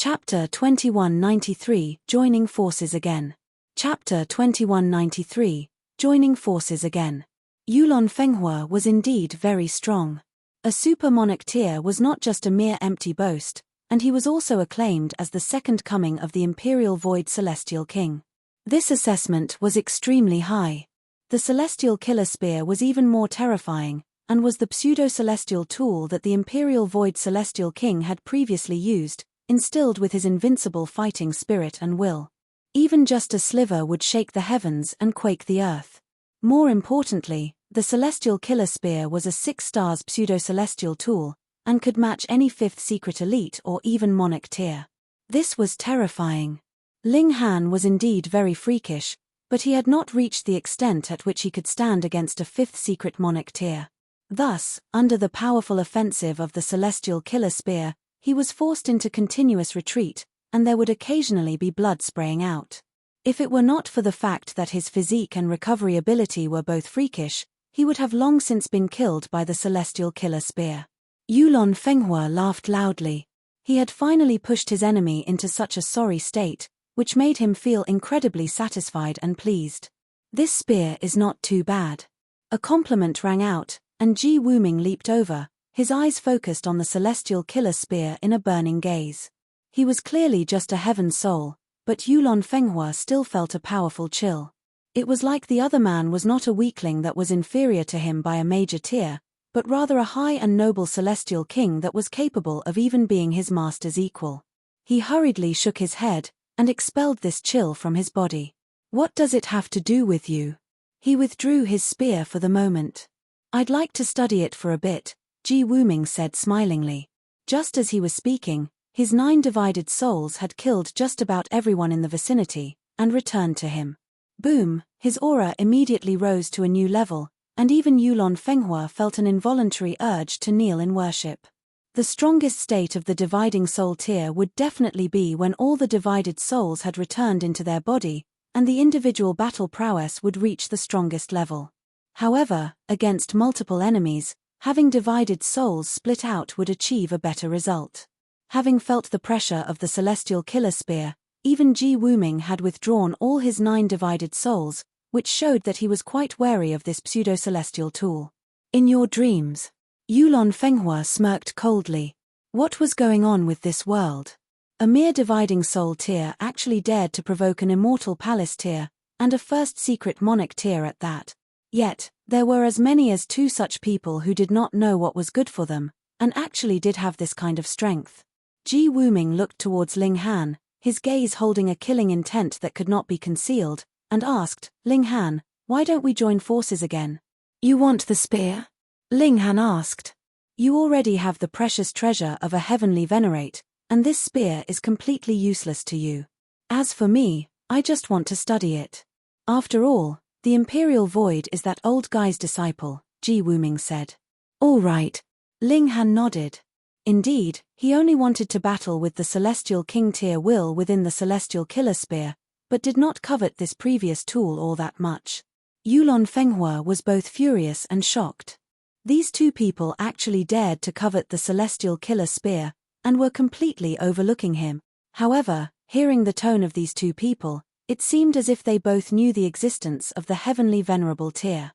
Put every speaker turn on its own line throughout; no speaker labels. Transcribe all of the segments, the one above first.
Chapter 2193, Joining Forces Again. Chapter 2193, Joining Forces Again. Yulon Fenghua was indeed very strong. A super monarch tier was not just a mere empty boast, and he was also acclaimed as the second coming of the Imperial Void Celestial King. This assessment was extremely high. The Celestial Killer Spear was even more terrifying, and was the pseudo-celestial tool that the Imperial Void Celestial King had previously used, instilled with his invincible fighting spirit and will. Even just a sliver would shake the heavens and quake the earth. More importantly, the Celestial Killer Spear was a 6-star pseudo-celestial tool, and could match any 5th secret elite or even monarch tier. This was terrifying. Ling Han was indeed very freakish, but he had not reached the extent at which he could stand against a 5th secret monarch tier. Thus, under the powerful offensive of the Celestial Killer Spear, he was forced into continuous retreat, and there would occasionally be blood spraying out. If it were not for the fact that his physique and recovery ability were both freakish, he would have long since been killed by the Celestial Killer Spear. Yulon Fenghua laughed loudly. He had finally pushed his enemy into such a sorry state, which made him feel incredibly satisfied and pleased. This spear is not too bad. A compliment rang out, and Ji Wuming leaped over, his eyes focused on the Celestial Killer Spear in a burning gaze. He was clearly just a heaven soul, but Yulon Fenghua still felt a powerful chill. It was like the other man was not a weakling that was inferior to him by a major tier, but rather a high and noble celestial king that was capable of even being his master's equal. He hurriedly shook his head, and expelled this chill from his body. What does it have to do with you? He withdrew his spear for the moment. I'd like to study it for a bit, Ji Wuming said smilingly. Just as he was speaking, his 9 divided souls had killed just about everyone in the vicinity, and returned to him. Boom, his aura immediately rose to a new level, and even Yulon Fenghua felt an involuntary urge to kneel in worship. The strongest state of the dividing soul tier would definitely be when all the divided souls had returned into their body, and the individual battle prowess would reach the strongest level. However, against multiple enemies, having divided souls split out would achieve a better result. Having felt the pressure of the Celestial Killer Spear, even Ji Wuming had withdrawn all his 9 divided souls, which showed that he was quite wary of this pseudo-celestial tool. In your dreams? Yulon Fenghua smirked coldly. What was going on with this world? A mere dividing soul tier actually dared to provoke an immortal palace tier, and a 1st secret monarch tier at that. Yet, there were as many as 2 such people who did not know what was good for them, and actually did have this kind of strength. Ji Wuming looked towards Ling Han, his gaze holding a killing intent that could not be concealed, and asked, Ling Han, why don't we join forces again? You want the spear? Ling Han asked. You already have the precious treasure of a heavenly venerate, and this spear is completely useless to you. As for me, I just want to study it. After all, the Imperial Void is that old guy's disciple, Ji Wuming said. All right. Ling Han nodded. Indeed, he only wanted to battle with the Celestial King tier will within the Celestial Killer Spear, but did not covet this previous tool all that much. Yulon Fenghua was both furious and shocked. These 2 people actually dared to covet the Celestial Killer Spear, and were completely overlooking him. However, hearing the tone of these 2 people, it seemed as if they both knew the existence of the Heavenly Venerable tier.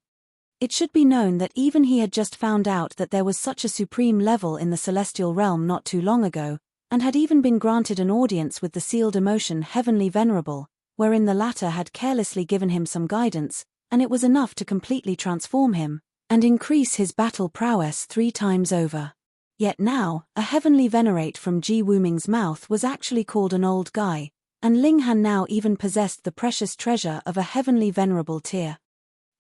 It should be known that even he had just found out that there was such a supreme level in the celestial realm not too long ago, and had even been granted an audience with the sealed emotion Heavenly Venerable, wherein the latter had carelessly given him some guidance, and it was enough to completely transform him, and increase his battle prowess 3 times over. Yet now, a heavenly venerate from Ji Wuming's mouth was actually called an old guy, and Ling Han now even possessed the precious treasure of a heavenly venerable tier.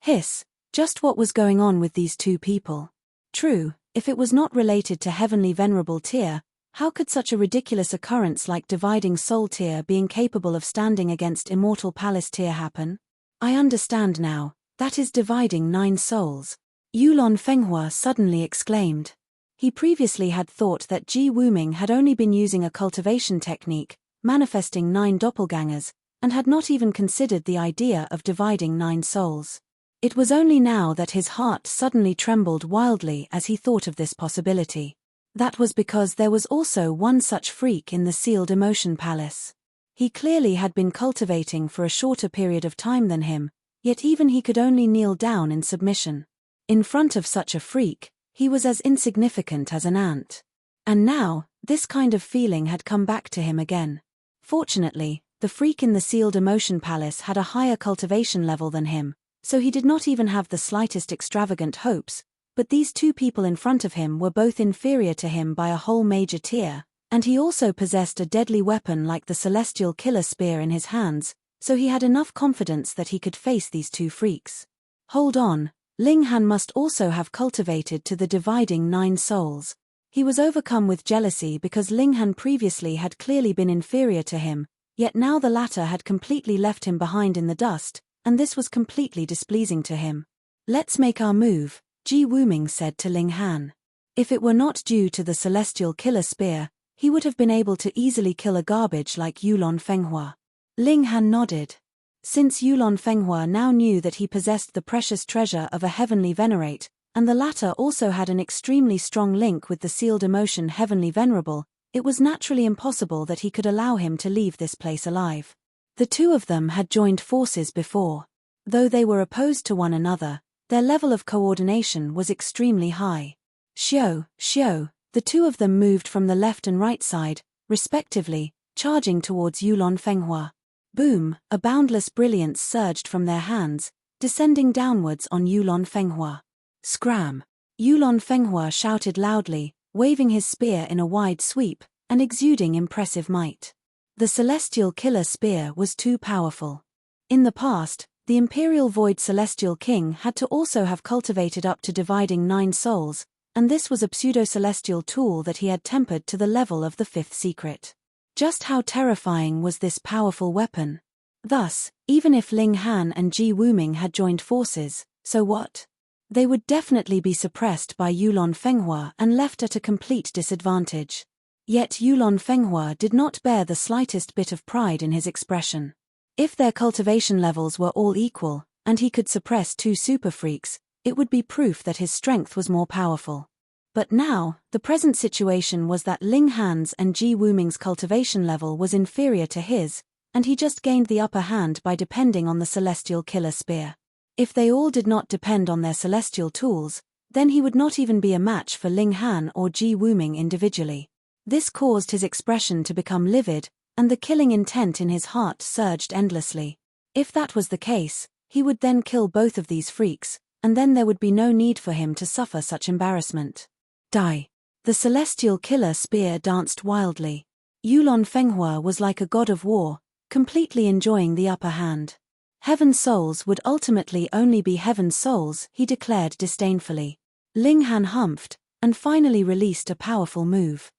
Hiss, just what was going on with these 2 people? True, if it was not related to heavenly venerable tier, how could such a ridiculous occurrence like dividing soul tier being capable of standing against immortal palace tier happen? I understand now, that is dividing 9 souls. Yulon Fenghua suddenly exclaimed. He previously had thought that Ji Wuming had only been using a cultivation technique, manifesting 9 doppelgangers, and had not even considered the idea of dividing 9 souls. It was only now that his heart suddenly trembled wildly as he thought of this possibility. That was because there was also one such freak in the sealed emotion palace. He clearly had been cultivating for a shorter period of time than him, yet even he could only kneel down in submission. In front of such a freak, he was as insignificant as an ant. And now, this kind of feeling had come back to him again. Fortunately, the freak in the sealed emotion palace had a higher cultivation level than him, so he did not even have the slightest extravagant hopes, but these two people in front of him were both inferior to him by a whole major tier, and he also possessed a deadly weapon like the celestial killer spear in his hands, so he had enough confidence that he could face these two freaks. Hold on, Ling Han must also have cultivated to the dividing 9 souls. He was overcome with jealousy because Ling Han previously had clearly been inferior to him, yet now the latter had completely left him behind in the dust, and this was completely displeasing to him. Let's make our move, Ji Wuming said to Ling Han. If it were not due to the celestial killer spear, he would have been able to easily kill a garbage like Yulon Fenghua. Ling Han nodded. Since Yulon Fenghua now knew that he possessed the precious treasure of a heavenly venerate, and the latter also had an extremely strong link with the sealed emotion heavenly venerable, it was naturally impossible that he could allow him to leave this place alive. The two of them had joined forces before. Though they were opposed to one another, their level of coordination was extremely high. Xiao, the two of them moved from the left and right side, respectively, charging towards Yulon Fenghua. Boom, a boundless brilliance surged from their hands, descending downwards on Yulon Fenghua. Scram! Yulon Fenghua shouted loudly, waving his spear in a wide sweep, and exuding impressive might. The celestial killer spear was too powerful. In the past, the Imperial Void Celestial King had to also have cultivated up to dividing 9 souls, and this was a pseudo-celestial tool that he had tempered to the level of the 5th secret. Just how terrifying was this powerful weapon? Thus, even if Ling Han and Ji Wuming had joined forces, so what? They would definitely be suppressed by Yulon Fenghua and left at a complete disadvantage. Yet Yulon Fenghua did not bear the slightest bit of pride in his expression. If their cultivation levels were all equal, and he could suppress 2 super freaks, it would be proof that his strength was more powerful. But now, the present situation was that Ling Han's and Ji Wuming's cultivation level was inferior to his, and he just gained the upper hand by depending on the celestial killer spear. If they all did not depend on their celestial tools, then he would not even be a match for Ling Han or Ji Wuming individually. This caused his expression to become livid, and the killing intent in his heart surged endlessly. If that was the case, he would then kill both of these freaks, and then there would be no need for him to suffer such embarrassment. Die. The celestial killer spear danced wildly. Yulon Fenghua was like a god of war, completely enjoying the upper hand. Heaven's souls would ultimately only be heaven's souls, he declared disdainfully. Ling Han humphed, and finally released a powerful move.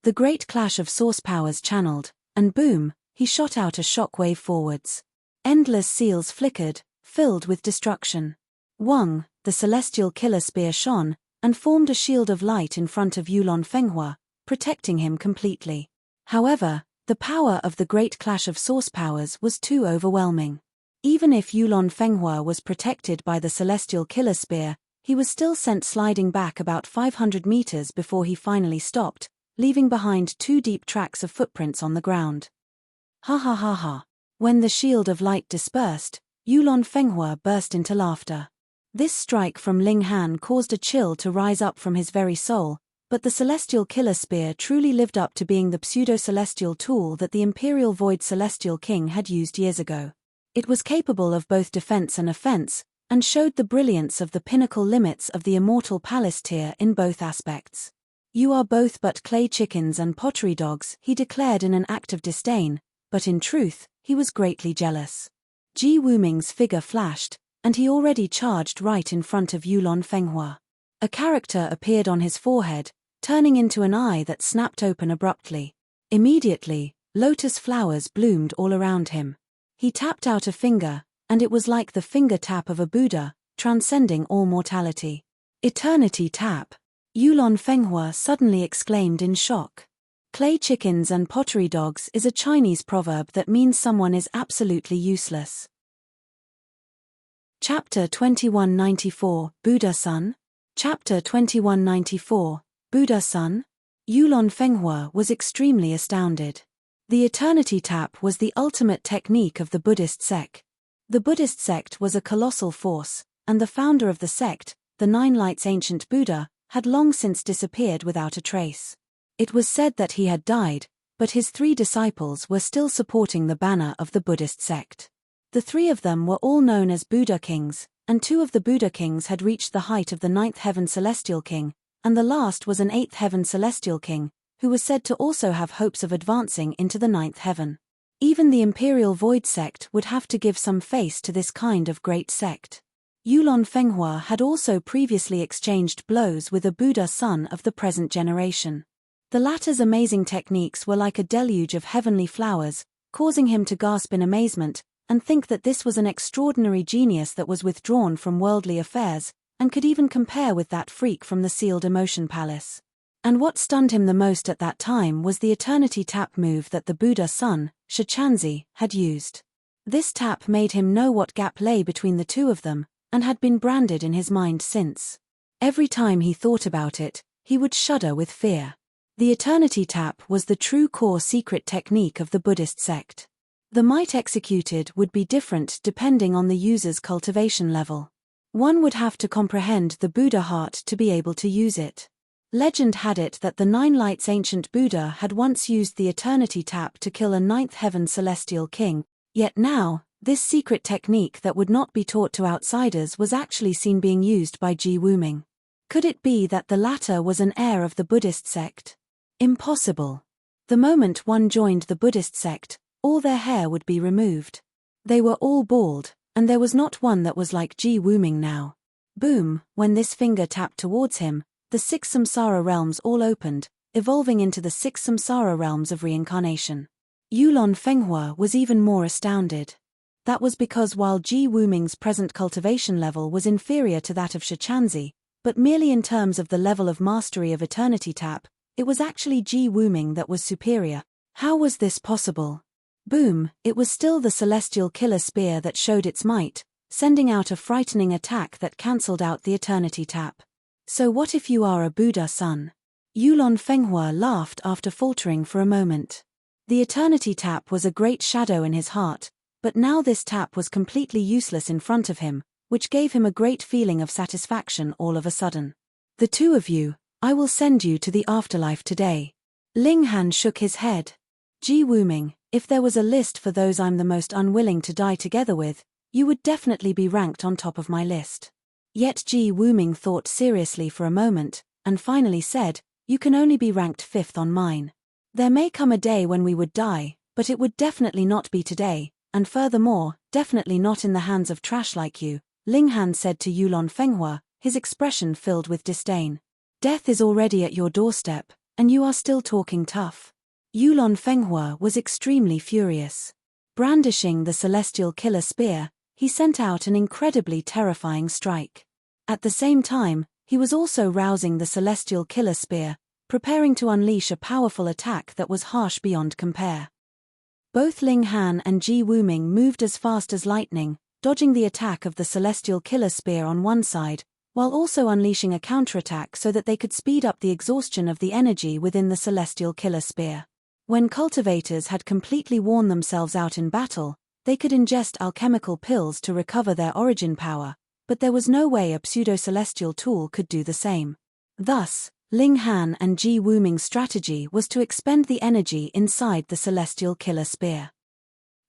The great clash of source powers channeled, and boom, he shot out a shockwave forwards. Endless seals flickered, filled with destruction. Wang, the celestial killer spear shone, and formed a shield of light in front of Yulon Fenghua, protecting him completely. However, the power of the great clash of source powers was too overwhelming. Even if Yulon Fenghua was protected by the celestial killer spear, he was still sent sliding back about 500 meters before he finally stopped, leaving behind 2 deep tracks of footprints on the ground. Ha ha ha ha. When the shield of light dispersed, Yulon Fenghua burst into laughter. This strike from Ling Han caused a chill to rise up from his very soul, but the celestial killer spear truly lived up to being the pseudo-celestial tool that the Imperial Void Celestial King had used years ago. It was capable of both defense and offense, and showed the brilliance of the pinnacle limits of the immortal palace tier in both aspects. You are both but clay chickens and pottery dogs, he declared in an act of disdain, but in truth, he was greatly jealous. Ji Wuming's figure flashed, and he already charged right in front of Yulon Fenghua. A character appeared on his forehead, turning into an eye that snapped open abruptly. Immediately, lotus flowers bloomed all around him. He tapped out a finger, and it was like the finger tap of a Buddha, transcending all mortality. Eternity tap. Yulon Fenghua suddenly exclaimed in shock. Clay chickens and pottery dogs is a Chinese proverb that means someone is absolutely useless. Chapter 2194, Buddha-san? Chapter 2194, Buddha Sun? Yulon Fenghua was extremely astounded. The Eternity Tap was the ultimate technique of the Buddhist sect. The Buddhist sect was a colossal force, and the founder of the sect, the Nine Lights ancient Buddha, had long since disappeared without a trace. It was said that he had died, but his 3 disciples were still supporting the banner of the Buddhist sect. The 3 of them were all known as Buddha kings, and 2 of the Buddha kings had reached the height of the 9th heaven celestial king, and the last was an 8th heaven celestial king, who was said to also have hopes of advancing into the 9th heaven. Even the Imperial Void sect would have to give some face to this kind of great sect. Yulon Fenghua had also previously exchanged blows with a Buddha Sun of the present generation. The latter's amazing techniques were like a deluge of heavenly flowers, causing him to gasp in amazement, and think that this was an extraordinary genius that was withdrawn from worldly affairs, and could even compare with that freak from the sealed emotion palace. And what stunned him the most at that time was the Eternity Tap move that the Buddha Sun, Shichanzi, had used. This tap made him know what gap lay between the 2 of them, and had been branded in his mind since. Every time he thought about it, he would shudder with fear. The Eternity Tap was the true core secret technique of the Buddhist sect. The might executed would be different depending on the user's cultivation level. One would have to comprehend the Buddha heart to be able to use it. Legend had it that the 9 Lights ancient Buddha had once used the Eternity Tap to kill a 9th heaven celestial king, yet now, this secret technique that would not be taught to outsiders was actually seen being used by Ji Wuming. Could it be that the latter was an heir of the Buddhist sect? Impossible. The moment one joined the Buddhist sect, all their hair would be removed. They were all bald, and there was not one that was like Ji Wuming now. Boom, when this finger tapped towards him, the 6 samsara realms all opened, evolving into the 6 samsara realms of reincarnation. Yulon Fenghua was even more astounded. That was because while Ji Wuming's present cultivation level was inferior to that of Shichanzi, but merely in terms of the level of mastery of Eternity Tap, it was actually Ji Wuming that was superior. How was this possible? Boom, it was still the celestial killer spear that showed its might, sending out a frightening attack that cancelled out the Eternity Tap. So what if you are a Buddha Sun? Yulon Fenghua laughed after faltering for a moment. The Eternity Tap was a great shadow in his heart, but now this tap was completely useless in front of him, which gave him a great feeling of satisfaction all of a sudden. The 2 of you, I will send you to the afterlife today. Ling Han shook his head. Ji Wuming, if there was a list for those I'm the most unwilling to die together with, you would definitely be ranked on top of my list. Yet Ji Wuming thought seriously for a moment, and finally said, you can only be ranked 5th on mine. There may come a day when we would die, but it would definitely not be today, and furthermore, definitely not in the hands of trash like you, Ling Han said to Yulon Fenghua, his expression filled with disdain. Death is already at your doorstep, and you are still talking tough. Yulon Fenghua was extremely furious. Brandishing the celestial killer spear, he sent out an incredibly terrifying strike. At the same time, he was also rousing the celestial killer spear, preparing to unleash a powerful attack that was harsh beyond compare. Both Ling Han and Ji Wuming moved as fast as lightning, dodging the attack of the celestial killer spear on one side, while also unleashing a counterattack so that they could speed up the exhaustion of the energy within the celestial killer spear. When cultivators had completely worn themselves out in battle, they could ingest alchemical pills to recover their origin power, but there was no way a pseudo-celestial tool could do the same. Thus, Ling Han and Ji Wuming's strategy was to expend the energy inside the celestial killer spear.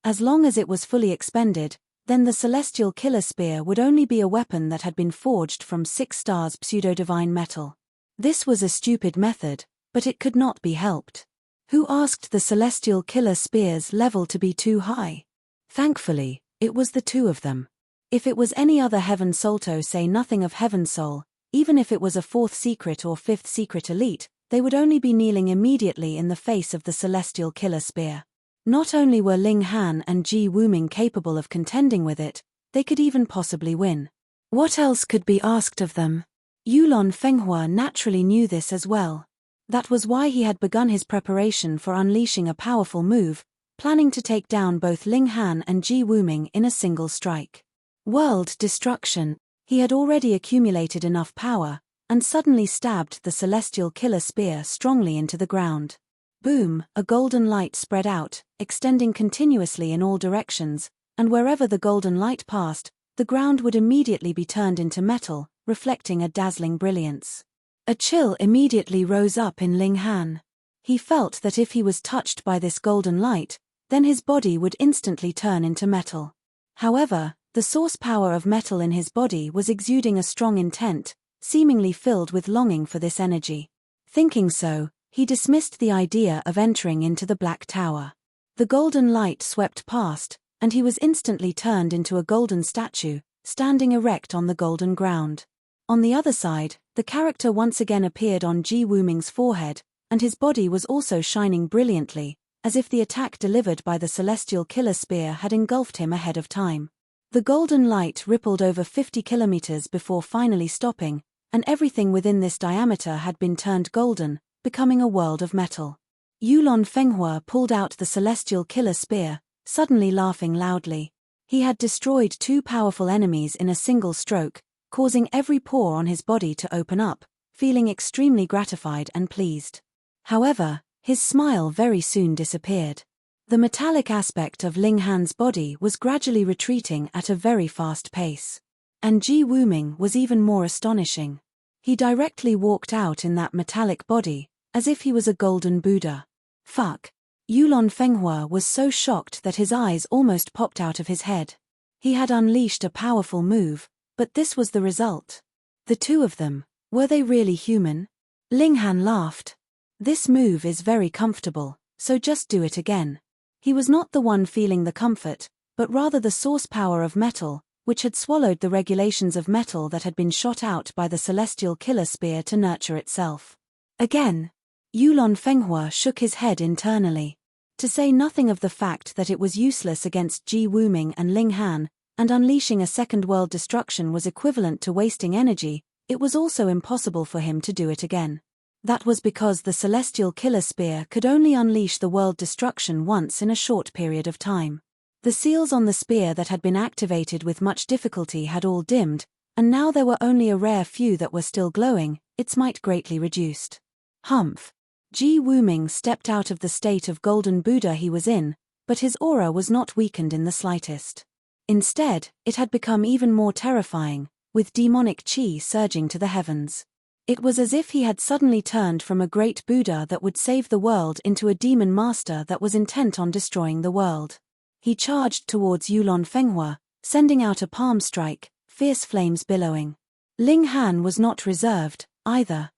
As long as it was fully expended, then the celestial killer spear would only be a weapon that had been forged from 6 stars pseudo-divine metal. This was a stupid method, but it could not be helped. Who asked the celestial killer spear's level to be too high? Thankfully, it was the 2 of them. If it was any other Heaven Soul, say nothing of Heaven Soul, even if it was a 4th secret or 5th secret elite, they would only be kneeling immediately in the face of the celestial killer spear. Not only were Ling Han and Ji Wuming capable of contending with it, they could even possibly win. What else could be asked of them? Yulon Fenghua naturally knew this as well. That was why he had begun his preparation for unleashing a powerful move, planning to take down both Ling Han and Ji Wuming in a single strike. World destruction. He had already accumulated enough power, and suddenly stabbed the celestial killer spear strongly into the ground. Boom, a golden light spread out, extending continuously in all directions, and wherever the golden light passed, the ground would immediately be turned into metal, reflecting a dazzling brilliance. A chill immediately rose up in Ling Han. He felt that if he was touched by this golden light, then his body would instantly turn into metal. However, the source power of metal in his body was exuding a strong intent, seemingly filled with longing for this energy. Thinking so, he dismissed the idea of entering into the Black Tower. The golden light swept past, and he was instantly turned into a golden statue, standing erect on the golden ground. On the other side, the character once again appeared on Ji Wuming's forehead, and his body was also shining brilliantly, as if the attack delivered by the celestial killer spear had engulfed him ahead of time. The golden light rippled over 50 kilometers before finally stopping, and everything within this diameter had been turned golden, becoming a world of metal. Yulon Fenghua pulled out the celestial killer spear, suddenly laughing loudly. He had destroyed 2 powerful enemies in a single stroke, causing every pore on his body to open up, feeling extremely gratified and pleased. However, his smile very soon disappeared. The metallic aspect of Ling Han's body was gradually retreating at a very fast pace. And Ji Wuming was even more astonishing. He directly walked out in that metallic body, as if he was a golden Buddha. Fuck. Yulon Fenghua was so shocked that his eyes almost popped out of his head. He had unleashed a powerful move, but this was the result. The two of them, were they really human? Ling Han laughed. This move is very comfortable, so just do it again. He was not the one feeling the comfort, but rather the source power of metal, which had swallowed the regulations of metal that had been shot out by the celestial killer spear to nurture itself. Again. Yulon Fenghua shook his head internally. To say nothing of the fact that it was useless against Ji Wuming and Ling Han, and unleashing a second world destruction was equivalent to wasting energy, it was also impossible for him to do it again. That was because the celestial killer spear could only unleash the world destruction once in a short period of time. The seals on the spear that had been activated with much difficulty had all dimmed, and now there were only a rare few that were still glowing, its might greatly reduced. Humph. Ji Wuming stepped out of the state of golden Buddha he was in, but his aura was not weakened in the slightest. Instead, it had become even more terrifying, with demonic chi surging to the heavens. It was as if he had suddenly turned from a great Buddha that would save the world into a demon master that was intent on destroying the world. He charged towards Yulon Fenghua, sending out a palm strike, fierce flames billowing. Ling Han was not reserved, either.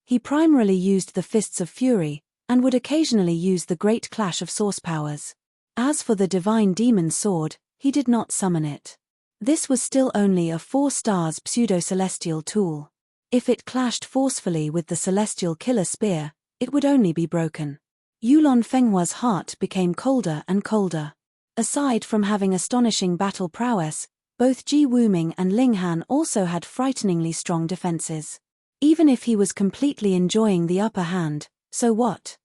He primarily used the fists of fury, and would occasionally use the great clash of source powers. As for the divine demon sword, he did not summon it. This was still only a 4-star pseudo-celestial tool. If it clashed forcefully with the celestial killer spear, it would only be broken. Yulon Fenghua's heart became colder and colder. Aside from having astonishing battle prowess, both Ji Wuming and Ling Han also had frighteningly strong defenses. Even if he was completely enjoying the upper hand, so what?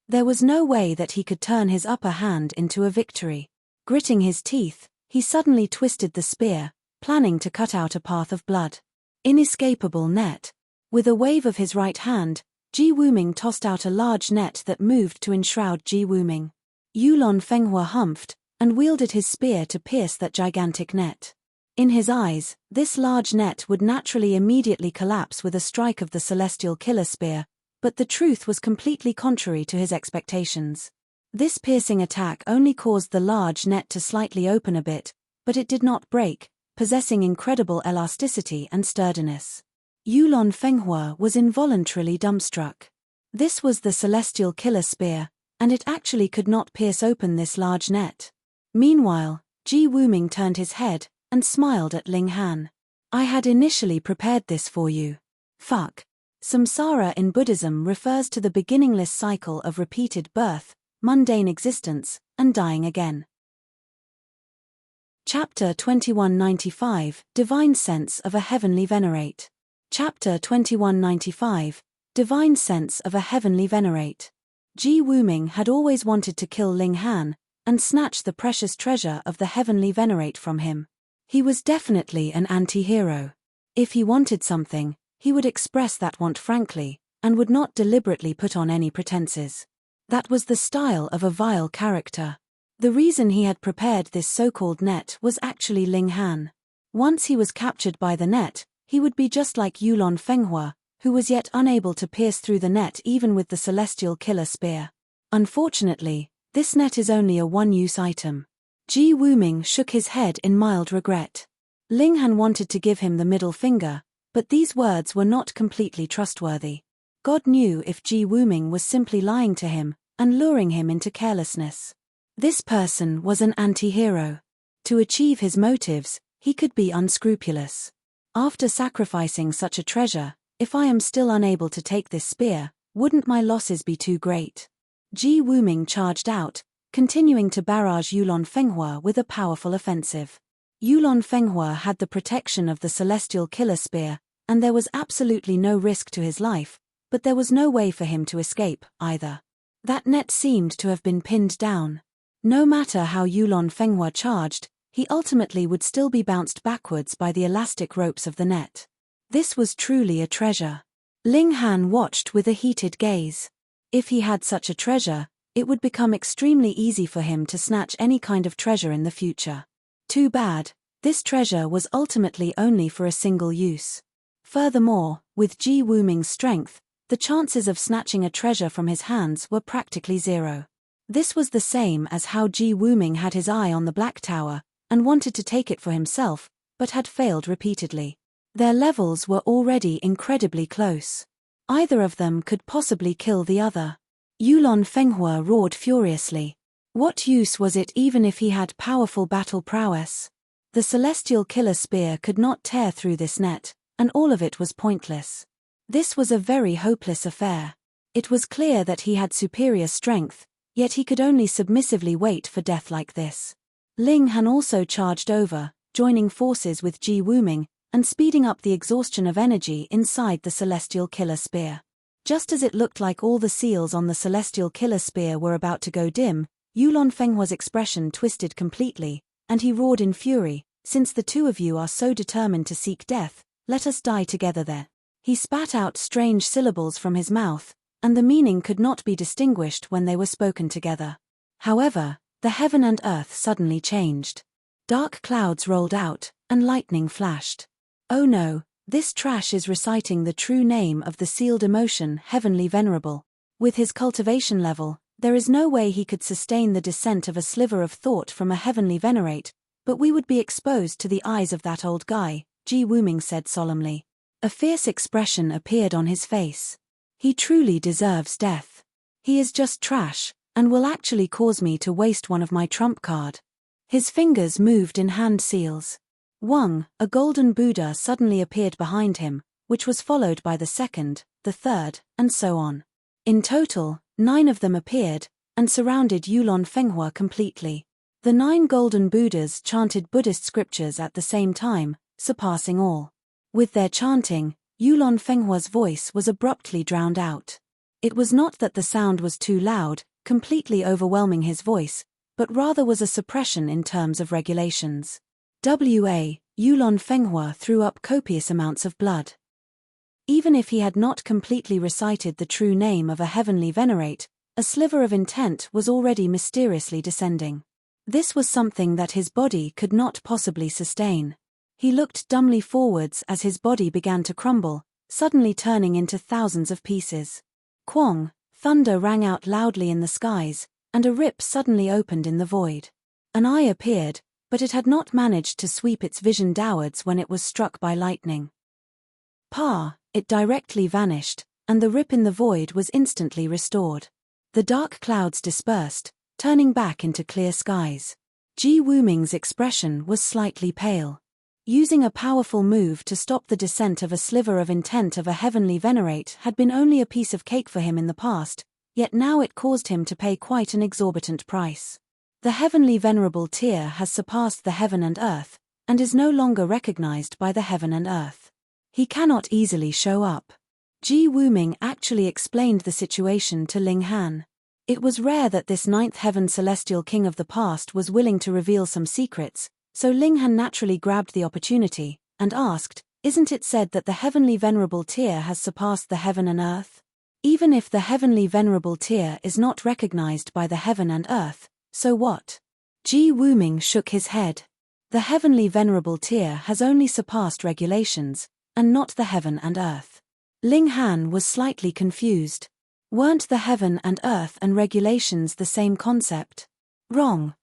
There was no way that he could turn his upper hand into a victory. Gritting his teeth, he suddenly twisted the spear, planning to cut out a path of blood. Inescapable net. With a wave of his right hand, Ji Wuming tossed out a large net that moved to enshroud Ji Wuming. Yulon Fenghua humphed, and wielded his spear to pierce that gigantic net. In his eyes, this large net would naturally immediately collapse with a strike of the celestial killer spear, but the truth was completely contrary to his expectations. This piercing attack only caused the large net to slightly open a bit, but it did not break, possessing incredible elasticity and sturdiness. Yulon Fenghua was involuntarily dumbstruck. This was the celestial killer spear, and it actually could not pierce open this large net. Meanwhile, Ji Wuming turned his head and smiled at Ling Han. I had initially prepared this for you. Fuck. Samsara in Buddhism refers to the beginningless cycle of repeated birth, mundane existence, and dying again. Chapter 2195, Divine Sense of a Heavenly Venerate. Chapter 2195, Divine Sense of a Heavenly Venerate. Ji Wuming had always wanted to kill Ling Han, and snatch the precious treasure of the Heavenly Venerate from him. He was definitely an anti-hero. If he wanted something, He would express that want frankly, and would not deliberately put on any pretenses. That was the style of a vile character. The reason he had prepared this so-called net was actually Ling Han. Once he was captured by the net, he would be just like Yulon Fenghua, who was yet unable to pierce through the net even with the celestial killer spear. Unfortunately, this net is only a one-use item. Ji Wuming shook his head in mild regret. Ling Han wanted to give him the middle finger, but these words were not completely trustworthy. God knew if Ji Wuming was simply lying to him and luring him into carelessness. This person was an anti-hero. To achieve his motives, he could be unscrupulous. After sacrificing such a treasure, if I am still unable to take this spear, wouldn't my losses be too great? Ji Wuming charged out, continuing to barrage Yulon Fenghua with a powerful offensive. Yulon Fenghua had the protection of the celestial killer spear, and there was absolutely no risk to his life, but there was no way for him to escape, either. That net seemed to have been pinned down. No matter how Yulon Fenghua charged, he ultimately would still be bounced backwards by the elastic ropes of the net. This was truly a treasure. Ling Han watched with a heated gaze. If he had such a treasure, it would become extremely easy for him to snatch any kind of treasure in the future. Too bad, this treasure was ultimately only for a single use. Furthermore, with Ji Wuming's strength, the chances of snatching a treasure from his hands were practically zero. This was the same as how Ji Wuming had his eye on the Black Tower, and wanted to take it for himself, but had failed repeatedly. Their levels were already incredibly close. Either of them could possibly kill the other. Yulon Fenghua roared furiously. What use was it even if he had powerful battle prowess? The celestial killer spear could not tear through this net, and all of it was pointless. This was a very hopeless affair. It was clear that he had superior strength, yet he could only submissively wait for death like this. Ling Han also charged over, joining forces with Ji Wuming, and speeding up the exhaustion of energy inside the celestial killer spear. Just as it looked like all the seals on the celestial killer spear were about to go dim, Yulon Fenghua's expression twisted completely, and he roared in fury, "Since the two of you are so determined to seek death, let us die together there." He spat out strange syllables from his mouth, and the meaning could not be distinguished when they were spoken together. However, the heaven and earth suddenly changed. Dark clouds rolled out, and lightning flashed. Oh no, this trash is reciting the true name of the sealed emotion, Heavenly Venerable. With his cultivation level, there is no way he could sustain the descent of a sliver of thought from a heavenly venerate, but we would be exposed to the eyes of that old guy, Ji Wuming said solemnly. A fierce expression appeared on his face. He truly deserves death. He is just trash, and will actually cause me to waste one of my trump card. His fingers moved in hand seals. Wang, a golden Buddha, suddenly appeared behind him, which was followed by the second, the third, and so on. In total, 9 of them appeared, and surrounded Yulon Fenghua completely. The 9 golden Buddhas chanted Buddhist scriptures at the same time, surpassing all. With their chanting, Yulon Fenghua's voice was abruptly drowned out. It was not that the sound was too loud, completely overwhelming his voice, but rather was a suppression in terms of regulations. Yulon Fenghua threw up copious amounts of blood. Even if he had not completely recited the true name of a heavenly venerate, a sliver of intent was already mysteriously descending. This was something that his body could not possibly sustain. He looked dumbly forwards as his body began to crumble, suddenly turning into thousands of pieces. Quang, thunder rang out loudly in the skies, and a rip suddenly opened in the void. An eye appeared, but it had not managed to sweep its vision downwards when it was struck by lightning. It directly vanished, and the rip in the void was instantly restored. The dark clouds dispersed, turning back into clear skies. Ji Wuming's expression was slightly pale. Using a powerful move to stop the descent of a sliver of intent of a heavenly venerate had been only a piece of cake for him in the past, yet now it caused him to pay quite an exorbitant price. The heavenly venerable tier has surpassed the heaven and earth, and is no longer recognized by the heaven and earth. He cannot easily show up. Ji Wuming actually explained the situation to Ling Han. It was rare that this 9th heaven celestial king of the past was willing to reveal some secrets, so Ling Han naturally grabbed the opportunity, and asked, Isn't it said that the heavenly venerable tier has surpassed the heaven and earth? Even if the heavenly venerable tier is not recognized by the heaven and earth, so what? Ji Wuming shook his head. The heavenly venerable tier has only surpassed regulations, and not the heaven and earth. Ling Han was slightly confused. Weren't the heaven and earth and regulations the same concept? Wrong.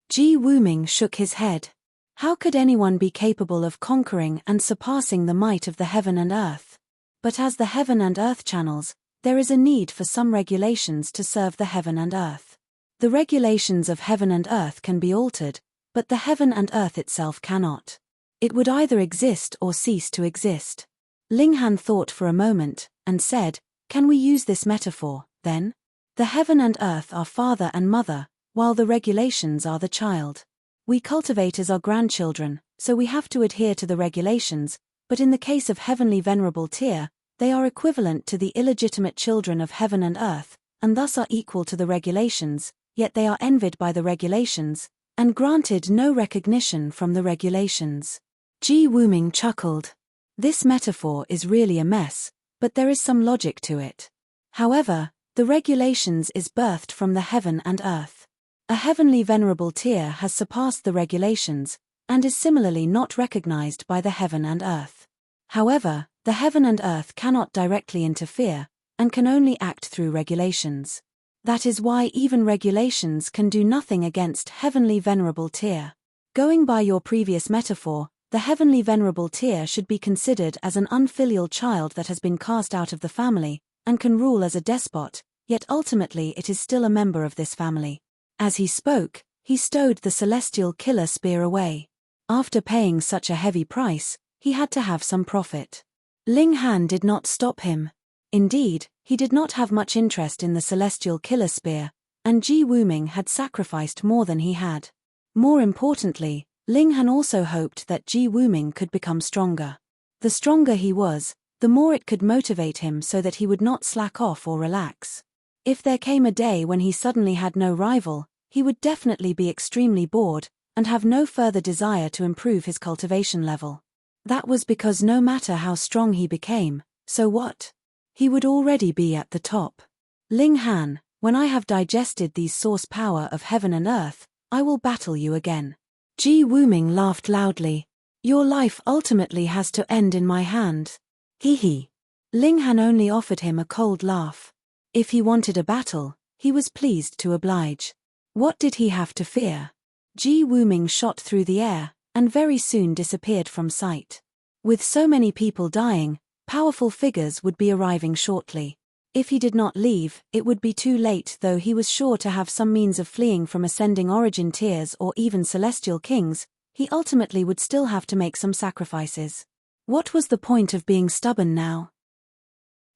Ji Wuming shook his head. How could anyone be capable of conquering and surpassing the might of the heaven and earth? But as the heaven and earth channels, there is a need for some regulations to serve the heaven and earth. The regulations of heaven and earth can be altered, but the heaven and earth itself cannot. It would either exist or cease to exist. Ling Han thought for a moment, and said, "Can we use this metaphor, then? The heaven and earth are father and mother, while the regulations are the child. We cultivators are grandchildren, so we have to adhere to the regulations, but in the case of heavenly venerable tier, they are equivalent to the illegitimate children of heaven and earth, and thus are equal to the regulations, yet they are envied by the regulations, and granted no recognition from the regulations." Ji Wuming chuckled. This metaphor is really a mess, but there is some logic to it. However, the regulations is birthed from the heaven and earth. A heavenly venerable tier has surpassed the regulations, and is similarly not recognized by the heaven and earth. However, the heaven and earth cannot directly interfere, and can only act through regulations. That is why even regulations can do nothing against heavenly venerable tier. Going by your previous metaphor, the heavenly venerable tier should be considered as an unfilial child that has been cast out of the family, and can rule as a despot, yet ultimately it is still a member of this family. As he spoke, he stowed the celestial killer spear away. After paying such a heavy price, he had to have some profit. Ling Han did not stop him. Indeed, he did not have much interest in the celestial killer spear, and Ji Wuming had sacrificed more than he had. More importantly, Ling Han also hoped that Ji Wuming could become stronger. The stronger he was, the more it could motivate him so that he would not slack off or relax. If there came a day when he suddenly had no rival, he would definitely be extremely bored, and have no further desire to improve his cultivation level. That was because no matter how strong he became, so what? He would already be at the top. Ling Han, when I have digested these source power of heaven and earth, I will battle you again. Ji Wuming laughed loudly. Your life ultimately has to end in my hand. Hee. Ling Han only offered him a cold laugh. If he wanted a battle, he was pleased to oblige. What did he have to fear? Ji Wuming shot through the air, and very soon disappeared from sight. With so many people dying, powerful figures would be arriving shortly. If he did not leave, it would be too late, though he was sure to have some means of fleeing from ascending origin tiers or even celestial kings. He ultimately would still have to make some sacrifices. What was the point of being stubborn now?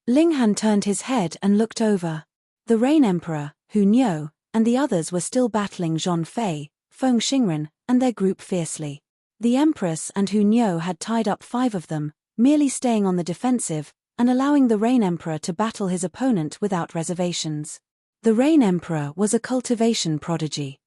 Ling Han turned his head and looked over. The Rain Emperor, Hu Niu, and the others were still battling Zhong Fei, Feng Xingren, and their group fiercely. The Empress and Hu Niu had tied up 5 of them, merely staying on the defensive, and allowing the Rain Emperor to battle his opponent without reservations. The Rain Emperor was a cultivation prodigy.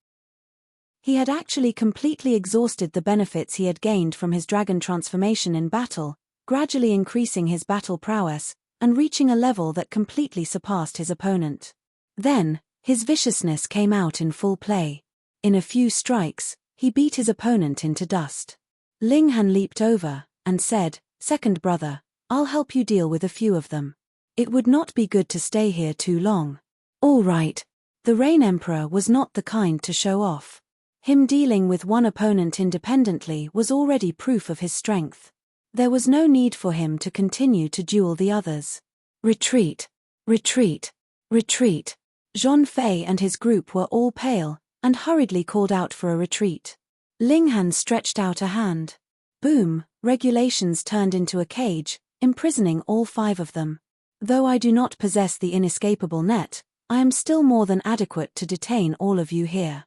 He had actually completely exhausted the benefits he had gained from his dragon transformation in battle, gradually increasing his battle prowess, and reaching a level that completely surpassed his opponent. Then, his viciousness came out in full play. In a few strikes, he beat his opponent into dust. Ling Han leaped over, and said, "Second brother, I'll help you deal with a few of them. It would not be good to stay here too long." All right. The Rain Emperor was not the kind to show off. Him dealing with one opponent independently was already proof of his strength. There was no need for him to continue to duel the others. Retreat. Retreat. Retreat. Zhong Fei and his group were all pale, and hurriedly called out for a retreat. Ling Han stretched out a hand. Boom, regulations turned into a cage, imprisoning all 5 of them. Though I do not possess the inescapable net, I am still more than adequate to detain all of you here.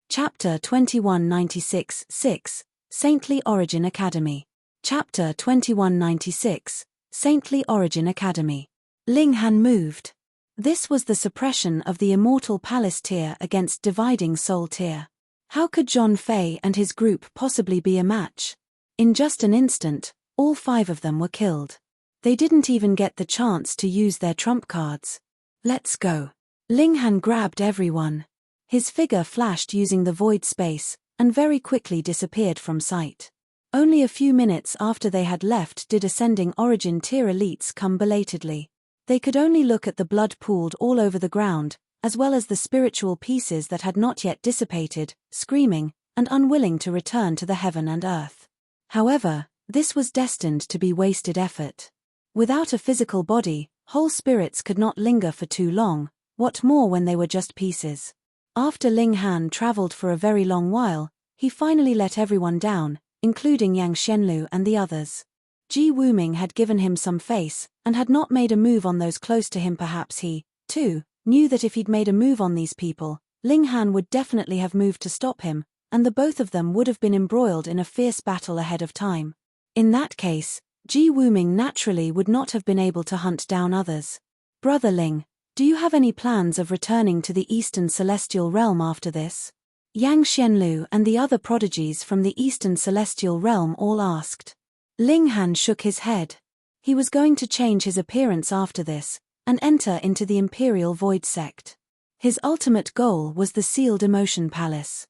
Chapter 2196-6, Saintly Origin Academy. Chapter 2196, Saintly Origin Academy. Ling Han moved. This was the suppression of the Immortal Palace tier against Dividing Soul tier. How could Zhong Fei and his group possibly be a match? In just an instant, all 5 of them were killed. They didn't even get the chance to use their trump cards. Let's go. Ling Han grabbed everyone. His figure flashed using the void space, and very quickly disappeared from sight. Only a few minutes after they had left did Ascending Origin tier elites come belatedly. They could only look at the blood pooled all over the ground, as well as the spiritual pieces that had not yet dissipated, screaming, and unwilling to return to the heaven and earth. However, this was destined to be wasted effort. Without a physical body, whole spirits could not linger for too long, what more when they were just pieces. After Ling Han traveled for a very long while, he finally let everyone down, including Yang Xianlu and the others. Ji Wuming had given him some face, and had not made a move on those close to him. Perhaps he, too, knew that if he'd made a move on these people, Ling Han would definitely have moved to stop him, and the both of them would have been embroiled in a fierce battle ahead of time. In that case, Ji Wuming naturally would not have been able to hunt down others. Brother Ling, do you have any plans of returning to the Eastern Celestial Realm after this? Yang Xianlu and the other prodigies from the Eastern Celestial Realm all asked. Ling Han shook his head. He was going to change his appearance after this, and enter into the Imperial Void Sect. His ultimate goal was the Sealed Emotion Palace.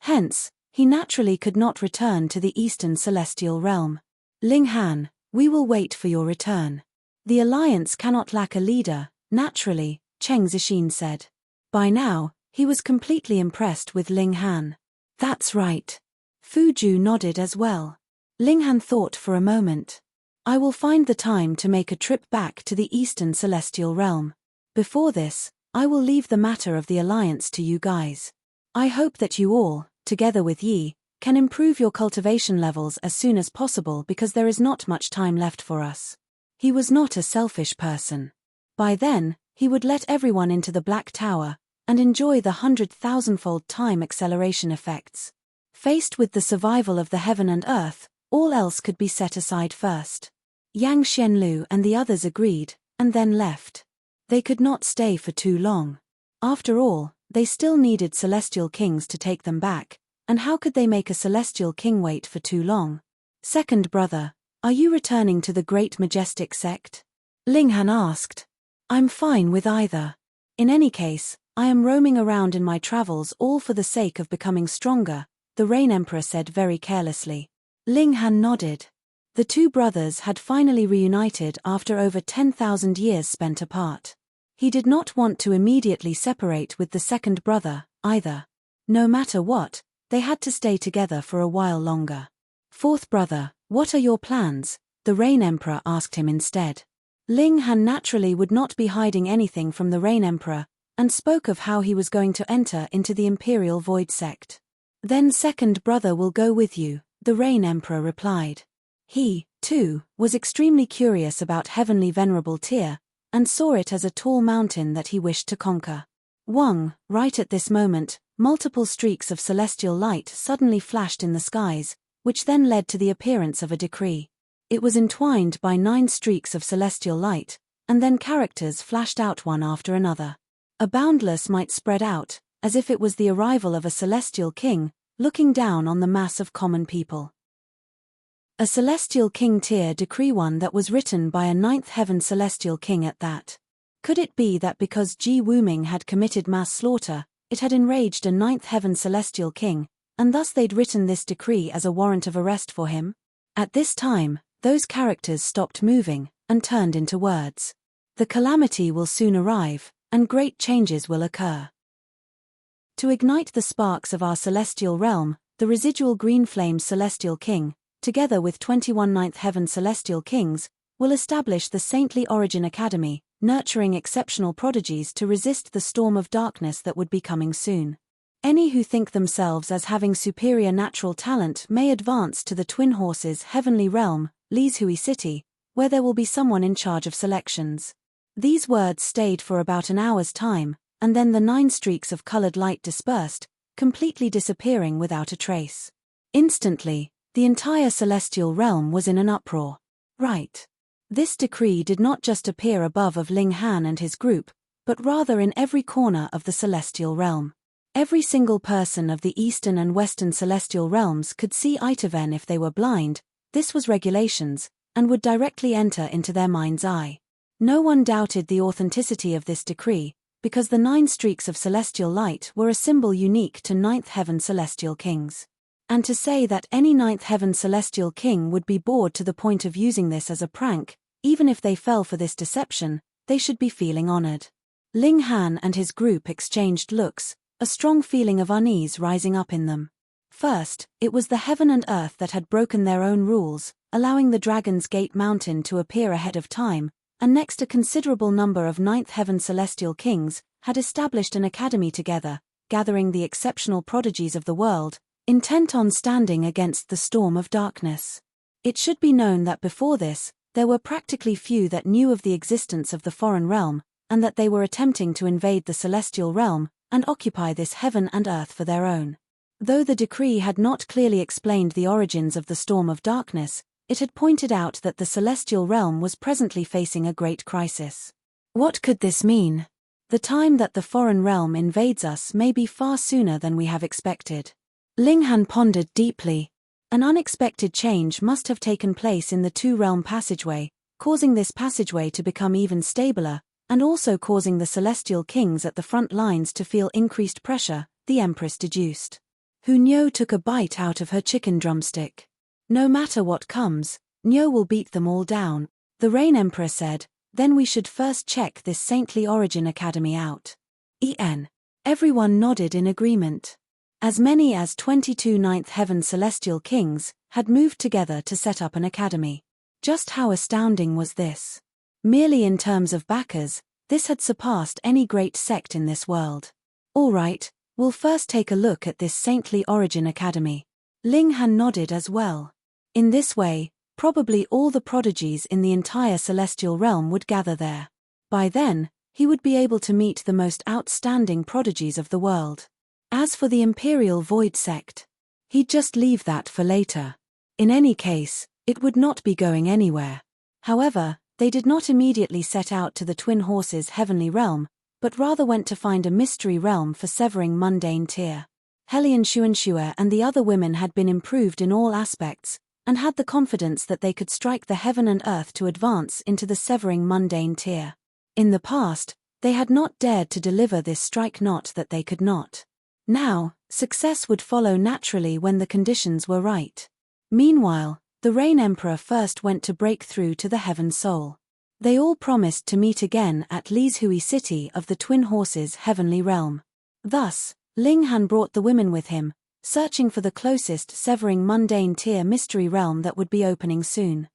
Hence, he naturally could not return to the Eastern Celestial Realm. Ling Han, we will wait for your return. The Alliance cannot lack a leader, naturally, Cheng Zixin said. By now, he was completely impressed with Ling Han. That's right. Fu Ju nodded as well. Ling Han thought for a moment. I will find the time to make a trip back to the Eastern Celestial Realm. Before this, I will leave the matter of the Alliance to you guys. I hope that you all, together with Yi, can improve your cultivation levels as soon as possible because there is not much time left for us. He was not a selfish person. By then, he would let everyone into the Black Tower, and enjoy the 100,000-fold time acceleration effects. Faced with the survival of the heaven and earth, all else could be set aside first. Yang Xianlu and the others agreed, and then left. They could not stay for too long. After all, they still needed celestial kings to take them back, and how could they make a celestial king wait for too long? Second brother, are you returning to the Great Majestic Sect? Ling Han asked. I'm fine with either. In any case, I am roaming around in my travels all for the sake of becoming stronger, the Rain Emperor said very carelessly. Ling Han nodded. The two brothers had finally reunited after over 10,000 years spent apart. He did not want to immediately separate with the second brother, either. No matter what, they had to stay together for a while longer. Fourth brother, what are your plans? The Rain Emperor asked him instead. Ling Han naturally would not be hiding anything from the Rain Emperor, and spoke of how he was going to enter into the Imperial Void Sect. Then second brother will go with you, the Rain Emperor replied. He, too, was extremely curious about Heavenly Venerable Tier, and saw it as a tall mountain that he wished to conquer. Right at this moment, multiple streaks of celestial light suddenly flashed in the skies, which then led to the appearance of a decree. It was entwined by 9 streaks of celestial light, and then characters flashed out one after another. A boundless might spread out, as if it was the arrival of a celestial king, looking down on the mass of common people. A celestial king tier decree, one that was written by a 9th heaven celestial king at that. Could it be that because Ji Wuming had committed mass slaughter, it had enraged a 9th heaven celestial king, and thus they'd written this decree as a warrant of arrest for him? At this time, those characters stopped moving, and turned into words. The calamity will soon arrive, and great changes will occur. To ignite the sparks of our celestial realm, the residual green flame celestial king, together with 21 9th heaven celestial kings, will establish the Saintly Origin Academy, nurturing exceptional prodigies to resist the storm of darkness that would be coming soon. Any who think themselves as having superior natural talent may advance to the Twin Horses Heavenly Realm, Lizhui City, where there will be someone in charge of selections. These words stayed for about an hour's time, and then the 9 streaks of colored light dispersed, completely disappearing without a trace. Instantly, the entire celestial realm was in an uproar. Right. This decree did not just appear above of Ling Han and his group, but rather in every corner of the celestial realm. Every single person of the eastern and western celestial realms could see Itaven if they were blind, This was regulations, and would directly enter into their mind's eye. No one doubted the authenticity of this decree, because the 9 streaks of celestial light were a symbol unique to ninth heaven celestial kings. And to say that any ninth heaven celestial king would be bored to the point of using this as a prank, even if they fell for this deception, they should be feeling honored. Ling Han and his group exchanged looks, a strong feeling of unease rising up in them. First, it was the heaven and earth that had broken their own rules, allowing the Dragon's Gate mountain to appear ahead of time, and next a considerable number of ninth heaven celestial kings had established an academy together, gathering the exceptional prodigies of the world, intent on standing against the storm of darkness. It should be known that before this, there were practically few that knew of the existence of the foreign realm, and that they were attempting to invade the celestial realm and occupy this heaven and earth for their own. Though the decree had not clearly explained the origins of the storm of darkness, it had pointed out that the celestial realm was presently facing a great crisis. What could this mean? The time that the foreign realm invades us may be far sooner than we have expected. Ling Han pondered deeply. An unexpected change must have taken place in the two-realm passageway, causing this passageway to become even stabler, and also causing the celestial kings at the front lines to feel increased pressure, the Empress deduced. Nyo took a bite out of her chicken drumstick. No matter what comes, Nyo will beat them all down, the Rain Emperor said. Then we should first check this saintly origin academy out. Everyone nodded in agreement. As many as 22 ninth heaven celestial kings had moved together to set up an academy. Just how astounding was this? Merely in terms of backers, this had surpassed any great sect in this world. All right, we'll first take a look at this saintly origin academy. Ling Han nodded as well. In this way, probably all the prodigies in the entire celestial realm would gather there. By then, he would be able to meet the most outstanding prodigies of the world. As for the Imperial Void Sect, he'd just leave that for later. In any case, it would not be going anywhere. However, they did not immediately set out to the Twin Horses' heavenly realm, but rather went to find a mystery realm for severing mundane tier. Helian Xuanxue and the other women had been improved in all aspects, and had the confidence that they could strike the heaven and earth to advance into the severing mundane tier. In the past, they had not dared to deliver this strike not that they could not. Now, success would follow naturally when the conditions were right. Meanwhile, the Rain Emperor first went to break through to the Heaven Soul. They all promised to meet again at Lizhui City of the Twin Horses' heavenly realm. Thus, Ling Han brought the women with him, searching for the closest severing mundane tier mystery realm that would be opening soon.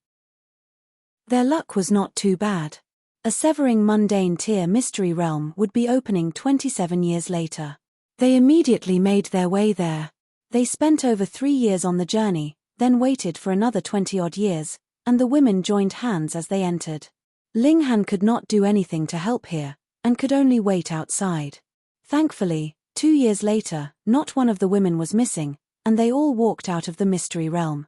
Their luck was not too bad. A severing mundane tier mystery realm would be opening 27 years later. They immediately made their way there. They spent over 3 years on the journey, then waited for another 20-odd years, and the women joined hands as they entered. Ling Han could not do anything to help here, and could only wait outside. Thankfully, 2 years later, not one of the women was missing, and they all walked out of the mystery realm.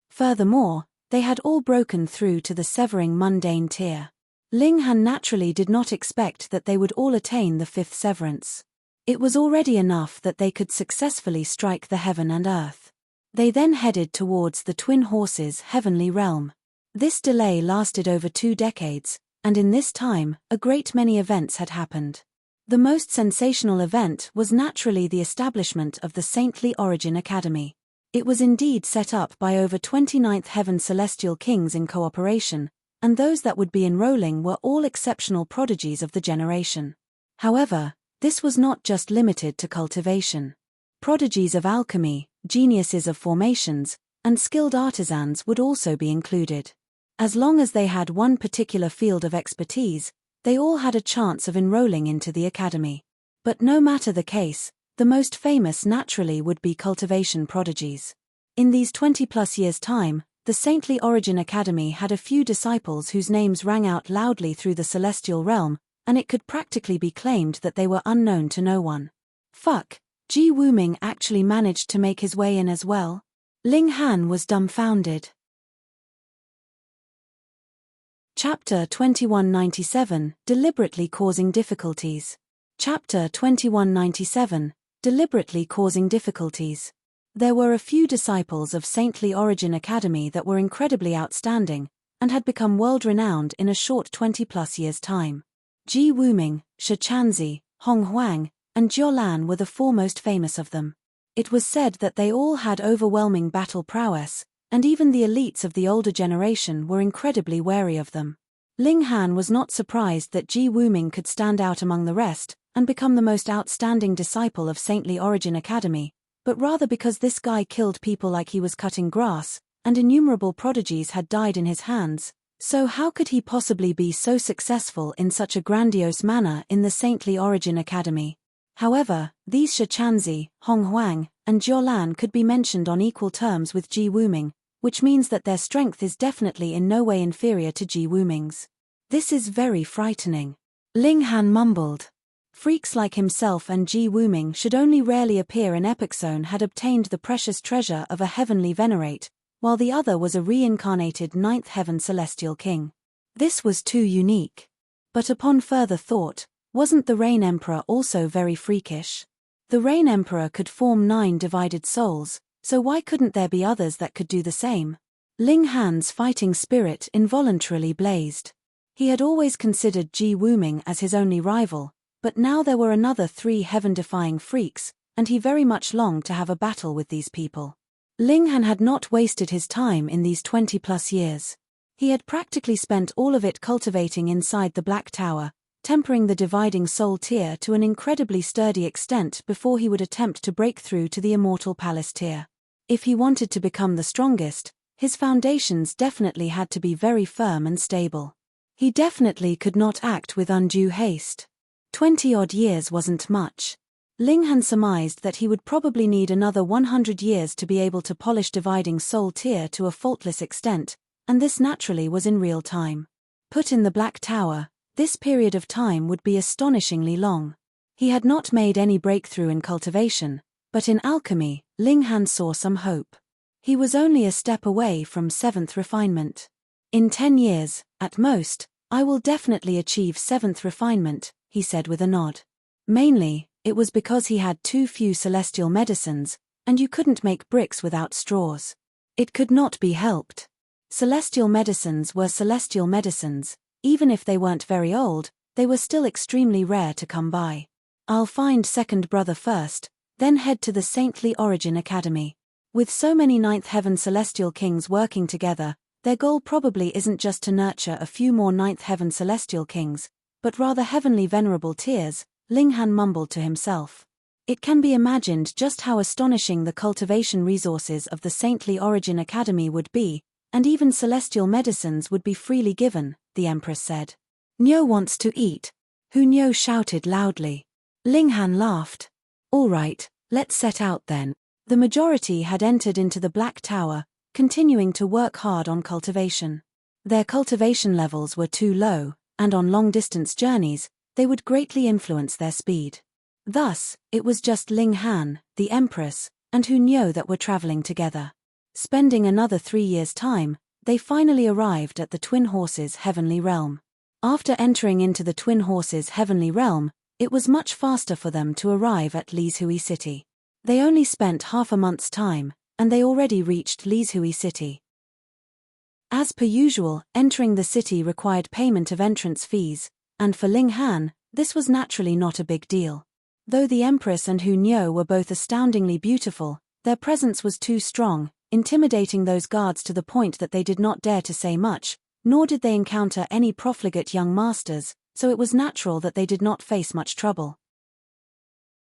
Furthermore, they had all broken through to the severing mundane tier. Ling Han naturally did not expect that they would all attain the 5th severance. It was already enough that they could successfully strike the heaven and earth. They then headed towards the Twin Horses' heavenly realm. This delay lasted over 2 decades, and in this time, a great many events had happened. The most sensational event was naturally the establishment of the Saintly Origin Academy. It was indeed set up by over 29th Heaven Celestial Kings in cooperation, and those that would be enrolling were all exceptional prodigies of the generation. However, this was not just limited to cultivation. Prodigies of alchemy, geniuses of formations, and skilled artisans would also be included. As long as they had one particular field of expertise, they all had a chance of enrolling into the academy. But no matter the case, the most famous naturally would be cultivation prodigies. In these 20+ years' time, the Saintly Origin Academy had a few disciples whose names rang out loudly through the celestial realm, and it could practically be claimed that they were unknown to no one. Ji Wuming actually managed to make his way in as well? Ling Han was dumbfounded. Chapter 2197, Deliberately Causing Difficulties. Chapter 2197, Deliberately Causing Difficulties. There were a few disciples of saintly origin academy that were incredibly outstanding, and had become world-renowned in a short 20-plus years' time. Ji Wuming, Shi Chanzi, Hong Huang, and Jiao Lan were the foremost famous of them. It was said that they all had overwhelming battle prowess, and even the elites of the older generation were incredibly wary of them. Ling Han was not surprised that Ji Wuming could stand out among the rest, and become the most outstanding disciple of saintly origin academy, but rather because this guy killed people like he was cutting grass, and innumerable prodigies had died in his hands, so how could he possibly be so successful in such a grandiose manner in the saintly origin academy? However, these Shi Chanzi, Hong Huang, and Jiao Lan could be mentioned on equal terms with Ji Wuming, which means that their strength is definitely in no way inferior to Ji Wuming's. This is very frightening. Ling Han mumbled. Freaks like himself and Ji Wuming should only rarely appear in Epic Zone had obtained the precious treasure of a heavenly venerate, while the other was a reincarnated ninth heaven celestial king. This was too unique. But upon further thought, wasn't the Rain Emperor also very freakish? The Rain Emperor could form 9 divided souls, so why couldn't there be others that could do the same? Ling Han's fighting spirit involuntarily blazed. He had always considered Ji Wuming as his only rival, but now there were another 3 heaven-defying freaks, and he very much longed to have a battle with these people. Ling Han had not wasted his time in these 20-plus years. He had practically spent all of it cultivating inside the Black Tower, tempering the dividing soul tier to an incredibly sturdy extent before he would attempt to break through to the Immortal Palace tier. If he wanted to become the strongest, his foundations definitely had to be very firm and stable. He definitely could not act with undue haste. 20-odd years wasn't much. Ling Han surmised that he would probably need another 100 years to be able to polish dividing soul tier to a faultless extent, and this naturally was in real time. Put in the Black Tower, this period of time would be astonishingly long. He had not made any breakthrough in cultivation, but in alchemy, Ling Han saw some hope. He was only a step away from 7th refinement. In 10 years, at most, I will definitely achieve 7th refinement, he said with a nod. Mainly, it was because he had too few celestial medicines, and you couldn't make bricks without straws. It could not be helped. Celestial medicines were celestial medicines, even if they weren't very old, they were still extremely rare to come by. I'll find second brother first, then head to the Saintly Origin Academy. With so many ninth heaven celestial kings working together, their goal probably isn't just to nurture a few more ninth heaven celestial kings, but rather heavenly venerable tiers, Ling Han mumbled to himself. It can be imagined just how astonishing the cultivation resources of the Saintly Origin Academy would be, and even celestial medicines would be freely given, the Empress said. Niu wants to eat. Hu Niu shouted loudly. Ling Han laughed. All right, let's set out then. The majority had entered into the Black Tower, continuing to work hard on cultivation. Their cultivation levels were too low, and on long-distance journeys, they would greatly influence their speed. Thus, it was just Ling Han, the Empress, and Hu Niu that were traveling together. Spending another 3 years' time, they finally arrived at the Twin Horses' heavenly realm. After entering into the Twin Horses' heavenly realm, it was much faster for them to arrive at Lizhui City. They only spent half a month's time, and they already reached Lizhui City. As per usual, entering the city required payment of entrance fees, and for Ling Han, this was naturally not a big deal. Though the Empress and Hu Niu were both astoundingly beautiful, their presence was too strong, intimidating those guards to the point that they did not dare to say much, nor did they encounter any profligate young masters, so it was natural that they did not face much trouble.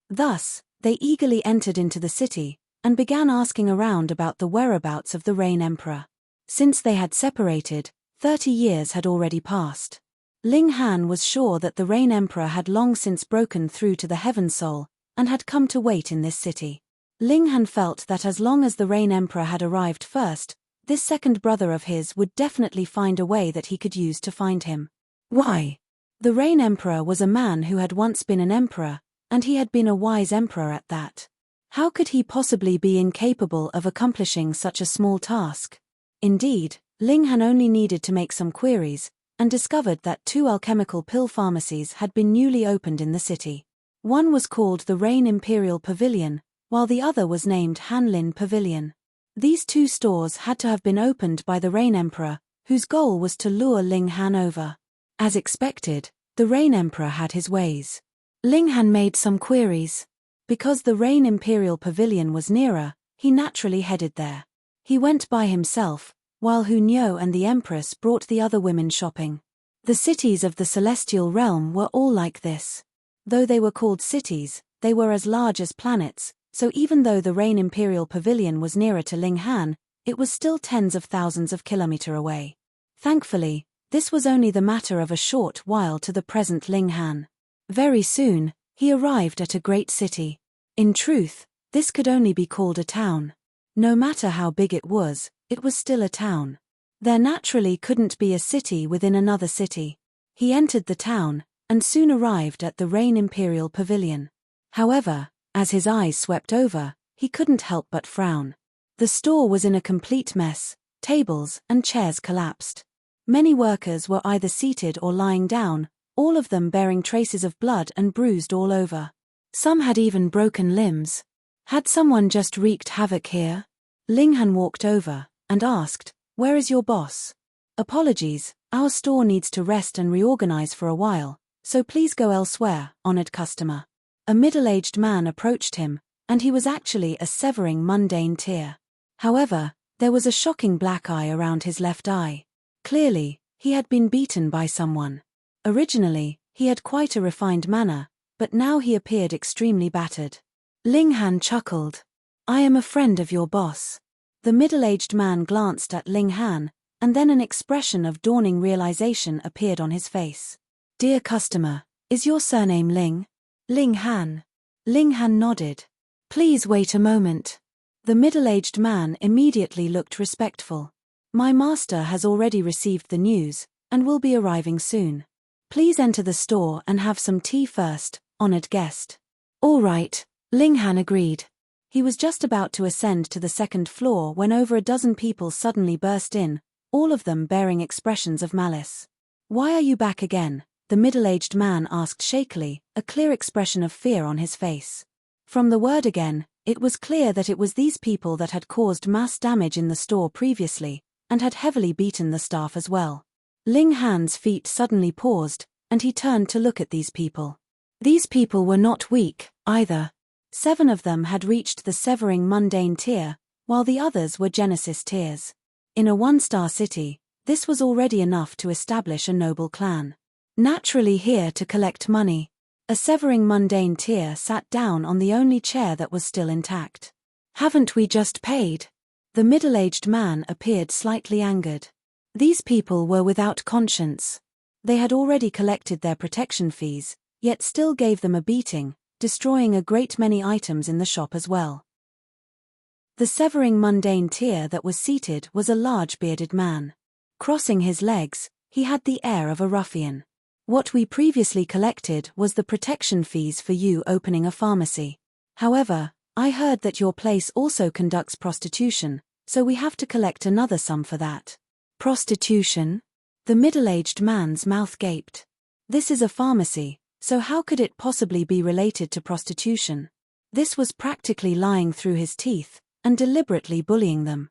Thus, they eagerly entered into the city, and began asking around about the whereabouts of the Rain Emperor. Since they had separated, 30 years had already passed. Ling Han was sure that the Rain Emperor had long since broken through to the Heaven Soul, and had come to wait in this city. Ling Han felt that as long as the Rain Emperor had arrived first, this second brother of his would definitely find a way that he could use to find him. Why? The Rain Emperor was a man who had once been an emperor, and he had been a wise emperor at that. How could he possibly be incapable of accomplishing such a small task? Indeed, Ling Han only needed to make some queries, and discovered that 2 alchemical pill pharmacies had been newly opened in the city. One was called the Rain Imperial Pavilion, while the other was named Hanlin Pavilion. These two stores had to have been opened by the Rain Emperor, whose goal was to lure Ling Han over. As expected, the Rain Emperor had his ways. Ling Han made some queries. Because the Rain Imperial Pavilion was nearer, he naturally headed there. He went by himself, while Hu Niu and the Empress brought the other women shopping. The cities of the Celestial Realm were all like this. Though they were called cities, they were as large as planets, so even though the Rain Imperial Pavilion was nearer to Ling Han, it was still tens of thousands of kilometers away. Thankfully, this was only the matter of a short while to the present Ling Han. Very soon, he arrived at a great city. In truth, this could only be called a town. No matter how big it was still a town. There naturally couldn't be a city within another city. He entered the town, and soon arrived at the Rain Imperial Pavilion. However, as his eyes swept over, he couldn't help but frown. The store was in a complete mess, tables and chairs collapsed. Many workers were either seated or lying down, all of them bearing traces of blood and bruised all over. Some had even broken limbs. Had someone just wreaked havoc here? Ling Han walked over and asked, "Where is your boss?" "Apologies, our store needs to rest and reorganize for a while, so please go elsewhere, honored customer." A middle-aged man approached him, and he was actually a severing mundane tear. However, there was a shocking black eye around his left eye. Clearly, he had been beaten by someone. Originally, he had quite a refined manner, but now he appeared extremely battered. Ling Han chuckled. "I am a friend of your boss." The middle-aged man glanced at Ling Han, and then an expression of dawning realization appeared on his face. "Dear customer, is your surname Ling?" "Ling Han." Ling Han nodded. "Please wait a moment." The middle-aged man immediately looked respectful. "My master has already received the news, and will be arriving soon. Please enter the store and have some tea first, honored guest." "All right," Ling Han agreed. He was just about to ascend to the second floor when over a dozen people suddenly burst in, all of them bearing expressions of malice. "Why are you back again?" the middle-aged man asked shakily, a clear expression of fear on his face. From the word "again," it was clear that it was these people that had caused mass damage in the store previously, and had heavily beaten the staff as well. Ling Han's feet suddenly paused, and he turned to look at these people. These people were not weak, either. 7 of them had reached the severing mundane tier, while the others were Genesis tiers. In a 1-star city, this was already enough to establish a noble clan. Naturally here to collect money. A severing mundane tier sat down on the only chair that was still intact. "Haven't we just paid?" The middle-aged man appeared slightly angered. These people were without conscience. They had already collected their protection fees, yet still gave them a beating, destroying a great many items in the shop as well. The severing mundane tier that was seated was a large bearded man. Crossing his legs, he had the air of a ruffian. "What we previously collected was the protection fees for you opening a pharmacy. However, I heard that your place also conducts prostitution, so we have to collect another sum for that." "Prostitution?" The middle-aged man's mouth gaped. "This is a pharmacy, so how could it possibly be related to prostitution?" This was practically lying through his teeth, and deliberately bullying them.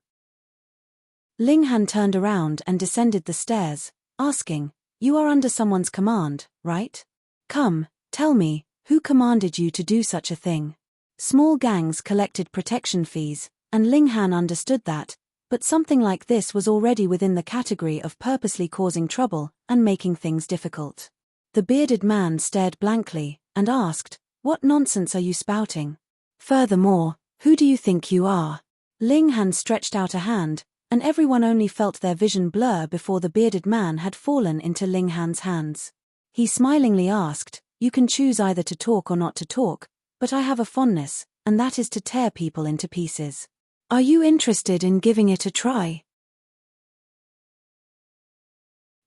Ling Han turned around and descended the stairs, asking, "You are under someone's command, right? Come, tell me, who commanded you to do such a thing?" Small gangs collected protection fees, and Ling Han understood that, but something like this was already within the category of purposely causing trouble and making things difficult. The bearded man stared blankly, and asked, "What nonsense are you spouting? Furthermore, who do you think you are?" Ling Han stretched out a hand, and everyone only felt their vision blur before the bearded man had fallen into Ling Han's hands. He smilingly asked, "You can choose either to talk or not to talk, but I have a fondness, and that is to tear people into pieces. Are you interested in giving it a try?"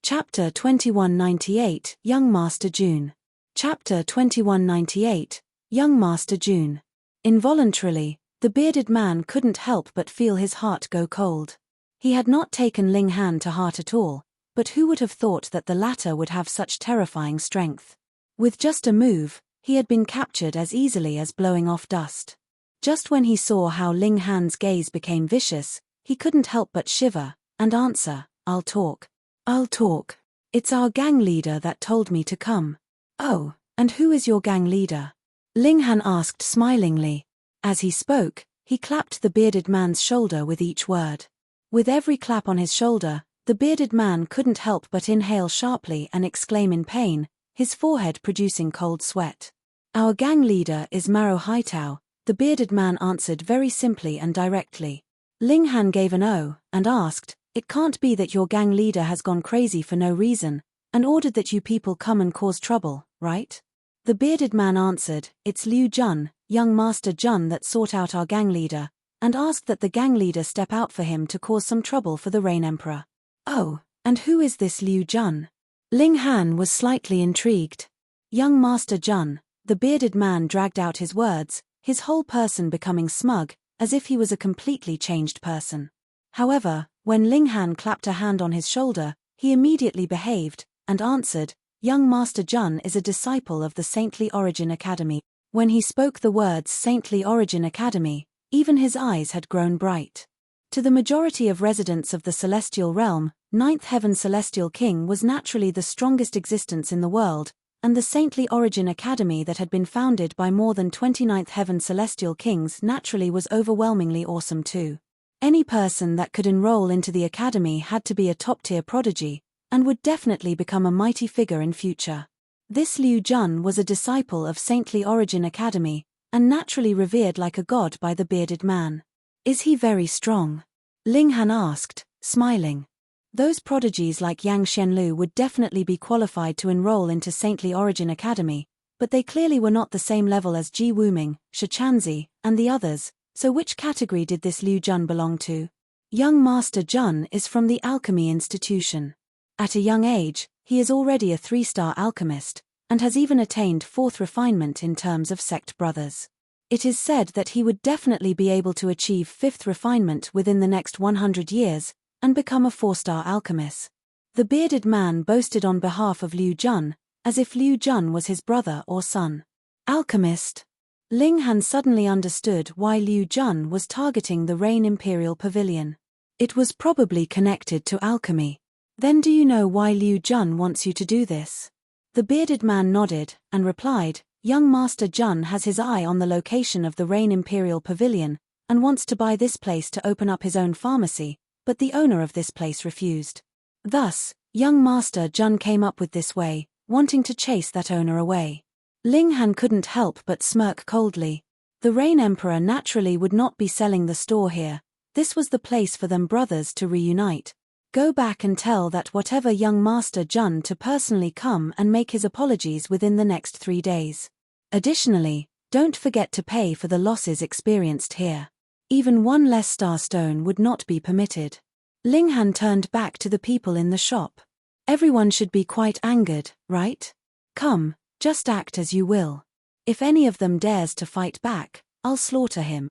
Chapter 2198, Young Master June. Chapter 2198, Young Master June. Involuntarily, the bearded man couldn't help but feel his heart go cold. He had not taken Ling Han to heart at all, but who would have thought that the latter would have such terrifying strength? With just a move, he had been captured as easily as blowing off dust. Just when he saw how Ling Han's gaze became vicious, he couldn't help but shiver, and answer, I'll talk. I'll talk. It's our gang leader that told me to come. Oh, and who is your gang leader? Ling Han asked smilingly. As he spoke, he clapped the bearded man's shoulder with each word. With every clap on his shoulder, the bearded man couldn't help but inhale sharply and exclaim in pain, his forehead producing cold sweat. Our gang leader is Maro Haitao, the bearded man answered very simply and directly. Ling Han gave an "oh" and asked, It can't be that your gang leader has gone crazy for no reason, and ordered that you people come and cause trouble, right? The bearded man answered, It's Liu Jun, young Master Jun that sought out our gang leader, and asked that the gang leader step out for him to cause some trouble for the Rain Emperor. Oh, and who is this Liu Jun? Ling Han was slightly intrigued. Young Master Jun, the bearded man dragged out his words, his whole person becoming smug, as if he was a completely changed person. However, when Ling Han clapped a hand on his shoulder, he immediately behaved, and answered, Young Master Jun is a disciple of the Saintly Origin Academy. When he spoke the words Saintly Origin Academy, even his eyes had grown bright. To the majority of residents of the Celestial Realm, Ninth Heaven Celestial King was naturally the strongest existence in the world, and the Saintly Origin Academy that had been founded by more than 29th Heaven Celestial Kings naturally was overwhelmingly awesome too. Any person that could enroll into the academy had to be a top-tier prodigy, and would definitely become a mighty figure in future. This Liu Jun was a disciple of Saintly Origin Academy, and naturally revered like a god by the bearded man. Is he very strong? Ling Han asked, smiling. Those prodigies like Yang Xianlu would definitely be qualified to enroll into Saintly Origin Academy, but they clearly were not the same level as Ji Wuming, Shi Chanzi, and the others, so which category did this Liu Jun belong to? Young Master Jun is from the Alchemy Institution. At a young age, he is already a 3-star alchemist, and has even attained 4th refinement in terms of sect brothers. It is said that he would definitely be able to achieve 5th refinement within the next 100 years, and become a 4-star alchemist. The bearded man boasted on behalf of Liu Jun, as if Liu Jun was his brother or son. Alchemist. Ling Han suddenly understood why Liu Jun was targeting the Rain Imperial Pavilion. It was probably connected to alchemy. Then do you know why Liu Jun wants you to do this? The bearded man nodded, and replied, Young Master Jun has his eye on the location of the Rain Imperial Pavilion, and wants to buy this place to open up his own pharmacy, but the owner of this place refused. Thus, young Master Jun came up with this way, wanting to chase that owner away. Ling Han couldn't help but smirk coldly. The Rain Emperor naturally would not be selling the store here. This was the place for them brothers to reunite. Go back and tell that whatever young Master Jun to personally come and make his apologies within the next 3 days. Additionally, don't forget to pay for the losses experienced here. Even 1 less star stone would not be permitted. Ling Han turned back to the people in the shop. Everyone should be quite angered, right? Come, just act as you will. If any of them dares to fight back, I'll slaughter him.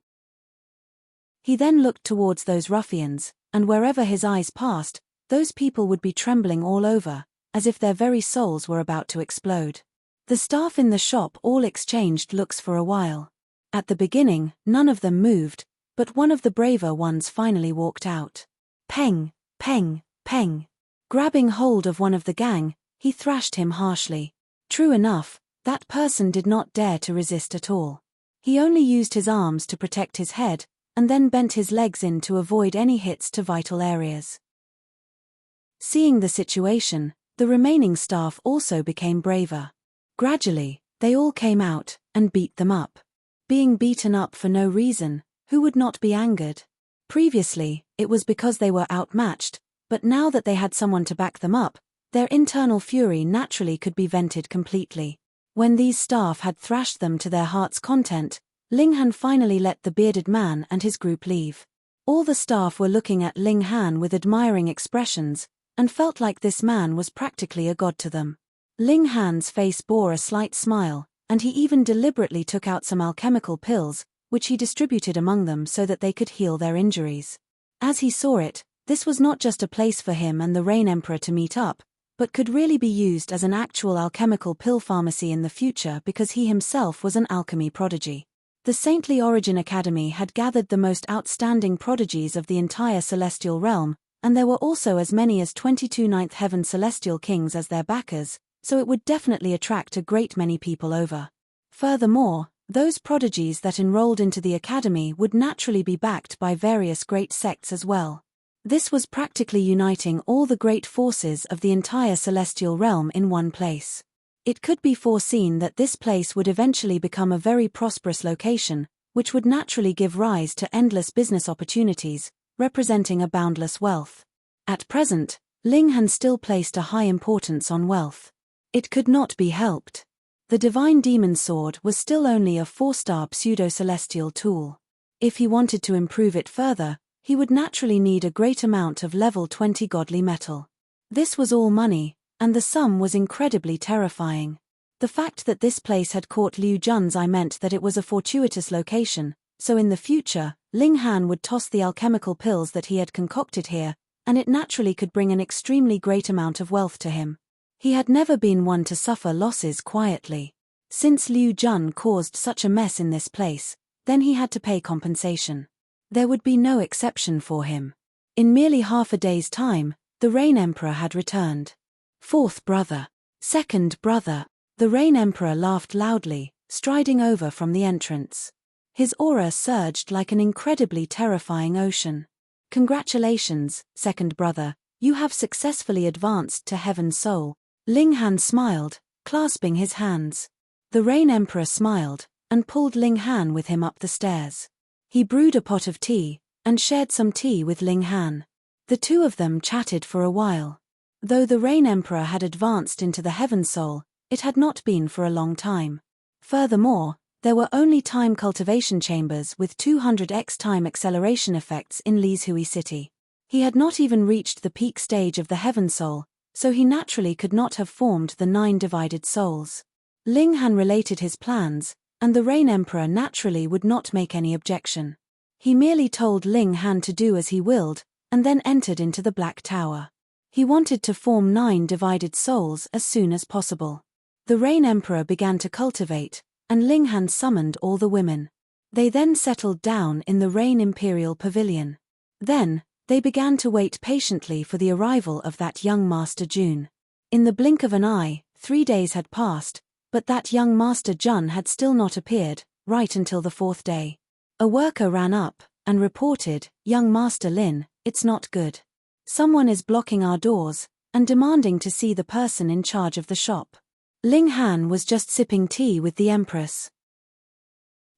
He then looked towards those ruffians, and wherever his eyes passed, those people would be trembling all over, as if their very souls were about to explode. The staff in the shop all exchanged looks for a while. At the beginning, none of them moved, but one of the braver ones finally walked out. Peng, peng, peng. Grabbing hold of one of the gang, he thrashed him harshly. True enough, that person did not dare to resist at all. He only used his arms to protect his head, and then bent his legs in to avoid any hits to vital areas. Seeing the situation, the remaining staff also became braver. Gradually, they all came out, and beat them up. Being beaten up for no reason, who would not be angered? Previously, it was because they were outmatched, but now that they had someone to back them up, their internal fury naturally could be vented completely. When these staff had thrashed them to their heart's content, Ling Han finally let the bearded man and his group leave. All the staff were looking at Ling Han with admiring expressions, and felt like this man was practically a god to them. Ling Han's face bore a slight smile, and he even deliberately took out some alchemical pills, which he distributed among them so that they could heal their injuries. As he saw it, this was not just a place for him and the Rain Emperor to meet up, but could really be used as an actual alchemical pill pharmacy in the future because he himself was an alchemy prodigy. The Saintly Origin Academy had gathered the most outstanding prodigies of the entire celestial realm, and there were also as many as 22 ninth heaven celestial kings as their backers, so it would definitely attract a great many people over. Furthermore, those prodigies that enrolled into the academy would naturally be backed by various great sects as well. This was practically uniting all the great forces of the entire celestial realm in one place. It could be foreseen that this place would eventually become a very prosperous location, which would naturally give rise to endless business opportunities, representing a boundless wealth. At present, Ling Han still placed a high importance on wealth. It could not be helped. The divine demon sword was still only a 4-star pseudo-celestial tool. If he wanted to improve it further, he would naturally need a great amount of level 20 godly metal. This was all money, and the sum was incredibly terrifying. The fact that this place had caught Liu Jun's eye meant that it was a fortuitous location, so in the future, Ling Han would toss the alchemical pills that he had concocted here, and it naturally could bring an extremely great amount of wealth to him. He had never been one to suffer losses quietly. Since Liu Jun caused such a mess in this place, then he had to pay compensation. There would be no exception for him. In merely half a day's time, the Rain Emperor had returned. Fourth brother. Second brother. The Rain Emperor laughed loudly, striding over from the entrance. His aura surged like an incredibly terrifying ocean. Congratulations, second brother, you have successfully advanced to Heaven's Soul. Ling Han smiled, clasping his hands. The Rain Emperor smiled, and pulled Ling Han with him up the stairs. He brewed a pot of tea, and shared some tea with Ling Han. The two of them chatted for a while. Though the Rain Emperor had advanced into the Heaven Soul, it had not been for a long time. Furthermore, there were only time cultivation chambers with 200x time acceleration effects in Lizhui City. He had not even reached the peak stage of the Heaven Soul, so he naturally could not have formed the 9 divided souls. Ling Han related his plans, and the Rain Emperor naturally would not make any objection. He merely told Ling Han to do as he willed, and then entered into the Black Tower. He wanted to form 9 divided souls as soon as possible. The Rain Emperor began to cultivate, and Ling Han summoned all the women. They then settled down in the Rain Imperial Pavilion. Then, they began to wait patiently for the arrival of that young Master Jun. In the blink of an eye, 3 days had passed, but that young Master Jun had still not appeared, right until the 4th day. A worker ran up, and reported, "Young Master Lin, it's not good. Someone is blocking our doors, and demanding to see the person in charge of the shop." Ling Han was just sipping tea with the Empress.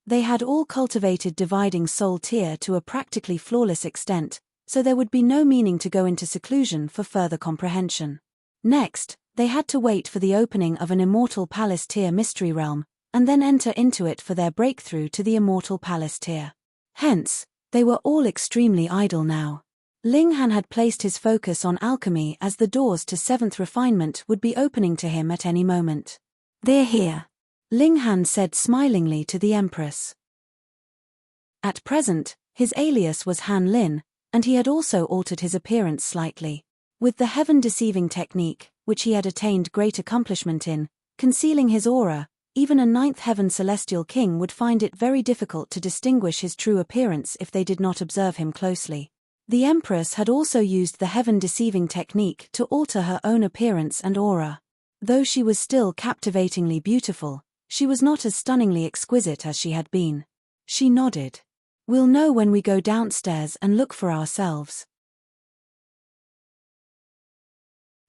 They had all cultivated dividing soul tier to a practically flawless extent, so there would be no meaning to go into seclusion for further comprehension. Next, they had to wait for the opening of an Immortal Palace tier mystery realm, and then enter into it for their breakthrough to the Immortal Palace tier. Hence, they were all extremely idle now. Ling Han had placed his focus on alchemy as the doors to 7th refinement would be opening to him at any moment. "They're here," Ling Han said smilingly to the Empress. At present, his alias was Han Lin, and he had also altered his appearance slightly. With the heaven-deceiving technique, which he had attained great accomplishment in, concealing his aura, even a 9th heaven celestial king would find it very difficult to distinguish his true appearance if they did not observe him closely. The Empress had also used the heaven-deceiving technique to alter her own appearance and aura. Though she was still captivatingly beautiful, she was not as stunningly exquisite as she had been. She nodded. "We'll know when we go downstairs and look for ourselves."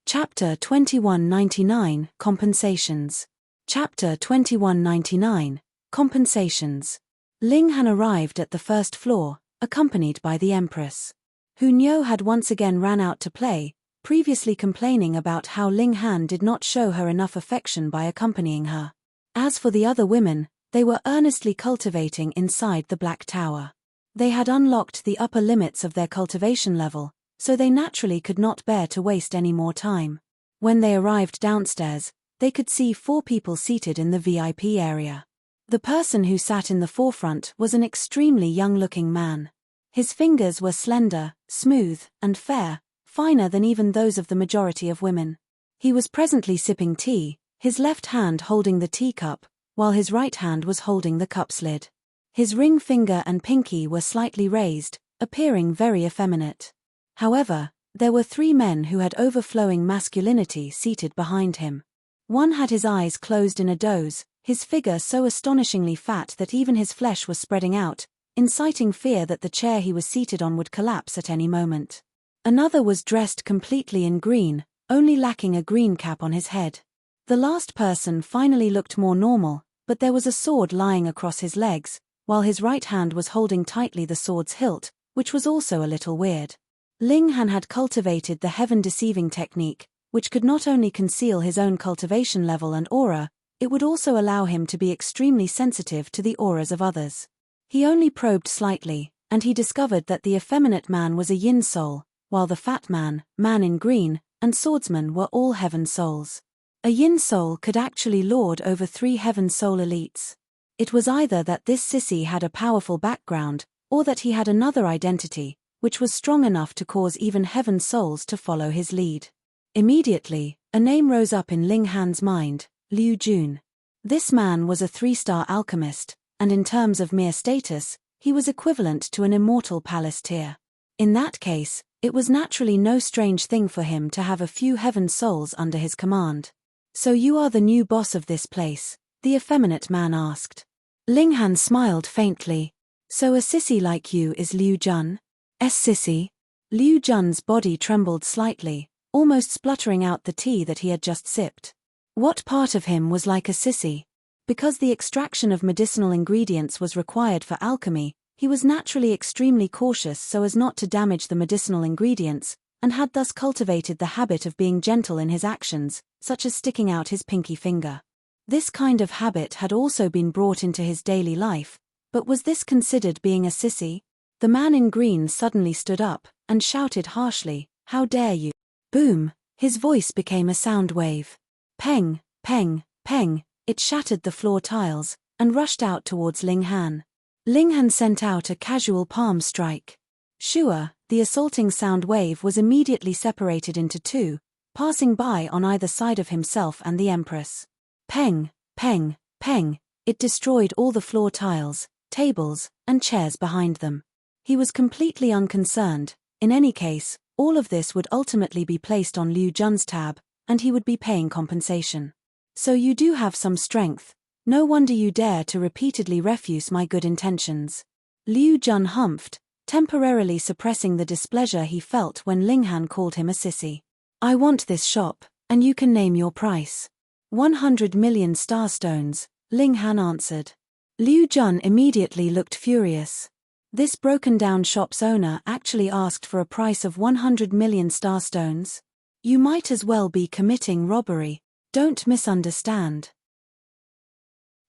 Chapter 2199 Compensations. Chapter 2199 Compensations. Ling Han arrived at the 1st floor, accompanied by the Empress. Hunyo had once again ran out to play, previously complaining about how Ling Han did not show her enough affection by accompanying her. As for the other women, they were earnestly cultivating inside the Black Tower. They had unlocked the upper limits of their cultivation level, so they naturally could not bear to waste any more time. When they arrived downstairs, they could see 4 people seated in the VIP area. The person who sat in the forefront was an extremely young-looking man. His fingers were slender, smooth, and fair, finer than even those of the majority of women. He was presently sipping tea, his left hand holding the teacup, while his right hand was holding the cup's lid. His ring finger and pinky were slightly raised, appearing very effeminate. However, there were 3 men who had overflowing masculinity seated behind him. One had his eyes closed in a doze, his figure so astonishingly fat that even his flesh was spreading out, inciting fear that the chair he was seated on would collapse at any moment. Another was dressed completely in green, only lacking a green cap on his head. The last person finally looked more normal, but there was a sword lying across his legs, while his right hand was holding tightly the sword's hilt, which was also a little weird. Ling Han had cultivated the heaven-deceiving technique, which could not only conceal his own cultivation level and aura, it would also allow him to be extremely sensitive to the auras of others. He only probed slightly, and he discovered that the effeminate man was a yin soul, while the fat man, man in green, and swordsman were all heaven souls. A yin soul could actually lord over 3 heaven soul elites. It was either that this sissy had a powerful background, or that he had another identity, which was strong enough to cause even heaven souls to follow his lead. Immediately, a name rose up in Ling Han's mind, Liu Jun. This man was a 3-star alchemist, and in terms of mere status, he was equivalent to an immortal palace tier. In that case, it was naturally no strange thing for him to have a few heaven souls under his command. "So you are the new boss of this place?" the effeminate man asked. Ling Han smiled faintly. "So a sissy like you is Liu Jun's sissy?" Liu Jun's body trembled slightly, almost spluttering out the tea that he had just sipped. What part of him was like a sissy? Because the extraction of medicinal ingredients was required for alchemy, he was naturally extremely cautious so as not to damage the medicinal ingredients, and had thus cultivated the habit of being gentle in his actions, such as sticking out his pinky finger. This kind of habit had also been brought into his daily life, but was this considered being a sissy? The man in green suddenly stood up, and shouted harshly, "How dare you!" Boom! His voice became a sound wave. Peng, peng, peng, it shattered the floor tiles, and rushed out towards Ling Han. Ling Han sent out a casual palm strike. Shua, the assaulting sound wave was immediately separated into 2, passing by on either side of himself and the Empress. Peng, peng, peng, it destroyed all the floor tiles, tables, and chairs behind them. He was completely unconcerned. In any case, all of this would ultimately be placed on Liu Jun's tab, and he would be paying compensation. "So you do have some strength. No wonder you dare to repeatedly refuse my good intentions." Liu Jun humphed, temporarily suppressing the displeasure he felt when Ling Han called him a sissy. "I want this shop, and you can name your price." 100 million starstones, Ling Han answered. Liu Jun immediately looked furious. This broken-down shop's owner actually asked for a price of 100 million starstones? You might as well be committing robbery. Don't misunderstand.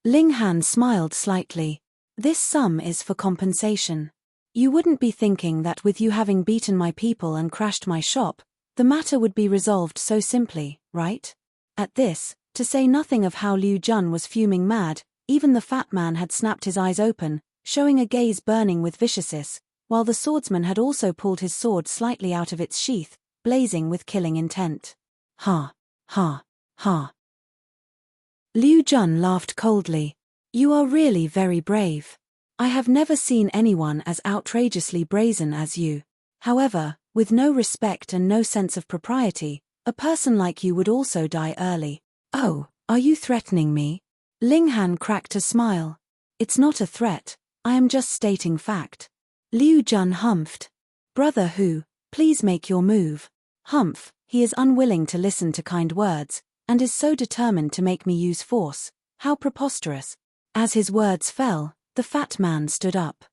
Ling Han smiled slightly. "This sum is for compensation. You wouldn't be thinking that with you having beaten my people and crashed my shop, the matter would be resolved so simply, right?" At this, to say nothing of how Liu Jun was fuming mad, even the fat man had snapped his eyes open, showing a gaze burning with viciousness, while the swordsman had also pulled his sword slightly out of its sheath, blazing with killing intent. "Ha, ha, ha." Liu Jun laughed coldly. "You are really very brave. I have never seen anyone as outrageously brazen as you. However, with no respect and no sense of propriety, a person like you would also die early." "Oh, are you threatening me?" Ling Han cracked a smile. "It's not a threat, I am just stating fact." Liu Jun humphed. "Brother Hu, please make your move." Humph, he is unwilling to listen to kind words, and is so determined to make me use force. How preposterous. As his words fell, the fat man stood up.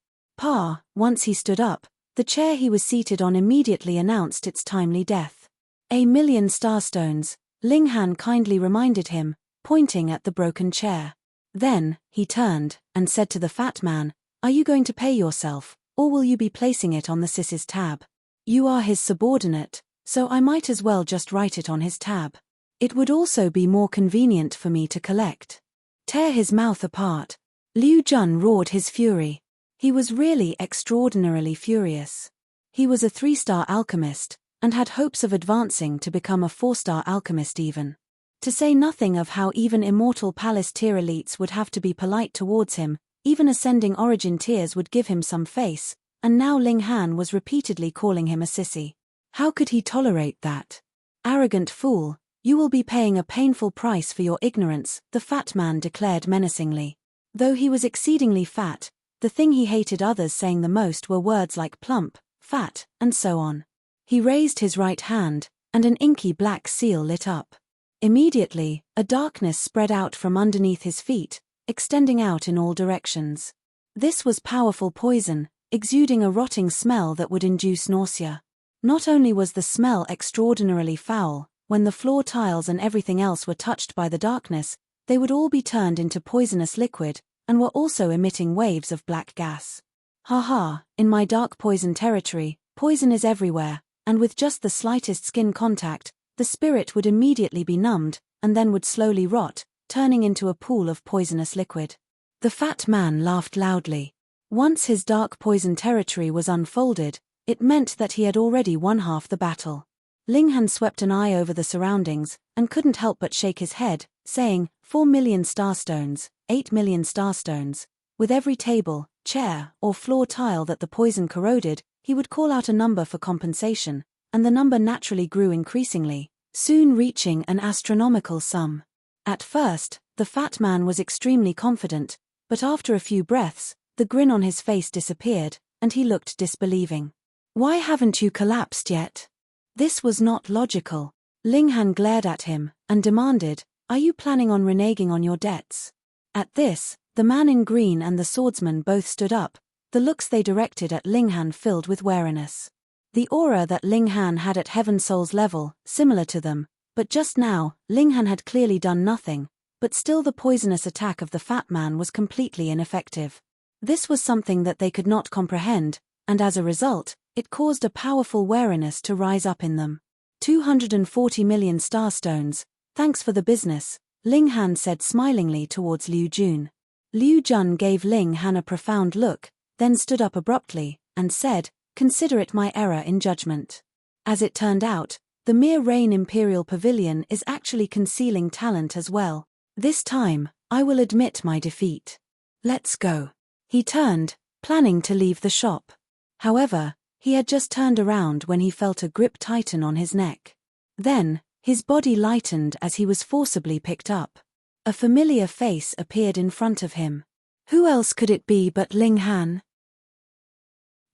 Once he stood up, the chair he was seated on immediately announced its timely death. "A million starstones," Ling Han kindly reminded him, pointing at the broken chair. Then, he turned, and said to the fat man, "Are you going to pay yourself, or will you be placing it on the sis's tab? You are his subordinate, so I might as well just write it on his tab. It would also be more convenient for me to collect." "Tear his mouth apart." Liu Jun roared his fury. He was really extraordinarily furious. He was a 3-star alchemist, and had hopes of advancing to become a 4-star alchemist even. To say nothing of how even immortal palace tier elites would have to be polite towards him, Even ascending origin tiers would give him some face, and now Ling Han was repeatedly calling him a sissy. How could he tolerate that? Arrogant fool, you will be paying a painful price for your ignorance, the fat man declared menacingly. Though he was exceedingly fat, the thing he hated others saying the most were words like plump, fat, and so on. He raised his right hand, and an inky black seal lit up. Immediately, a darkness spread out from underneath his feet, extending out in all directions. This was powerful poison, exuding a rotting smell that would induce nausea. Not only was the smell extraordinarily foul, when the floor tiles and everything else were touched by the darkness, they would all be turned into poisonous liquid, and were also emitting waves of black gas. Ha ha, in my dark poison territory, poison is everywhere, and with just the slightest skin contact, the spirit would immediately be numbed, and then would slowly rot, turning into a pool of poisonous liquid. The fat man laughed loudly. Once his dark poison territory was unfolded, it meant that he had already won half the battle. Ling Han swept an eye over the surroundings, and couldn't help but shake his head, saying, 4 million starstones, 8 million starstones. With every table, chair, or floor tile that the poison corroded, he would call out a number for compensation, and the number naturally grew increasingly, soon reaching an astronomical sum. At first, the fat man was extremely confident, but after a few breaths, the grin on his face disappeared, and he looked disbelieving. Why haven't you collapsed yet? This was not logical. Ling Han glared at him, and demanded, are you planning on reneging on your debts? At this, the man in green and the swordsman both stood up, the looks they directed at Ling Han filled with wariness. The aura that Ling Han had at Heaven Soul's level, similar to them, but just now, Ling Han had clearly done nothing, but still the poisonous attack of the fat man was completely ineffective. This was something that they could not comprehend, and as a result, it caused a powerful wariness to rise up in them. 240 million starstones, thanks for the business, Ling Han said smilingly towards Liu Jun. Liu Jun gave Ling Han a profound look, then stood up abruptly, and said, consider it my error in judgment. As it turned out, the Mere Rain Imperial Pavilion is actually concealing talent as well. This time, I will admit my defeat. Let's go. He turned, planning to leave the shop. However, he had just turned around when he felt a grip tighten on his neck. Then, his body lightened as he was forcibly picked up. A familiar face appeared in front of him. Who else could it be but Ling Han?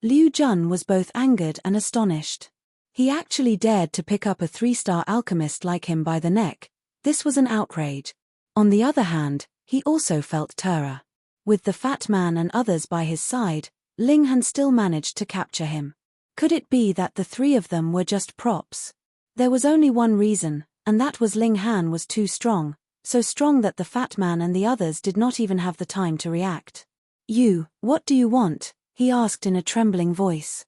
Liu Jun was both angered and astonished. He actually dared to pick up a 3-star alchemist like him by the neck. This was an outrage. On the other hand, he also felt terror. With the fat man and others by his side, Ling Han still managed to capture him. Could it be that the three of them were just props? There was only one reason, and that was Ling Han was too strong, so strong that the fat man and the others did not even have the time to react. What do you want? He asked in a trembling voice.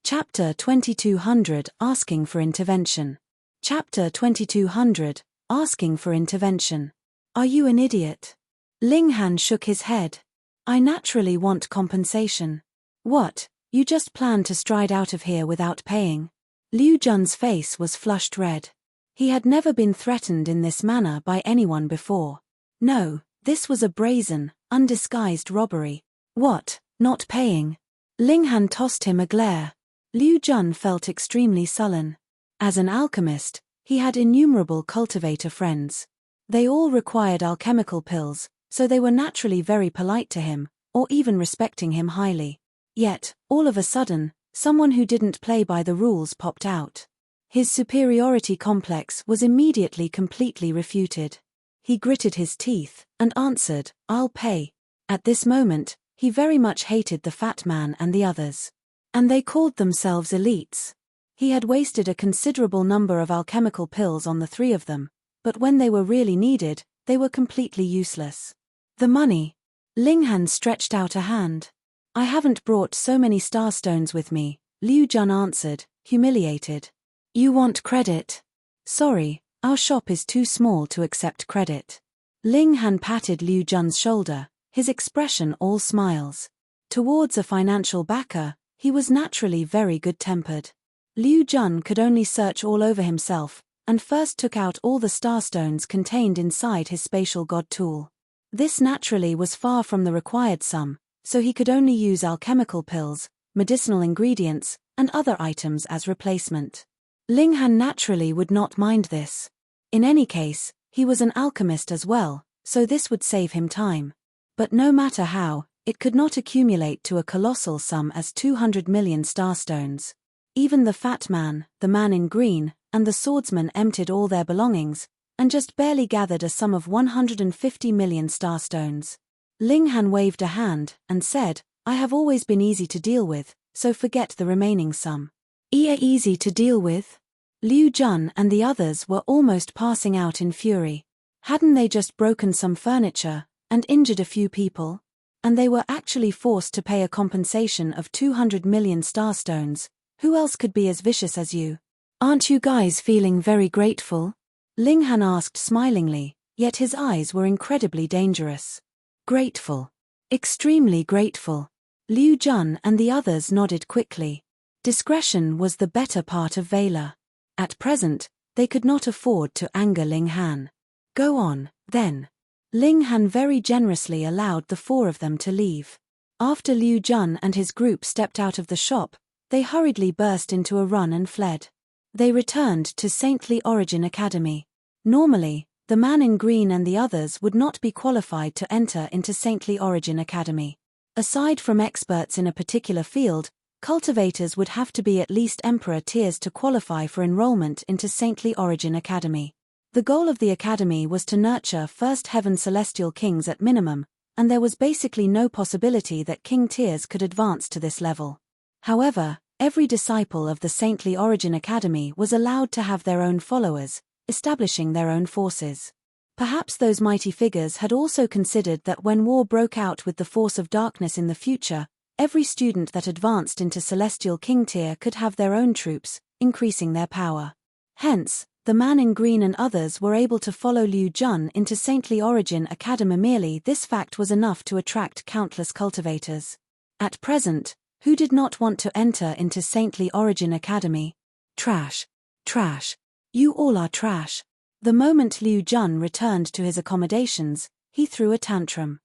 Chapter 2200 Asking for Intervention. Chapter 2200 Asking for Intervention. Are you an idiot? Ling Han shook his head. I naturally want compensation. What, you just plan to stride out of here without paying? Liu Jun's face was flushed red. He had never been threatened in this manner by anyone before. No, this was a brazen, undisguised robbery. What, not paying? Ling Han tossed him a glare. Liu Jun felt extremely sullen. As an alchemist, he had innumerable cultivator friends. They all required alchemical pills, so they were naturally very polite to him, or even respecting him highly. Yet, all of a sudden, someone who didn't play by the rules popped out. His superiority complex was immediately completely refuted. He gritted his teeth, and answered, I'll pay. At this moment, he very much hated the fat man and the others. And they called themselves elites. He had wasted a considerable number of alchemical pills on the three of them, but when they were really needed, they were completely useless. The money. Ling Han stretched out a hand. I haven't brought so many starstones with me, Liu Jun answered, humiliated. You want credit? Sorry, our shop is too small to accept credit. Ling Han patted Liu Jun's shoulder, his expression all smiles. Towards a financial backer, he was naturally very good-tempered. Liu Jun could only search all over himself, and first took out all the starstones contained inside his spatial god tool. This naturally was far from the required sum, so he could only use alchemical pills, medicinal ingredients, and other items as replacement. Ling Han naturally would not mind this. In any case, he was an alchemist as well, so this would save him time. But no matter how, it could not accumulate to a colossal sum as 200 million starstones. Even the fat man, the man in green, and the swordsman emptied all their belongings, and just barely gathered a sum of 150 million starstones. Ling Han waved a hand, and said, "I have always been easy to deal with, so forget the remaining sum." Easy to deal with? Liu Jun and the others were almost passing out in fury. Hadn't they just broken some furniture, and injured a few people? And they were actually forced to pay a compensation of 200 million starstones. Who else could be as vicious as you? Aren't you guys feeling very grateful? Ling Han asked smilingly, yet his eyes were incredibly dangerous. Grateful. Extremely grateful. Liu Jun and the others nodded quickly. Discretion was the better part of valor. At present, they could not afford to anger Ling Han. Go on, then. Ling Han very generously allowed the four of them to leave. After Liu Jun and his group stepped out of the shop, they hurriedly burst into a run and fled. They returned to Saintly Origin Academy. Normally, the man in green and the others would not be qualified to enter into Saintly Origin Academy. Aside from experts in a particular field, cultivators would have to be at least Emperor tiers to qualify for enrollment into Saintly Origin Academy. The goal of the academy was to nurture first heaven celestial kings at minimum, and there was basically no possibility that king tiers could advance to this level. However, every disciple of the Saintly Origin Academy was allowed to have their own followers, establishing their own forces. Perhaps those mighty figures had also considered that when war broke out with the force of darkness in the future, every student that advanced into Celestial King tier could have their own troops, increasing their power. Hence, the man in green and others were able to follow Liu Jun into Saintly Origin Academy. Merely this fact was enough to attract countless cultivators. At present, who did not want to enter into Saintly Origin Academy? Trash. Trash. You all are trash. The moment Liu Jun returned to his accommodations, he threw a tantrum.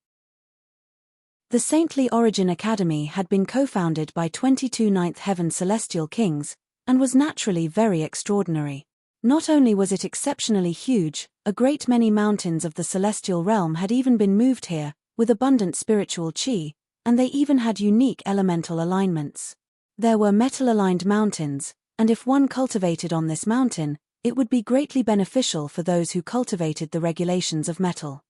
The Saintly Origin Academy had been co-founded by 22 Ninth Heaven Celestial Kings, and was naturally very extraordinary. Not only was it exceptionally huge, a great many mountains of the celestial realm had even been moved here, with abundant spiritual chi, and they even had unique elemental alignments. There were metal-aligned mountains, and if one cultivated on this mountain, it would be greatly beneficial for those who cultivated the regulations of metal.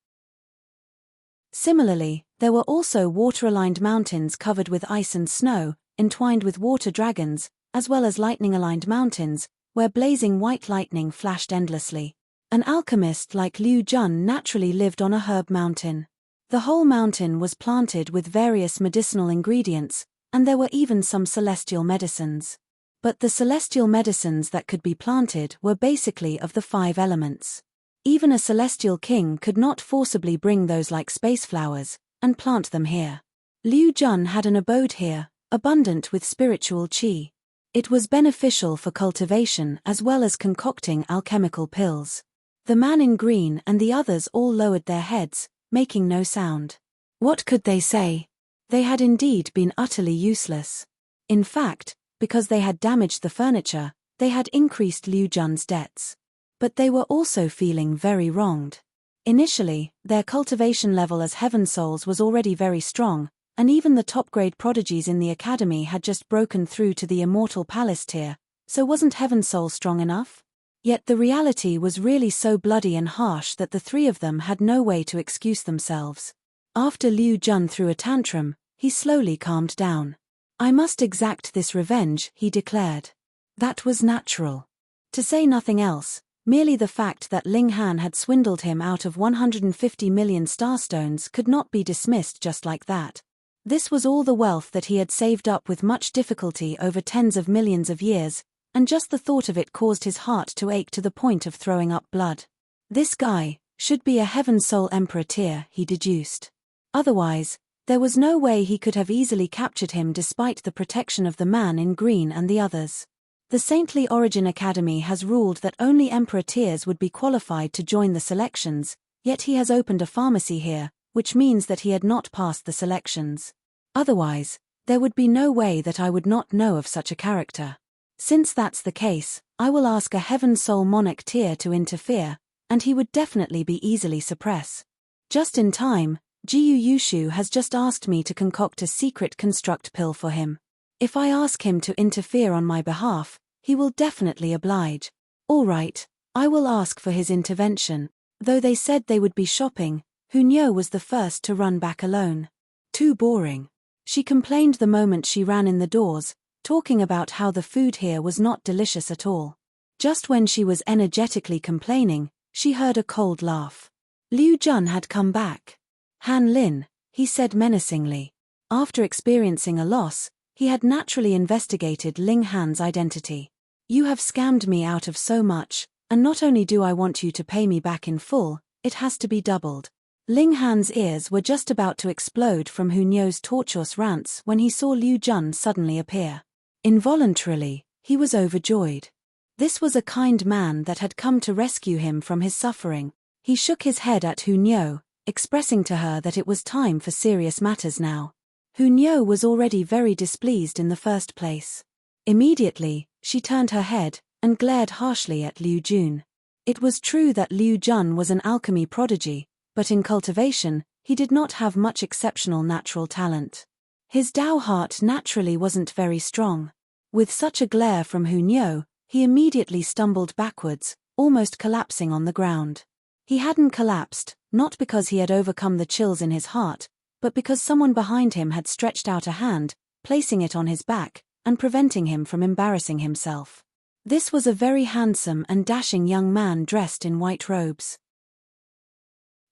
Similarly, there were also water-aligned mountains covered with ice and snow, entwined with water dragons, as well as lightning-aligned mountains, where blazing white lightning flashed endlessly. An alchemist like Liu Jun naturally lived on a herb mountain. The whole mountain was planted with various medicinal ingredients, and there were even some celestial medicines. But the celestial medicines that could be planted were basically of the 5 elements. Even a celestial king could not forcibly bring those like space flowers, and plant them here. Liu Jun had an abode here, abundant with spiritual chi. It was beneficial for cultivation as well as concocting alchemical pills. The man in green and the others all lowered their heads, making no sound. What could they say? They had indeed been utterly useless. In fact, because they had damaged the furniture, they had increased Liu Jun's debts. But they were also feeling very wronged. Initially, their cultivation level as heaven souls was already very strong, and even the top-grade prodigies in the academy had just broken through to the immortal palace tier, so wasn't heaven soul strong enough? Yet the reality was really so bloody and harsh that the 3 of them had no way to excuse themselves. After Liu Jun threw a tantrum, he slowly calmed down. I must exact this revenge, he declared. That was natural. To say nothing else, merely the fact that Ling Han had swindled him out of 150 million starstones could not be dismissed just like that. This was all the wealth that he had saved up with much difficulty over tens of millions of years, and just the thought of it caused his heart to ache to the point of throwing up blood. This guy should be a heaven soul emperor tier, he deduced. Otherwise, there was no way he could have easily captured him despite the protection of the man in green and the others. The Saintly Origin Academy has ruled that only Emperor tiers would be qualified to join the selections, yet he has opened a pharmacy here, which means that he had not passed the selections. Otherwise, there would be no way that I would not know of such a character. Since that's the case, I will ask a Heaven Soul Monarch tier to interfere, and he would definitely be easily suppress. Just in time, Jiu Yushu has just asked me to concoct a secret construct pill for him. If I ask him to interfere on my behalf, he will definitely oblige. All right, I will ask for his intervention. Though they said they would be shopping, Hunyo was the first to run back alone. Too boring. She complained the moment she ran in the doors, talking about how the food here was not delicious at all. Just when she was energetically complaining, she heard a cold laugh. Liu Jun had come back. Han Lin, he said menacingly. After experiencing a loss, he had naturally investigated Ling Han's identity. You have scammed me out of so much, and not only do I want you to pay me back in full, it has to be doubled. Ling Han's ears were just about to explode from Hunyo's tortuous rants when he saw Liu Jun suddenly appear. Involuntarily, he was overjoyed. This was a kind man that had come to rescue him from his suffering. He shook his head at Hunyo, expressing to her that it was time for serious matters now. Hunyo was already very displeased in the first place. Immediately, she turned her head and glared harshly at Liu Jun. It was true that Liu Jun was an alchemy prodigy, but in cultivation, he did not have much exceptional natural talent. His Dao heart naturally wasn't very strong. With such a glare from Hunyo, he immediately stumbled backwards, almost collapsing on the ground. He hadn't collapsed, not because he had overcome the chills in his heart, but because someone behind him had stretched out a hand, placing it on his back, and preventing him from embarrassing himself. This was a very handsome and dashing young man dressed in white robes.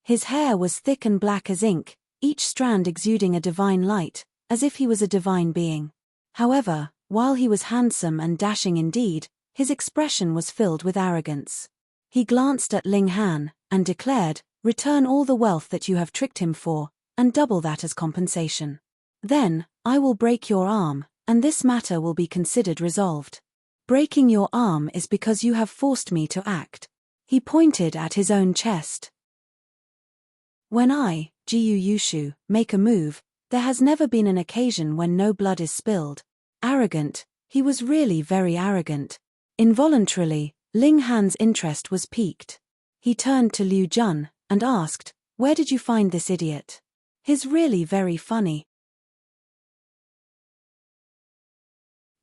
His hair was thick and black as ink, each strand exuding a divine light, as if he was a divine being. However, while he was handsome and dashing indeed, his expression was filled with arrogance. He glanced at Ling Han, and declared, "Return all the wealth that you have tricked him for, and double that as compensation. Then, I will break your arm, and this matter will be considered resolved. Breaking your arm is because you have forced me to act." He pointed at his own chest. When I, Jiu Yushu, make a move, there has never been an occasion when no blood is spilled. Arrogant, he was really very arrogant. Involuntarily, Ling Han's interest was piqued. He turned to Liu Jun, and asked, "Where did you find this idiot? He's really very funny."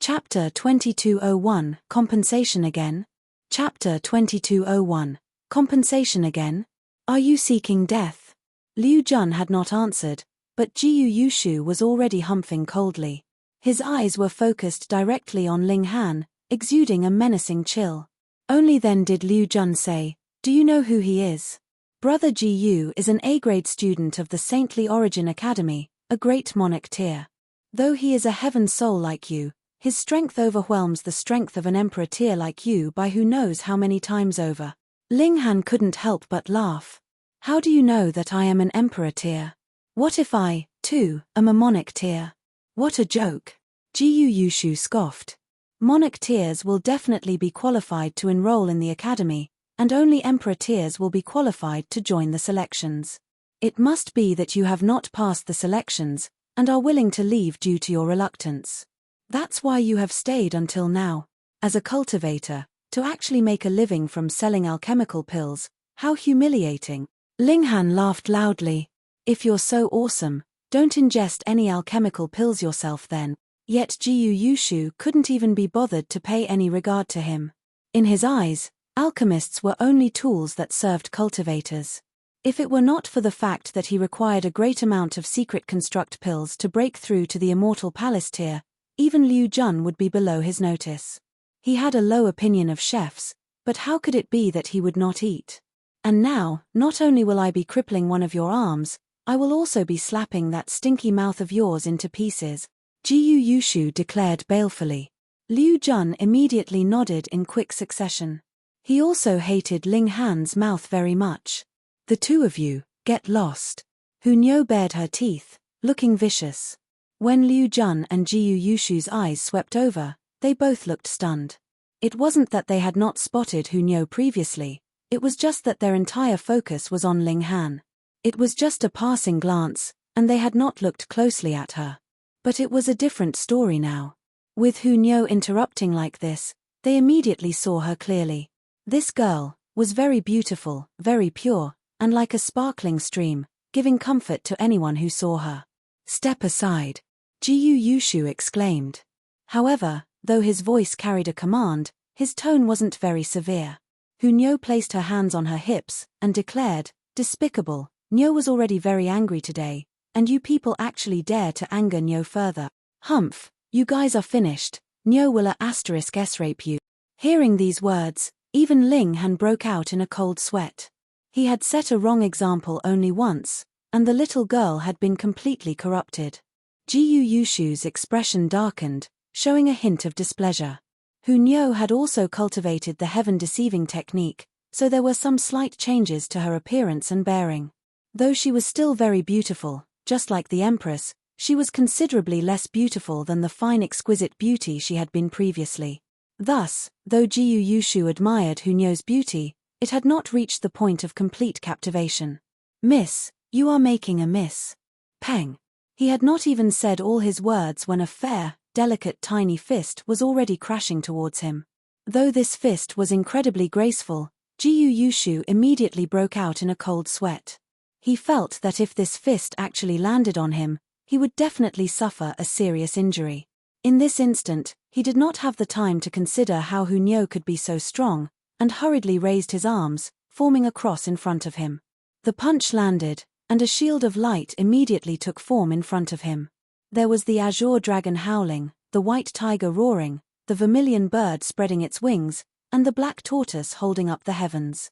Chapter 2201, Compensation Again. Chapter 2201, Compensation Again. Are you seeking death? Liu Jun had not answered, but Jiu Yushu was already humping coldly. His eyes were focused directly on Ling Han, exuding a menacing chill. Only then did Liu Jun say, "Do you know who he is? Brother Jiu is an A-grade student of the Saintly Origin Academy, a great monarch tier. Though he is a heaven soul like you, his strength overwhelms the strength of an emperor tier like you by who knows how many times over." Ling Han couldn't help but laugh. "How do you know that I am an emperor tier? What if I, too, am a monarch tier?" What a joke. Jiu Yushu scoffed. Monarch tiers will definitely be qualified to enroll in the academy, and only emperor tiers will be qualified to join the selections. It must be that you have not passed the selections, and are willing to leave due to your reluctance. That's why you have stayed until now. As a cultivator, to actually make a living from selling alchemical pills, how humiliating. Ling Han laughed loudly. "If you're so awesome, don't ingest any alchemical pills yourself then." Yet Jiu Yushu couldn't even be bothered to pay any regard to him. In his eyes, alchemists were only tools that served cultivators. If it were not for the fact that he required a great amount of secret construct pills to break through to the immortal palace tier, even Liu Jun would be below his notice. He had a low opinion of chefs, but how could it be that he would not eat? "And now, not only will I be crippling one of your arms, I will also be slapping that stinky mouth of yours into pieces," Jiu Yushu declared balefully. Liu Jun immediately nodded in quick succession. He also hated Ling Han's mouth very much. "The two of you, get lost." Hunyo bared her teeth, looking vicious. When Liu Jun and Jiu Yushu's eyes swept over, they both looked stunned. It wasn't that they had not spotted Hu Niu previously, it was just that their entire focus was on Ling Han. It was just a passing glance, and they had not looked closely at her. But it was a different story now. With Hu Niu interrupting like this, they immediately saw her clearly. This girl was very beautiful, very pure, and like a sparkling stream, giving comfort to anyone who saw her. "Step aside," Jiyu Yushu exclaimed. However, though his voice carried a command, his tone wasn't very severe. Hu Niu placed her hands on her hips and declared, "Despicable, Niu was already very angry today, and you people actually dare to anger Niu further. Humph, you guys are finished, Niu will *s-rape you." Hearing these words, even Ling Han broke out in a cold sweat. He had set a wrong example only once, and the little girl had been completely corrupted. Jiyu Yushu's expression darkened, showing a hint of displeasure. Hu Niu had also cultivated the heaven-deceiving technique, so there were some slight changes to her appearance and bearing. Though she was still very beautiful, just like the Empress, she was considerably less beautiful than the fine exquisite beauty she had been previously. Thus, though Jiyu Yushu admired Hu Niu's beauty, it had not reached the point of complete captivation. "Miss, you are making a miss." Peng. He had not even said all his words when a fair, delicate tiny fist was already crashing towards him. Though this fist was incredibly graceful, Jiyu Yushu immediately broke out in a cold sweat. He felt that if this fist actually landed on him, he would definitely suffer a serious injury. In this instant, he did not have the time to consider how Hu Niu could be so strong, and hurriedly raised his arms, forming a cross in front of him. The punch landed, and a shield of light immediately took form in front of him. There was the azure dragon howling, the white tiger roaring, the vermilion bird spreading its wings, and the black tortoise holding up the heavens.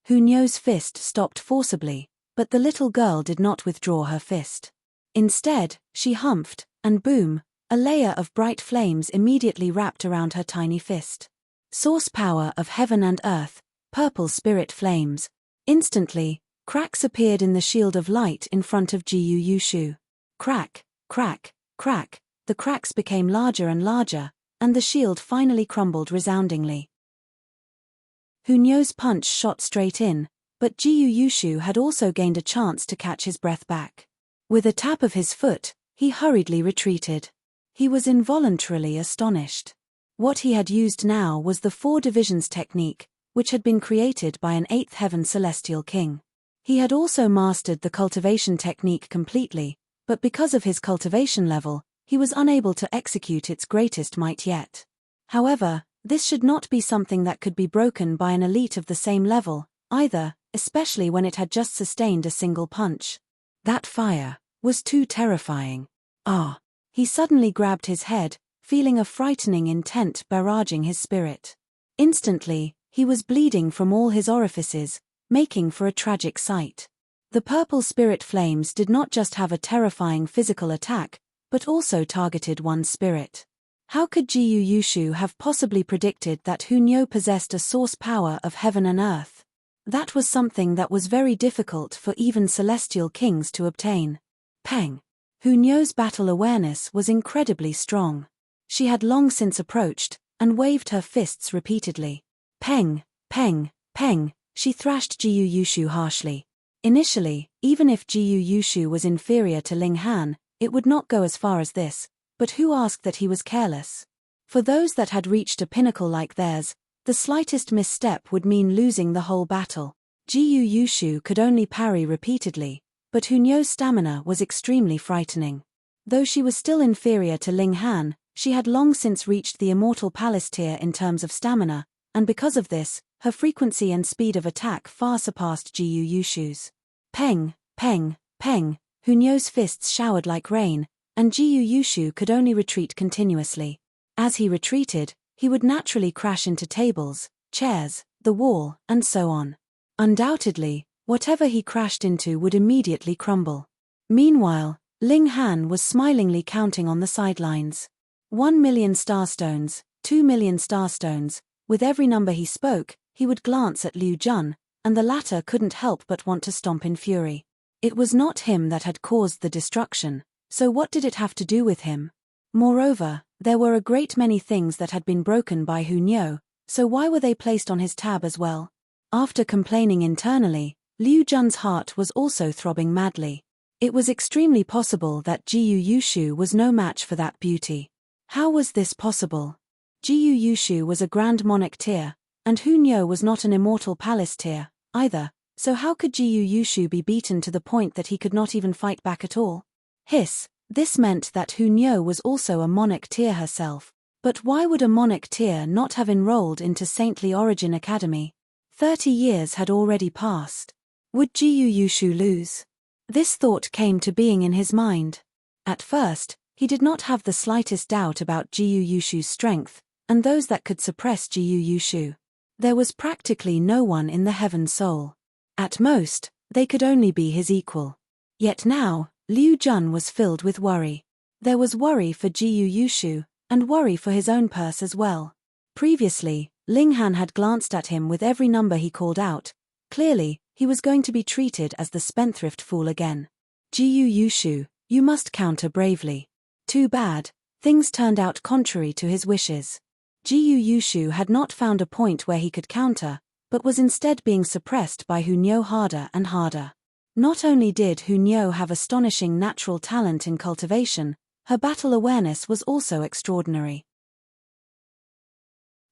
Hu Niu's fist stopped forcibly, but the little girl did not withdraw her fist. Instead, she humphed, and boom, a layer of bright flames immediately wrapped around her tiny fist. Source power of heaven and earth, purple spirit flames. Instantly, cracks appeared in the shield of light in front of Jiyu Yushu. Crack, crack, crack, the cracks became larger and larger, and the shield finally crumbled resoundingly. Hu Niu's punch shot straight in, but Jiyu Yushu had also gained a chance to catch his breath back. With a tap of his foot, he hurriedly retreated. He was involuntarily astonished. What he had used now was the 4 divisions technique, which had been created by an 8th heaven celestial king. He had also mastered the cultivation technique completely, but because of his cultivation level, he was unable to execute its greatest might yet. However, this should not be something that could be broken by an elite of the same level, either, especially when it had just sustained a single punch. That fire was too terrifying. Ah! He suddenly grabbed his head, feeling a frightening intent barraging his spirit. Instantly, he was bleeding from all his orifices, making for a tragic sight. The purple spirit flames did not just have a terrifying physical attack, but also targeted one's spirit. How could Jiyu Yushu have possibly predicted that Hu Niu possessed a source power of heaven and earth? That was something that was very difficult for even celestial kings to obtain. Peng. Hu Niu's battle awareness was incredibly strong. She had long since approached, and waved her fists repeatedly. Peng, peng, peng, she thrashed Jiyu Yushu harshly. Initially, even if Jiyu Yushu was inferior to Ling Han, it would not go as far as this, but who asked that he was careless? For those that had reached a pinnacle like theirs, the slightest misstep would mean losing the whole battle. Jiyu Yushu could only parry repeatedly, but Hu Niu's stamina was extremely frightening. Though she was still inferior to Ling Han, she had long since reached the immortal palace tier in terms of stamina, and because of this, her frequency and speed of attack far surpassed Jiyu Yushu's. Peng, peng, peng, Hu Niu's fists showered like rain, and Jiyu Yushu could only retreat continuously. As he retreated, he would naturally crash into tables, chairs, the wall, and so on. Undoubtedly, whatever he crashed into would immediately crumble. Meanwhile, Ling Han was smilingly counting on the sidelines. 1,000,000 starstones, 2,000,000 starstones, with every number he spoke, he would glance at Liu Jun, and the latter couldn't help but want to stomp in fury. It was not him that had caused the destruction, so what did it have to do with him? Moreover, There were a great many things that had been broken by Hu Niu, so why were they placed on his tab as well? After complaining internally, Liu Jun's heart was also throbbing madly. It was extremely possible that Jiyu Yushu was no match for that beauty. How was this possible? Jiyu Yushu was a Grand Monarch tier, and Hu Niu was not an Immortal Palace tier, either, so how could Jiyu Yushu be beaten to the point that he could not even fight back at all? Hiss, this meant that Hu Niu was also a Monarch tier herself. But why would a Monarch tier not have enrolled into Saintly Origin Academy? 30 years had already passed. Would Jiyu Yushu lose? This thought came to being in his mind. At first, he did not have the slightest doubt about Jiyu Yushu's strength, and those that could suppress Jiyu Yushu. There was practically no one in the Heaven Soul. At most, they could only be his equal. Yet now, Liu Jun was filled with worry. There was worry for Jiyu Yushu, and worry for his own purse as well. Previously, Ling Han had glanced at him with every number he called out. Clearly, he was going to be treated as the spendthrift fool again. Jiyu Yushu, you must counter bravely. Too bad, things turned out contrary to his wishes. Jiyu Yushu had not found a point where he could counter, but was instead being suppressed by Hu Niu harder and harder. Not only did Hu Niu have astonishing natural talent in cultivation, her battle awareness was also extraordinary.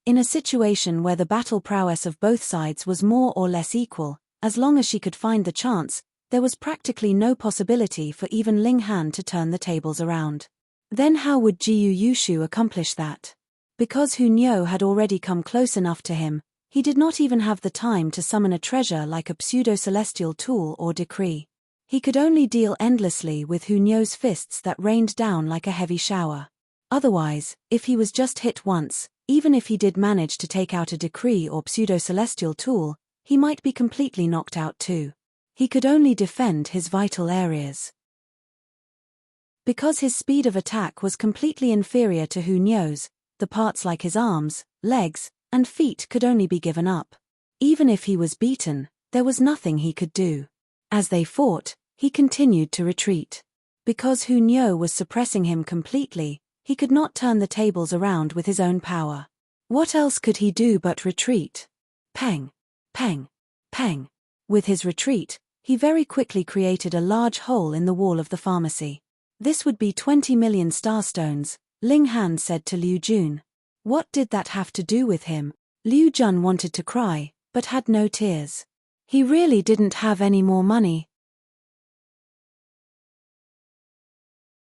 In a situation where the battle prowess of both sides was more or less equal, as long as she could find the chance, there was practically no possibility for even Ling Han to turn the tables around. Then how would Jiyu Yushu accomplish that? Because Hu Niu had already come close enough to him, he did not even have the time to summon a treasure like a pseudo-celestial tool or decree. He could only deal endlessly with Hu Niu's fists that rained down like a heavy shower. Otherwise, if he was just hit once, even if he did manage to take out a decree or pseudo-celestial tool, he might be completely knocked out too. He could only defend his vital areas. Because his speed of attack was completely inferior to Hu Niu's, the parts like his arms, legs, and feet could only be given up. Even if he was beaten, there was nothing he could do. As they fought, he continued to retreat. Because Hu Niu was suppressing him completely, he could not turn the tables around with his own power. What else could he do but retreat? Peng, peng, peng. With his retreat, he very quickly created a large hole in the wall of the pharmacy. This would be 20 million starstones, Ling Han said to Liu Jun. What did that have to do with him? Liu Jun wanted to cry, but had no tears. He really didn't have any more money.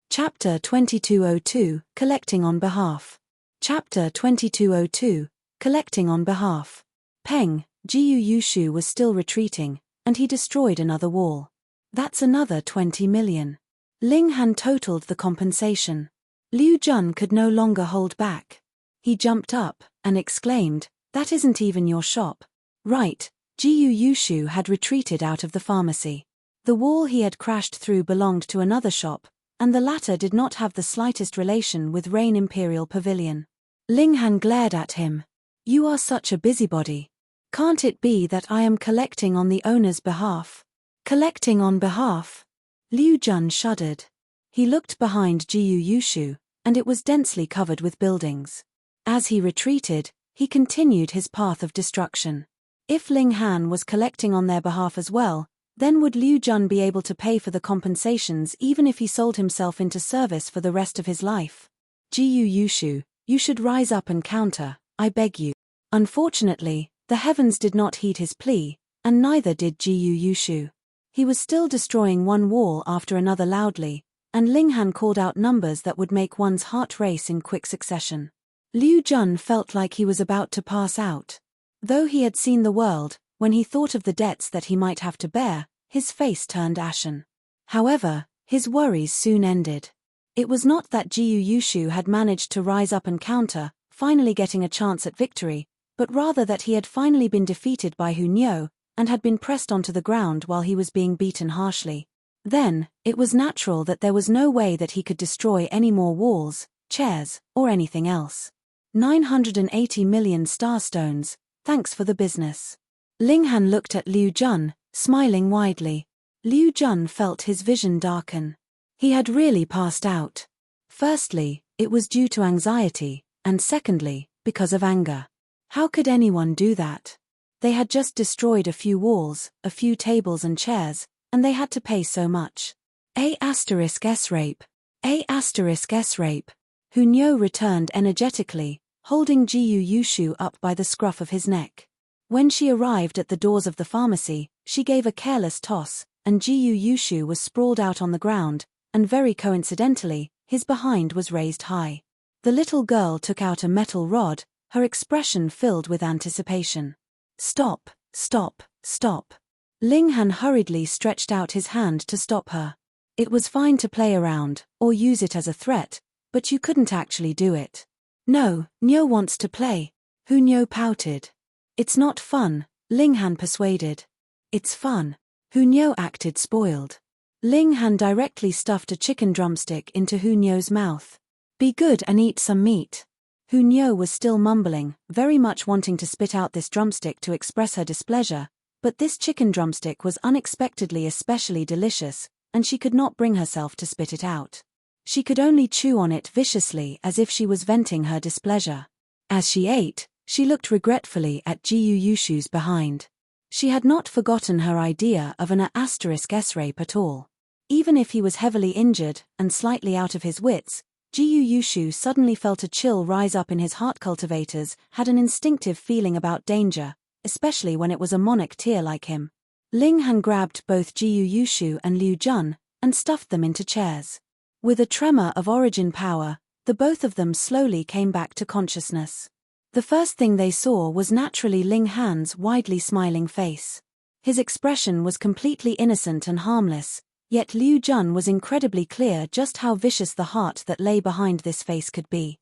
Chapter 2202, Collecting on Behalf. Chapter 2202, Collecting on Behalf. Peng, Jiyu Yushu was still retreating, and he destroyed another wall. That's another 20 million. Ling Han totaled the compensation. Liu Jun could no longer hold back. He jumped up, and exclaimed, "That isn't even your shop." Right, Jiyu Yushu had retreated out of the pharmacy. The wall he had crashed through belonged to another shop, and the latter did not have the slightest relation with Rain Imperial Pavilion. Ling Han glared at him. "You are such a busybody. Can't it be that I am collecting on the owner's behalf?" Collecting on behalf? Liu Jun shuddered. He looked behind Jiyu Yushu, and it was densely covered with buildings. As he retreated, he continued his path of destruction. If Ling Han was collecting on their behalf as well, then would Liu Jun be able to pay for the compensations even if he sold himself into service for the rest of his life? Jiyu Yushu, you should rise up and counter, I beg you. Unfortunately, the heavens did not heed his plea, and neither did Jiyu Yushu. He was still destroying one wall after another loudly, and Ling Han called out numbers that would make one's heart race in quick succession. Liu Jun felt like he was about to pass out. Though he had seen the world, when he thought of the debts that he might have to bear, his face turned ashen. However, his worries soon ended. It was not that Jiyu Yushu had managed to rise up and counter, finally getting a chance at victory, but rather that he had finally been defeated by Hu Niu, and had been pressed onto the ground while he was being beaten harshly. Then, it was natural that there was no way that he could destroy any more walls, chairs, or anything else. 980 million starstones, thanks for the business. Ling Han looked at Liu Jun, smiling widely. Liu Jun felt his vision darken. He had really passed out. Firstly, It was due to anxiety, and secondly, because of anger. How could anyone do that? They had just destroyed a few walls, a few tables and chairs, and they had to pay so much. A**s rape. A**s rape. Hunyo returned energetically, holding Jiyu Yushu up by the scruff of his neck. When she arrived at the doors of the pharmacy, she gave a careless toss, and Jiyu Yushu was sprawled out on the ground, and very coincidentally, his behind was raised high. The little girl took out a metal rod, her expression filled with anticipation. Stop, stop, stop. Ling Han hurriedly stretched out his hand to stop her. It was fine to play around, or use it as a threat, but you couldn't actually do it. No, Nyo wants to play. Hunyo pouted. It's not fun, Ling Han persuaded. It's fun. Hunyo acted spoiled. Ling Han directly stuffed a chicken drumstick into Hunyo's mouth. Be good and eat some meat. Hunyo was still mumbling, very much wanting to spit out this drumstick to express her displeasure, but this chicken drumstick was unexpectedly especially delicious, and she could not bring herself to spit it out. She could only chew on it viciously as if she was venting her displeasure. As she ate, she looked regretfully at Jiyu Yushu's behind. She had not forgotten her idea of an **s rape at all. Even if he was heavily injured and slightly out of his wits, Jiyu Yushu suddenly felt a chill rise up in his heart. Cultivators had an instinctive feeling about danger, especially when it was a monarch tier like him. Ling Han grabbed both Jiyu Yushu and Liu Jun, and stuffed them into chairs. With a tremor of origin power, the both of them slowly came back to consciousness. The first thing they saw was naturally Ling Han's widely smiling face. His expression was completely innocent and harmless, yet Liu Jun was incredibly clear just how vicious the heart that lay behind this face could be.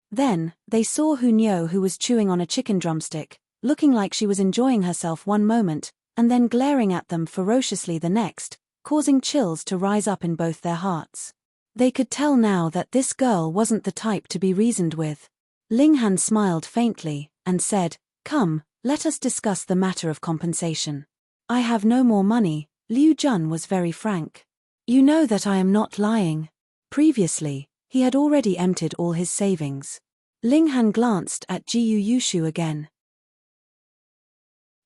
Then, they saw Hunyo, who was chewing on a chicken drumstick, looking like she was enjoying herself one moment, and then glaring at them ferociously the next, causing chills to rise up in both their hearts. They could tell now that this girl wasn't the type to be reasoned with. Ling Han smiled faintly, and said, "Come, let us discuss the matter of compensation. I have no more money." Liu Jun was very frank. "You know that I am not lying." Previously, he had already emptied all his savings. Ling Han glanced at Jiyu Yushu again.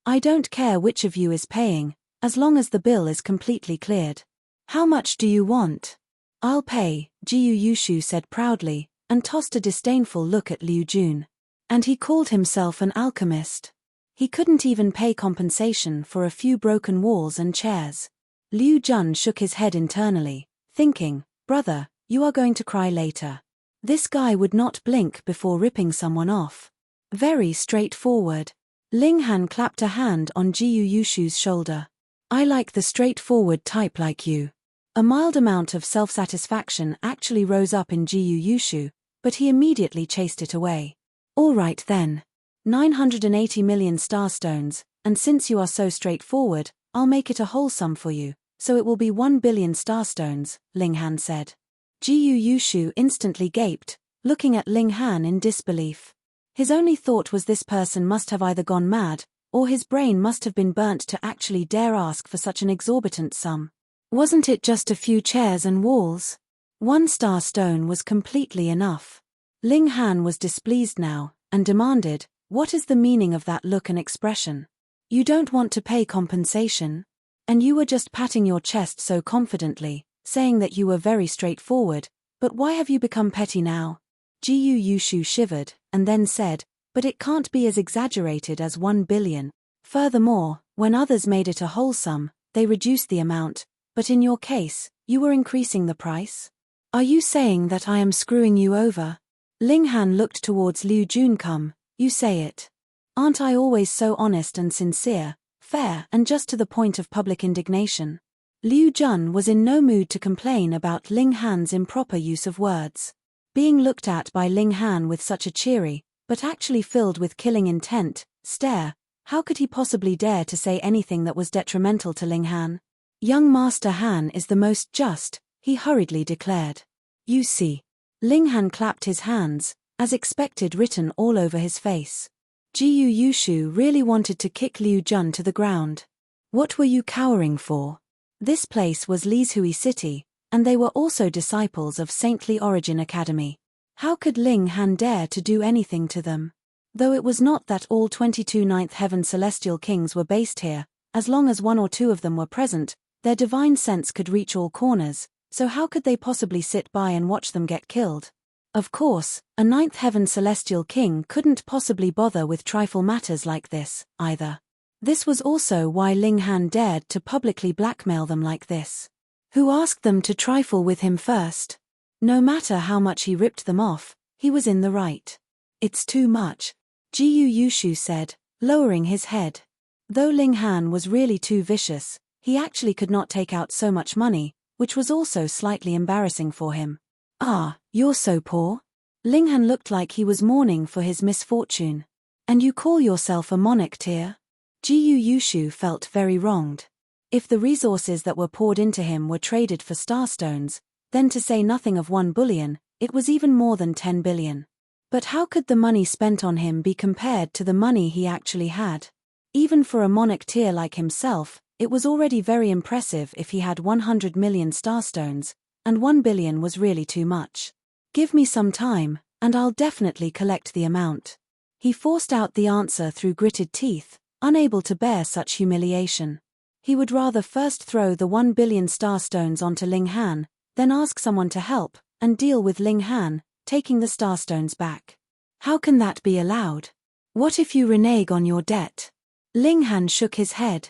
"I don't care which of you is paying, as long as the bill is completely cleared. How much do you want?" "I'll pay," Jiyu Yushu said proudly, and tossed a disdainful look at Liu Jun. And he called himself an alchemist. He couldn't even pay compensation for a few broken walls and chairs. Liu Jun shook his head internally, thinking, "Brother, you are going to cry later." This guy would not blink before ripping someone off. Very straightforward. Ling Han clapped a hand on Jiyu Yushu's shoulder. "I like the straightforward type like you." A mild amount of self-satisfaction actually rose up in Jiyu Yushu, but he immediately chased it away. "All right then. 980 million starstones, and since you are so straightforward, I'll make it a whole sum for you, so it will be 1 billion starstones," Ling Han said. Jiyu Yushu instantly gaped, looking at Ling Han in disbelief. His only thought was this person must have either gone mad, or his brain must have been burnt to actually dare ask for such an exorbitant sum. Wasn't it just a few chairs and walls? 1 starstone was completely enough. Ling Han was displeased now, and demanded, "What is the meaning of that look and expression? You don't want to pay compensation? And you were just patting your chest so confidently, saying that you were very straightforward, but why have you become petty now?" Jiyu Yushu shivered, and then said, "But it can't be as exaggerated as 1 billion. Furthermore, when others made it a whole sum, they reduced the amount, but in your case, you were increasing the price. Are you saying that I am screwing you over?" Ling Han looked towards Liu Jun. "Come, you say it. Aren't I always so honest and sincere, fair and just to the point of public indignation?" Liu Jun was in no mood to complain about Ling Han's improper use of words. Being looked at by Ling Han with such a cheery, but actually filled with killing intent, stare, how could he possibly dare to say anything that was detrimental to Ling Han? "Young Master Han is the most just," he hurriedly declared. "You see." Ling Han clapped his hands, as expected written all over his face. Jiyu Yushu really wanted to kick Liu Jun to the ground. What were you cowering for? This place was Li's Hui city, And they were also disciples of Saintly Origin Academy. How could Ling Han dare to do anything to them? Though it was not that all 22 ninth heaven celestial kings were based here, as long as one or two of them were present, their divine sense could reach all corners, so how could they possibly sit by and watch them get killed? Of course, a ninth heaven celestial king couldn't possibly bother with trifle matters like this, either. This was also why Ling Han dared to publicly blackmail them like this. Who asked them to trifle with him first? No matter how much he ripped them off, he was in the right. It's too much, Jiu Yushu said, lowering his head. Though Ling Han was really too vicious, he actually could not take out so much money, which was also slightly embarrassing for him. Ah, you're so poor? Ling Han looked like he was mourning for his misfortune. And you call yourself a monarch tier? Jiu Yushu felt very wronged. If the resources that were poured into him were traded for starstones, then to say nothing of 1 billion, it was even more than 10 billion. But how could the money spent on him be compared to the money he actually had? Even for a monarch tier like himself, it was already very impressive if he had 100 million starstones, and 1 billion was really too much. Give me some time, and I'll definitely collect the amount. He forced out the answer through gritted teeth, unable to bear such humiliation. He would rather first throw the 1 billion starstones onto Ling Han, then ask someone to help, and deal with Ling Han, taking the starstones back. How can that be allowed? What if you renege on your debt? Ling Han shook his head.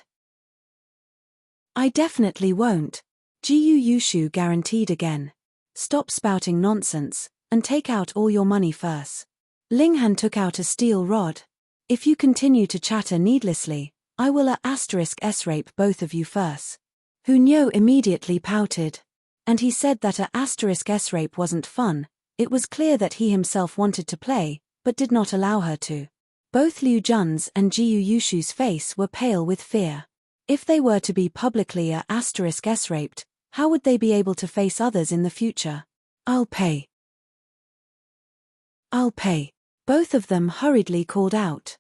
I definitely won't, Jiu Yushu guaranteed again. Stop spouting nonsense, and take out all your money first. Ling Han took out a steel rod. If you continue to chatter needlessly, I will *s-rape both of you first. Hunyo immediately pouted. And he said that *s-rape wasn't fun. It was clear that he himself wanted to play, but did not allow her to. Both Liu Jun's and Jiu Yushu's face were pale with fear. If they were to be publicly *s-raped, how would they be able to face others in the future? I'll pay. I'll pay. Both of them hurriedly called out.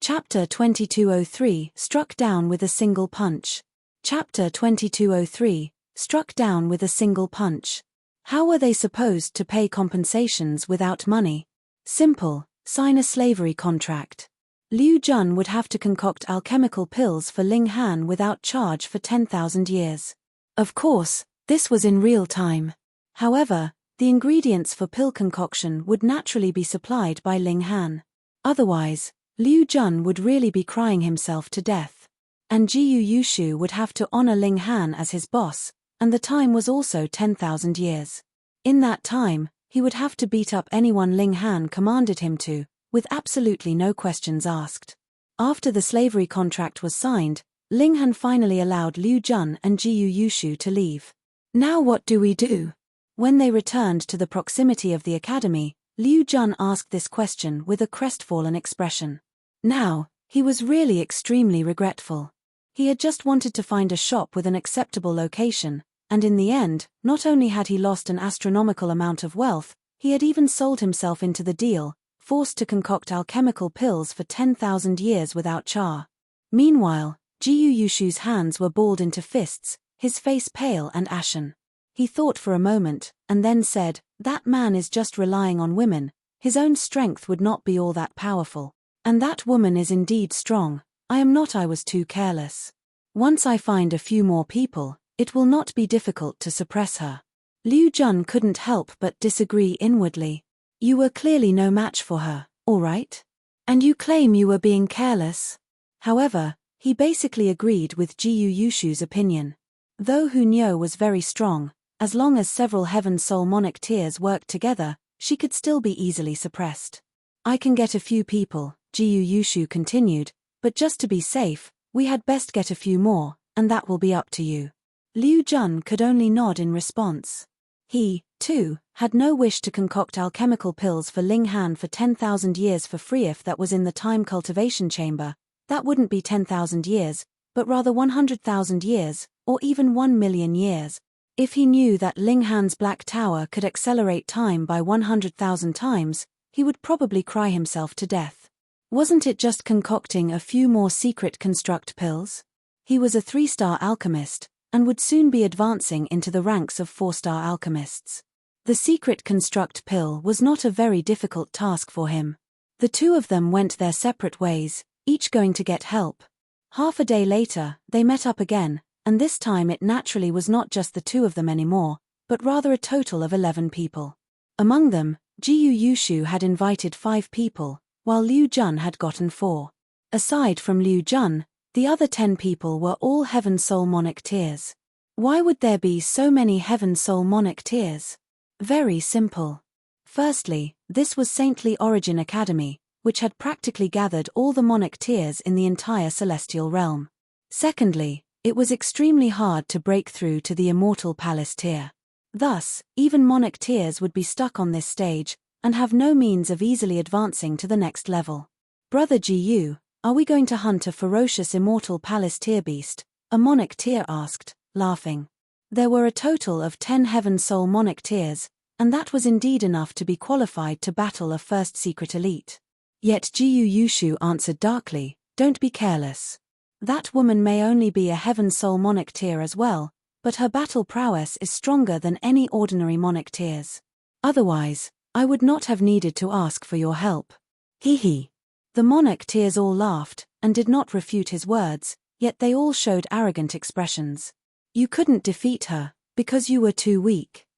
Chapter 2203, Struck Down with a Single Punch. Chapter 2203, Struck Down with a Single Punch. How were they supposed to pay compensations without money? Simple, sign a slavery contract. Liu Jun would have to concoct alchemical pills for Ling Han without charge for 10,000 years. Of course, this was in real time. However, the ingredients for pill concoction would naturally be supplied by Ling Han. Otherwise, Liu Jun would really be crying himself to death. And Jiu Yushu would have to honor Ling Han as his boss, and the time was also 10,000 years. In that time, he would have to beat up anyone Ling Han commanded him to, with absolutely no questions asked. After the slavery contract was signed, Ling Han finally allowed Liu Jun and Jiu Yushu to leave. Now what do we do? When they returned to the proximity of the academy, Liu Jun asked this question with a crestfallen expression. Now, he was really extremely regretful. He had just wanted to find a shop with an acceptable location, and in the end, not only had he lost an astronomical amount of wealth, he had even sold himself into the deal, forced to concoct alchemical pills for 10,000 years without char. Meanwhile, Jiu Yushu's hands were balled into fists, his face pale and ashen. He thought for a moment, and then said, "That man is just relying on women, his own strength would not be all that powerful. And that woman is indeed strong, I was too careless. Once I find a few more people, it will not be difficult to suppress her." Liu Jun couldn't help but disagree inwardly. You were clearly no match for her, all right? And you claim you were being careless? However, he basically agreed with Jiu Yushu's opinion. Though Hunyo was very strong, as long as several Heaven Soul Monarch tiers worked together, she could still be easily suppressed. I can get a few people, Jiu Yushu continued, but just to be safe, we had best get a few more, and that will be up to you. Liu Jun could only nod in response. He, too, had no wish to concoct alchemical pills for Ling Han for 10,000 years for free. If that was in the time cultivation chamber, that wouldn't be 10,000 years, but rather 100,000 years, or even 1 million years. If he knew that Ling Han's Black Tower could accelerate time by 100,000 times, he would probably cry himself to death. Wasn't it just concocting a few more secret construct pills? He was a 3-star alchemist, and would soon be advancing into the ranks of 4-star alchemists. The secret construct pill was not a very difficult task for him. The two of them went their separate ways, each going to get help. Half a day later, they met up again, and this time it naturally was not just the two of them anymore, but rather a total of 11 people. Among them, Jiyu Yushu had invited 5 people, while Liu Jun had gotten 4. Aside from Liu Jun, the other 10 people were all Heaven Soul Monarch tiers. Why would there be so many Heaven Soul Monarch tiers? Very simple. Firstly, this was Saintly Origin Academy, which had practically gathered all the Monarch tiers in the entire celestial realm. Secondly, it was extremely hard to break through to the Immortal Palace tier. Thus, even Monarch tiers would be stuck on this stage, and have no means of easily advancing to the next level. Brother Jiyu, are we going to hunt a ferocious Immortal Palace tier beast? A Monarch tier asked, laughing. There were a total of 10 Heaven Soul Monarch tiers, and that was indeed enough to be qualified to battle a first secret elite. Yet Jiyu Yushu answered darkly, don't be careless. That woman may only be a Heaven Soul Monarch tier as well, but her battle prowess is stronger than any ordinary Monarch tiers. Otherwise, I would not have needed to ask for your help. Hee hee. The Monarch tiers all laughed, and did not refute his words, yet they all showed arrogant expressions. You couldn't defeat her, because you were too weak.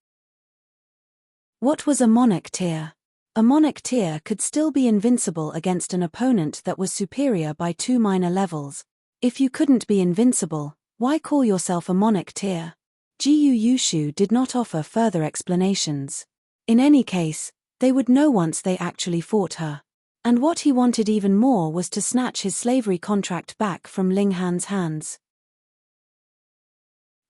What was a Monarch tier? A Monarch tier could still be invincible against an opponent that was superior by 2 minor levels. If you couldn't be invincible, why call yourself a Monarch tier? Jiyu Yushu did not offer further explanations. In any case, they would know once they actually fought her. And what he wanted even more was to snatch his slavery contract back from Ling Han's hands.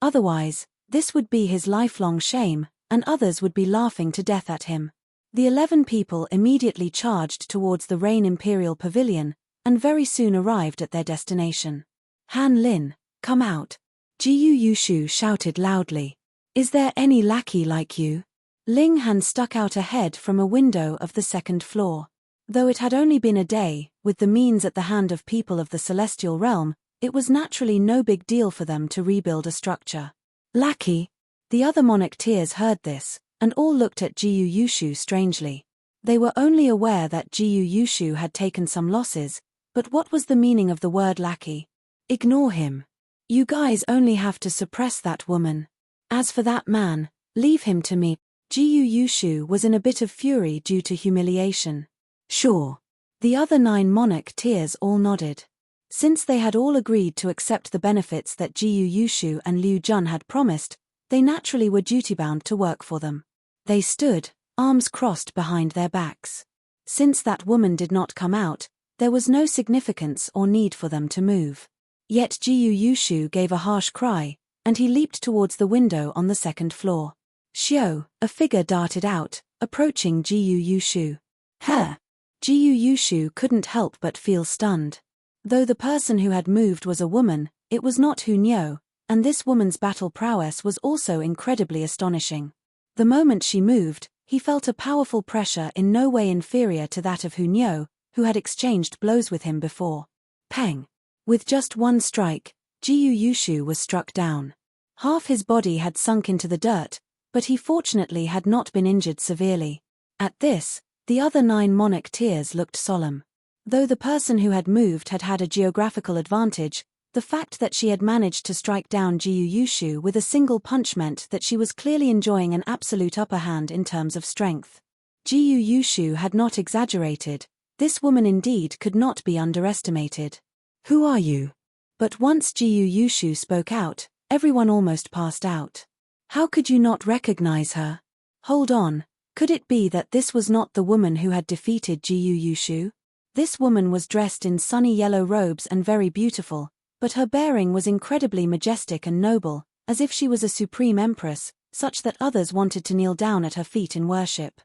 Otherwise, this would be his lifelong shame, and others would be laughing to death at him. The 11 people immediately charged towards the Rain Imperial Pavilion, and very soon arrived at their destination. Han Lin, come out. Jiyu Yushu shouted loudly. Is there any lackey like you? Ling Han stuck out a head from a window of the 2nd floor. Though it had only been a day, with the means at the hand of people of the celestial realm, it was naturally no big deal for them to rebuild a structure. Lackey? The other Monarch tiers heard this, and all looked at Jiyu Yushu strangely. They were only aware that Jiyu Yushu had taken some losses, but what was the meaning of the word lackey? Ignore him. You guys only have to suppress that woman. As for that man, leave him to me. Jiyu Yushu was in a bit of fury due to humiliation. Sure. The other 9 Monarch tiers all nodded. Since they had all agreed to accept the benefits that Jiyu Yushu and Liu Jun had promised, they naturally were duty-bound to work for them. They stood, arms crossed behind their backs. Since that woman did not come out, there was no significance or need for them to move. Yet Jiyu Yushu gave a harsh cry, and he leaped towards the window on the 2nd floor. Xiao, a figure darted out, approaching Jiyu Yushu. Huh! Jiyu Yushu couldn't help but feel stunned. Though the person who had moved was a woman, it was not Hunyeo, and this woman's battle prowess was also incredibly astonishing. The moment she moved, he felt a powerful pressure in no way inferior to that of Hunyeo, who had exchanged blows with him before. Peng! With just one strike, Jiyu Yushu was struck down. Half his body had sunk into the dirt, but he fortunately had not been injured severely. At this, the other 9 Monarch tiers looked solemn. Though the person who had moved had had a geographical advantage, the fact that she had managed to strike down Jiyu Yushu with a single punch meant that she was clearly enjoying an absolute upper hand in terms of strength. Jiyu Yushu had not exaggerated. This woman indeed could not be underestimated. Who are you? But once Jiyu Yushu spoke out, everyone almost passed out. How could you not recognize her? Hold on, could it be that this was not the woman who had defeated Jiyu Yushu? This woman was dressed in sunny yellow robes and very beautiful, but her bearing was incredibly majestic and noble, as if she was a supreme empress, such that others wanted to kneel down at her feet in worship.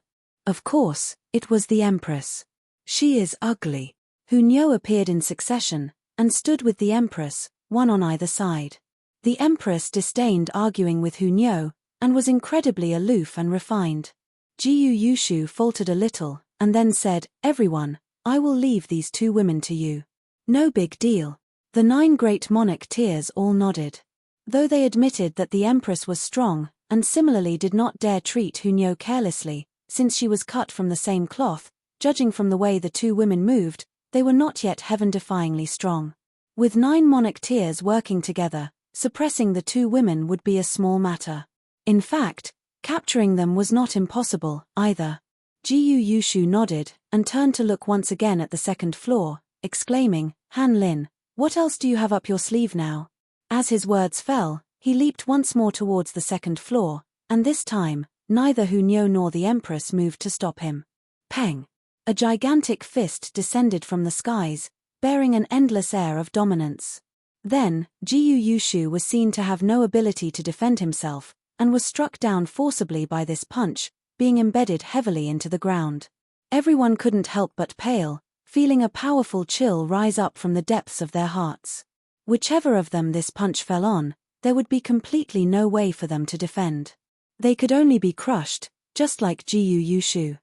Of course, it was the empress. She is ugly. Hunyeo appeared in succession, and stood with the empress, one on either side. The empress disdained arguing with Hunyeo, and was incredibly aloof and refined. Jiyu Yushu faltered a little, and then said, "Everyone, I will leave these 2 women to you. No big deal. The 9 great monarch tears all nodded. Though they admitted that the empress was strong, and similarly did not dare treat Hunyo carelessly, since she was cut from the same cloth, judging from the way the two women moved, they were not yet heaven-defyingly strong. With 9 monarch tears working together, suppressing the two women would be a small matter. In fact, capturing them was not impossible, either. Jiu Yushu nodded, and turned to look once again at the second floor, exclaiming, Han Lin, what else do you have up your sleeve now? As his words fell, he leaped once more towards the second floor, and this time, neither Hunyo nor the empress moved to stop him. Peng! A gigantic fist descended from the skies, bearing an endless air of dominance. Then, Jiu Yushu was seen to have no ability to defend himself, and was struck down forcibly by this punch, being embedded heavily into the ground. Everyone couldn't help but pale, feeling a powerful chill rise up from the depths of their hearts. Whichever of them this punch fell on, there would be completely no way for them to defend. They could only be crushed, just like Jiu Yushu.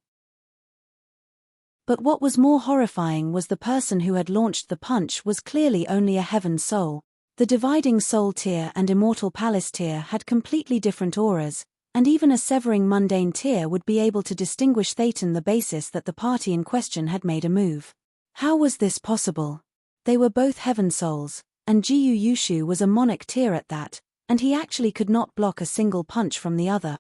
But what was more horrifying was the person who had launched the punch was clearly only a heaven soul. The dividing soul tier and immortal palace tier had completely different auras, and even a severing mundane tier would be able to distinguish Thetan the basis that the party in question had made a move. How was this possible? They were both heaven souls, and Jiu Yushu was a monarch tier at that, and he actually could not block a single punch from the other.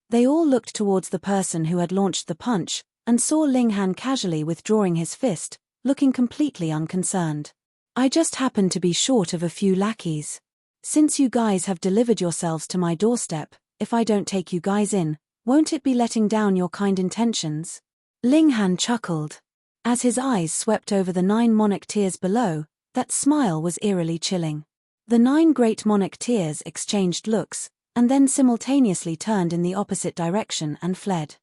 They all looked towards the person who had launched the punch, and saw Ling Han casually withdrawing his fist, looking completely unconcerned. I just happen to be short of a few lackeys. Since you guys have delivered yourselves to my doorstep, if I don't take you guys in, won't it be letting down your kind intentions? Ling Han chuckled. As his eyes swept over the 9 monarch tiers below, that smile was eerily chilling. The 9 great monarch tiers exchanged looks, and then simultaneously turned in the opposite direction and fled.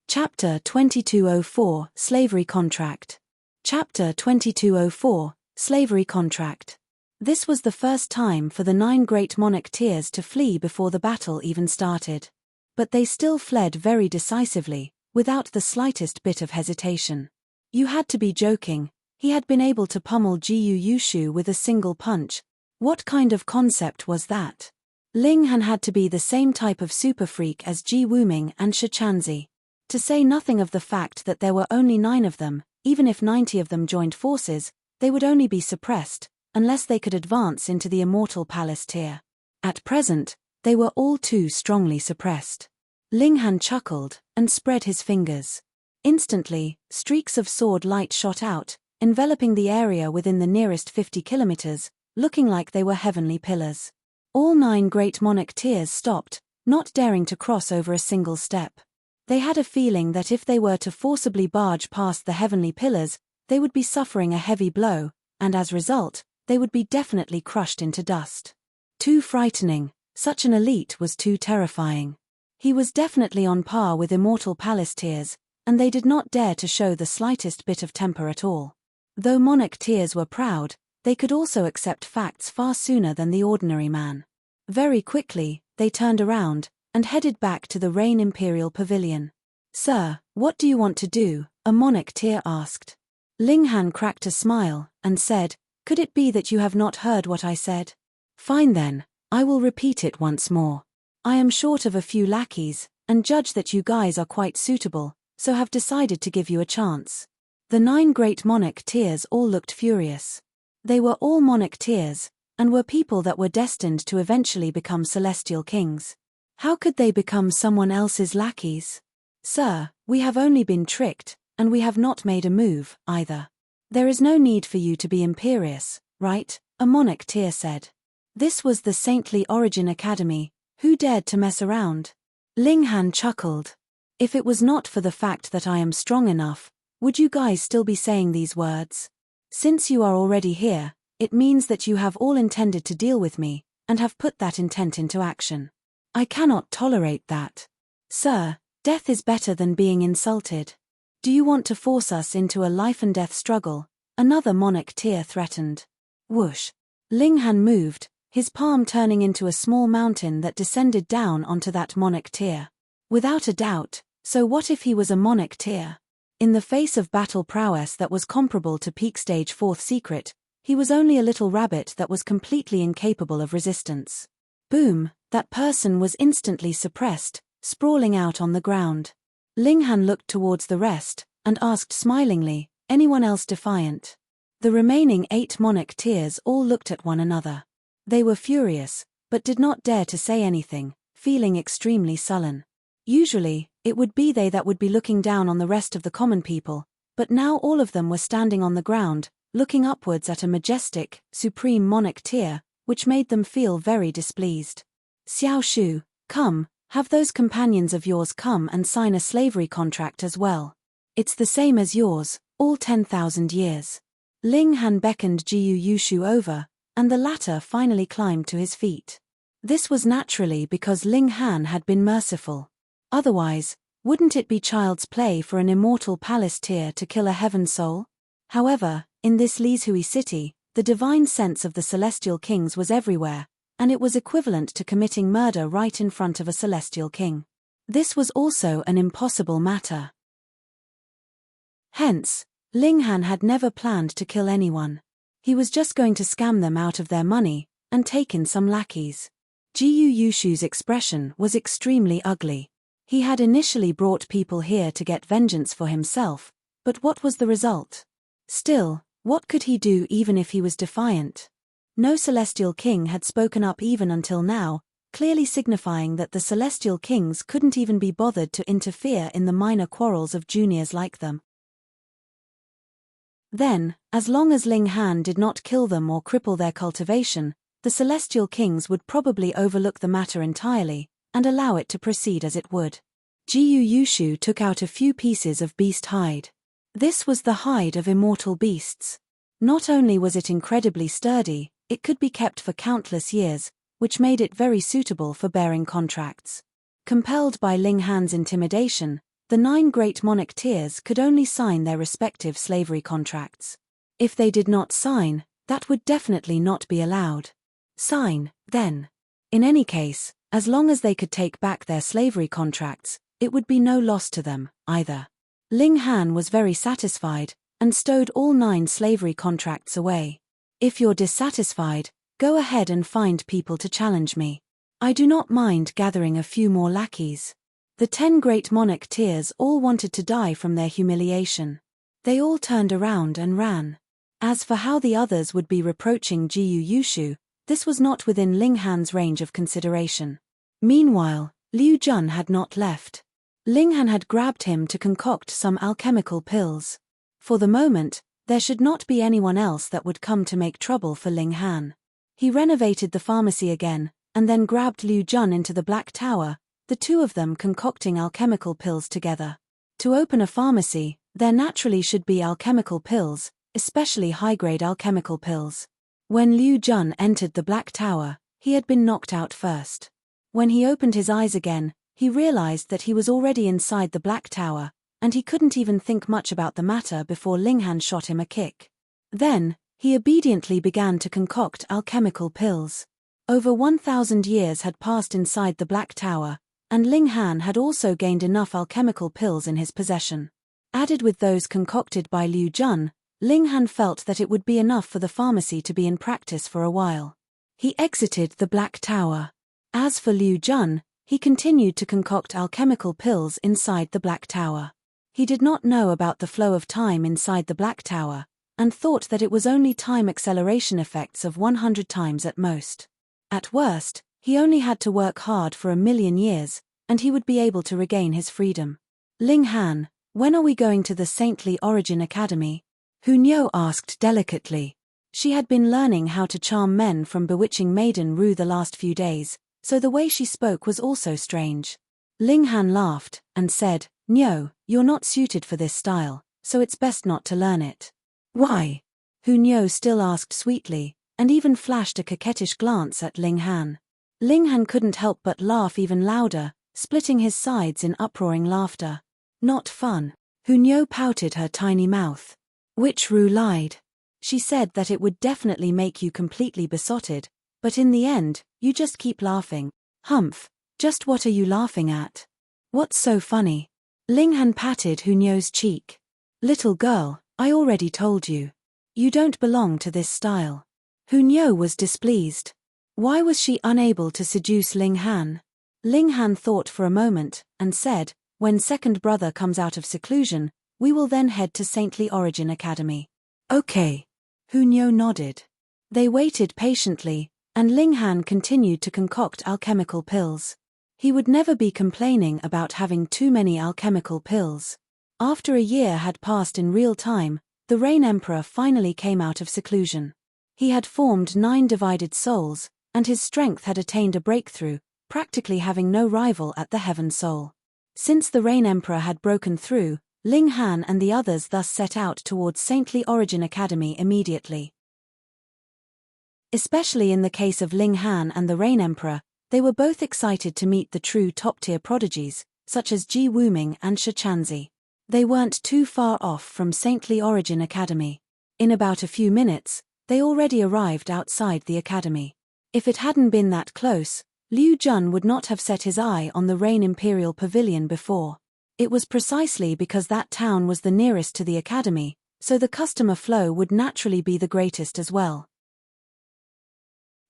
Chapter 2204, Slavery Contract. Chapter 2204, Slavery Contract. This was the first time for the 9 great monarch tiers to flee before the battle even started. But they still fled very decisively, without the slightest bit of hesitation. You had to be joking, he had been able to pummel Jiu Yushu with a single punch. What kind of concept was that? Ling Han had to be the same type of super freak as Ji Wuming and Shichanzi. To say nothing of the fact that there were only 9 of them, even if 90 of them joined forces, they would only be suppressed, unless they could advance into the immortal palace tier. At present, they were all too strongly suppressed. Ling Han chuckled, and spread his fingers. Instantly, streaks of sword light shot out, enveloping the area within the nearest 50 kilometers, looking like they were heavenly pillars. All 9 great monarch tiers stopped, not daring to cross over a single step. They had a feeling that if they were to forcibly barge past the heavenly pillars, they would be suffering a heavy blow, and as a result, they would be definitely crushed into dust. Too frightening, such an elite was too terrifying. He was definitely on par with immortal palace tiers, and they did not dare to show the slightest bit of temper at all. Though monarch tiers were proud, they could also accept facts far sooner than the ordinary man. Very quickly, they turned around, and headed back to the Rain Imperial Pavilion. Sir, what do you want to do? A monarch tier asked. Ling Han cracked a smile, and said, could it be that you have not heard what I said? Fine then, I will repeat it once more. I am short of a few lackeys, and judge that you guys are quite suitable, so have decided to give you a chance. The 9 great monarch tiers all looked furious. They were all monarch tiers, and were people that were destined to eventually become celestial kings. How could they become someone else's lackeys? Sir, we have only been tricked, and we have not made a move, either. There is no need for you to be imperious, right? A monarch tier said. This was the Saintly Origin Academy, who dared to mess around? Ling Han chuckled. If it was not for the fact that I am strong enough, would you guys still be saying these words? Since you are already here, it means that you have all intended to deal with me, and have put that intent into action. I cannot tolerate that. Sir, death is better than being insulted. Do you want to force us into a life and death struggle? Another monarch tier threatened. Whoosh. Ling Han moved, his palm turning into a small mountain that descended down onto that monarch tier. Without a doubt, so what if he was a monarch tier? In the face of battle prowess that was comparable to peak stage 4th secret, he was only a little rabbit that was completely incapable of resistance. Boom, that person was instantly suppressed, sprawling out on the ground. Ling Han looked towards the rest, and asked smilingly, anyone else defiant? The remaining 8 monarch tiers all looked at one another. They were furious, but did not dare to say anything, feeling extremely sullen. Usually, it would be they that would be looking down on the rest of the common people, but now all of them were standing on the ground, looking upwards at a majestic, supreme monarch tier, which made them feel very displeased. Xiao Shu, come, have those companions of yours come and sign a slavery contract as well. It's the same as yours, all 10,000 years. Ling Han beckoned Jiu Yushu over, and the latter finally climbed to his feet. This was naturally because Ling Han had been merciful. Otherwise, wouldn't it be child's play for an immortal palace tier to kill a heaven soul? However, in this Lizhui city, the divine sense of the celestial kings was everywhere, and it was equivalent to committing murder right in front of a celestial king. This was also an impossible matter. Hence, Ling Han had never planned to kill anyone. He was just going to scam them out of their money, and take in some lackeys. Jiu Yushu's expression was extremely ugly. He had initially brought people here to get vengeance for himself, but what was the result? Still, what could he do even if he was defiant? No celestial king had spoken up even until now, clearly signifying that the celestial kings couldn't even be bothered to interfere in the minor quarrels of juniors like them. Then, as long as Ling Han did not kill them or cripple their cultivation, the celestial kings would probably overlook the matter entirely, and allow it to proceed as it would. Jiu Yushu took out a few pieces of beast hide. This was the hide of immortal beasts. Not only was it incredibly sturdy, it could be kept for countless years, which made it very suitable for bearing contracts. Compelled by Ling Han's intimidation, the 9 great monarch tiers could only sign their respective slavery contracts. If they did not sign, that would definitely not be allowed. Sign, then. In any case, as long as they could take back their slavery contracts, it would be no loss to them, either. Ling Han was very satisfied, and stowed all 9 slavery contracts away. If you're dissatisfied, go ahead and find people to challenge me. I do not mind gathering a few more lackeys. The 10 great monarch tiers all wanted to die from their humiliation. They all turned around and ran. As for how the others would be reproaching Jiu Yushu, this was not within Ling Han's range of consideration. Meanwhile, Liu Jun had not left. Ling Han had grabbed him to concoct some alchemical pills. For the moment, there should not be anyone else that would come to make trouble for Ling Han. He renovated the pharmacy again, and then grabbed Liu Jun into the Black Tower, the two of them concocting alchemical pills together. To open a pharmacy, there naturally should be alchemical pills, especially high-grade alchemical pills. When Liu Jun entered the Black Tower, he had been knocked out first. When he opened his eyes again, he realized that he was already inside the Black Tower, and he couldn't even think much about the matter before Ling Han shot him a kick. Then, he obediently began to concoct alchemical pills. Over 1,000 years had passed inside the Black Tower, and Ling Han had also gained enough alchemical pills in his possession. Added with those concocted by Liu Jun, Ling Han felt that it would be enough for the pharmacy to be in practice for a while. He exited the Black Tower. As for Liu Jun, he continued to concoct alchemical pills inside the Black Tower. He did not know about the flow of time inside the Black Tower, and thought that it was only time acceleration effects of 100 times at most. At worst, he only had to work hard for 1,000,000 years, and he would be able to regain his freedom. Ling Han, when are we going to the Saintly Origin Academy? Hu Niu asked delicately. She had been learning how to charm men from bewitching Maiden Ru the last few days, so the way she spoke was also strange. Ling Han laughed, and said, "Niu, you're not suited for this style, so it's best not to learn it." "Why?" Hu Niu still asked sweetly, and even flashed a coquettish glance at Ling Han. Ling Han couldn't help but laugh even louder, splitting his sides in uproaring laughter. "Not fun." Hu Niu pouted her tiny mouth. "Witch Ru lied. She said that it would definitely make you completely besotted, but in the end, you just keep laughing." "Humph, just what are you laughing at? What's so funny?" Ling Han patted Hu Niu's cheek. Little girl, I already told you. You don't belong to this style. Hunyao was displeased. Why was she unable to seduce Ling Han? Ling Han thought for a moment, and said, when second brother comes out of seclusion, we will then head to Saintly Origin Academy. Okay. Hunyao nodded. They waited patiently, and Ling Han continued to concoct alchemical pills. He would never be complaining about having too many alchemical pills. After a year had passed in real time, the Rain Emperor finally came out of seclusion. He had formed 9 divided souls, and his strength had attained a breakthrough, practically having no rival at the Heaven Soul. Since the Rain Emperor had broken through, Ling Han and the others thus set out towards Saintly Origin Academy immediately. Especially in the case of Ling Han and the Rain Emperor, they were both excited to meet the true top-tier prodigies, such as Ji Wuming and Shichanzi. They weren't too far off from Saintly Origin Academy. In about a few minutes, they already arrived outside the academy. If it hadn't been that close, Liu Jun would not have set his eye on the Rain Imperial Pavilion before. It was precisely because that town was the nearest to the academy, so the customer flow would naturally be the greatest as well.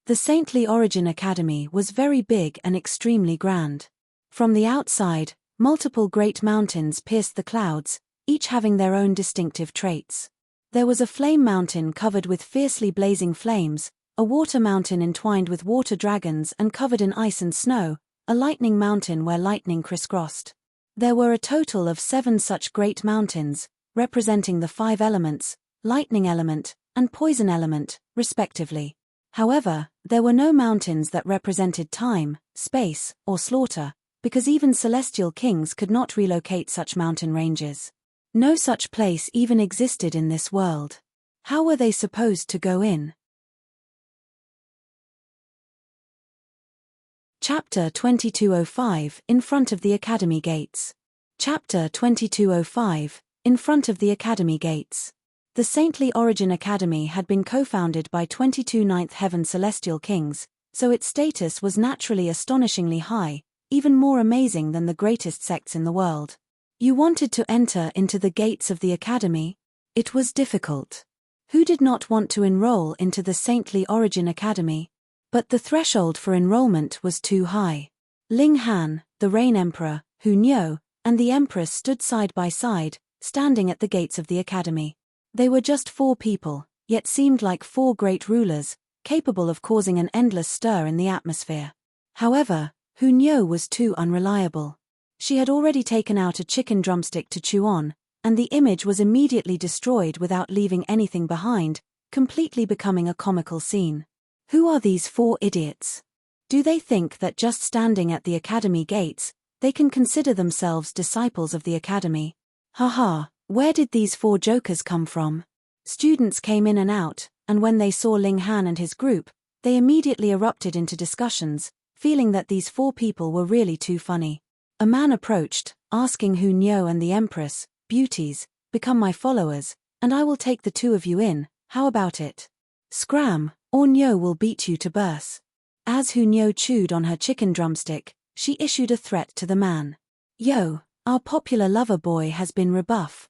The Saintly Origin Academy was very big and extremely grand. From the outside, multiple great mountains pierced the clouds, each having their own distinctive traits. There was a flame mountain covered with fiercely blazing flames, a water mountain entwined with water dragons and covered in ice and snow, a lightning mountain where lightning crisscrossed. There were a total of 7 such great mountains, representing the 5 elements, lightning element, and poison element, respectively. However, there were no mountains that represented time, space, or slaughter, because even celestial kings could not relocate such mountain ranges. No such place even existed in this world. How were they supposed to go in? Chapter 2205, In Front of the Academy Gates. Chapter 2205, In Front of the Academy Gates. The Saintly Origin Academy had been co-founded by 22 Ninth Heaven Celestial Kings, so its status was naturally astonishingly high, even more amazing than the greatest sects in the world. You wanted to enter into the gates of the academy? It was difficult. Who did not want to enroll into the Saintly Origin Academy? But the threshold for enrollment was too high. Ling Han, the Rain Emperor, Hunyao, and the Empress stood side by side, standing at the gates of the academy. They were just 4 people, yet seemed like 4 great rulers, capable of causing an endless stir in the atmosphere. However, Hunyao was too unreliable. She had already taken out a chicken drumstick to chew on, and the image was immediately destroyed without leaving anything behind, completely becoming a comical scene. Who are these 4 idiots? Do they think that just standing at the academy gates, they can consider themselves disciples of the academy? Haha. Where did these 4 jokers come from? Students came in and out, and when they saw Ling Han and his group, they immediately erupted into discussions, feeling that these 4 people were really too funny. A man approached, asking Hunyao and the Empress, "Beauties, become my followers, and I will take the 2 of you in, how about it? Scram, or Nyao will beat you to burst." As Hunyao chewed on her chicken drumstick, she issued a threat to the man. "Yo, our popular lover boy has been rebuffed."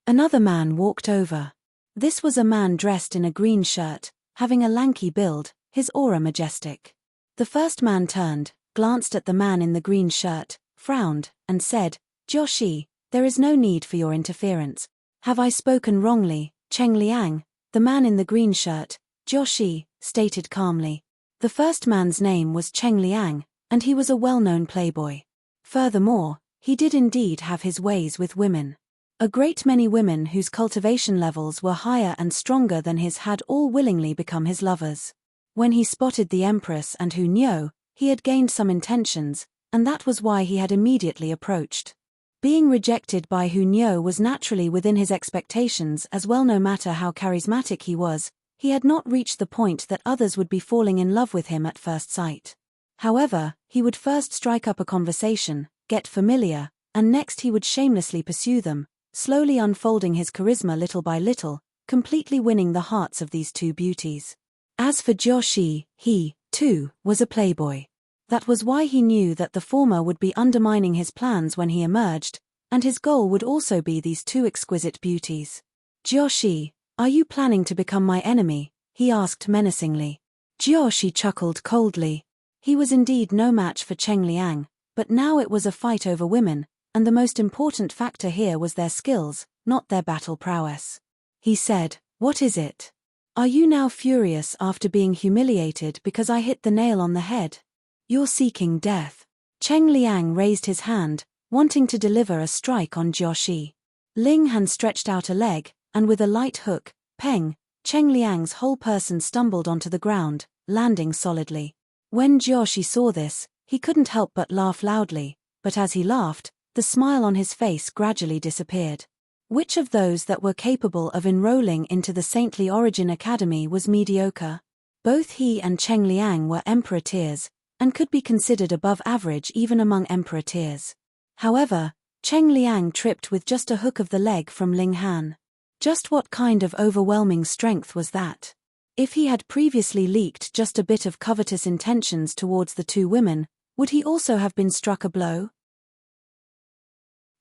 Another man walked over. This was a man dressed in a green shirt, having a lanky build, his aura majestic. The first man turned, glanced at the man in the green shirt, frowned, and said, "Joshi, there is no need for your interference. Have I spoken wrongly, Cheng Liang?" The man in the green shirt, Joshi, stated calmly. The first man's name was Cheng Liang, and he was a well-known playboy. Furthermore, he did indeed have his ways with women. A great many women whose cultivation levels were higher and stronger than his had all willingly become his lovers. When he spotted the Empress and Hunyao, he had gained some intentions, and that was why he had immediately approached. Being rejected by Hunyao was naturally within his expectations as well. No matter how charismatic he was, he had not reached the point that others would be falling in love with him at first sight. However, he would first strike up a conversation, get familiar, and next he would shamelessly pursue them, slowly unfolding his charisma little by little, completely winning the hearts of these 2 beauties. As for Joshi, he, too, was a playboy. That was why he knew that the former would be undermining his plans when he emerged, and his goal would also be these two exquisite beauties. Jiaoshi, are you planning to become my enemy? He asked menacingly. Jiaoshi chuckled coldly. He was indeed no match for Cheng Liang, but now it was a fight over women, and the most important factor here was their skills, not their battle prowess. He said, "What is it? Are you now furious after being humiliated because I hit the nail on the head? You're seeking death." Cheng Liang raised his hand, wanting to deliver a strike on Jiaoshi. Ling Han stretched out a leg, and with a light hook, peng, Cheng Liang's whole person stumbled onto the ground, landing solidly. When Jiaoshi saw this, he couldn't help but laugh loudly, but as he laughed, the smile on his face gradually disappeared. Which of those that were capable of enrolling into the Saintly Origin Academy was mediocre? Both he and Cheng Liang were emperor tiers, and could be considered above average even among emperor tiers. However, Cheng Liang tripped with just a hook of the leg from Ling Han. Just what kind of overwhelming strength was that? If he had previously leaked just a bit of covetous intentions towards the two women, would he also have been struck a blow?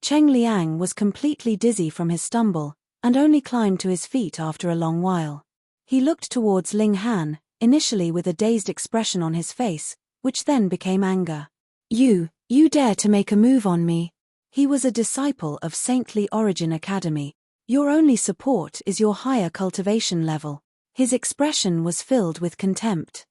Cheng Liang was completely dizzy from his stumble, and only climbed to his feet after a long while. He looked towards Ling Han, initially with a dazed expression on his face, which then became anger. You dare to make a move on me? He was a disciple of Saintly Origin Academy. Your only support is your higher cultivation level. His expression was filled with contempt.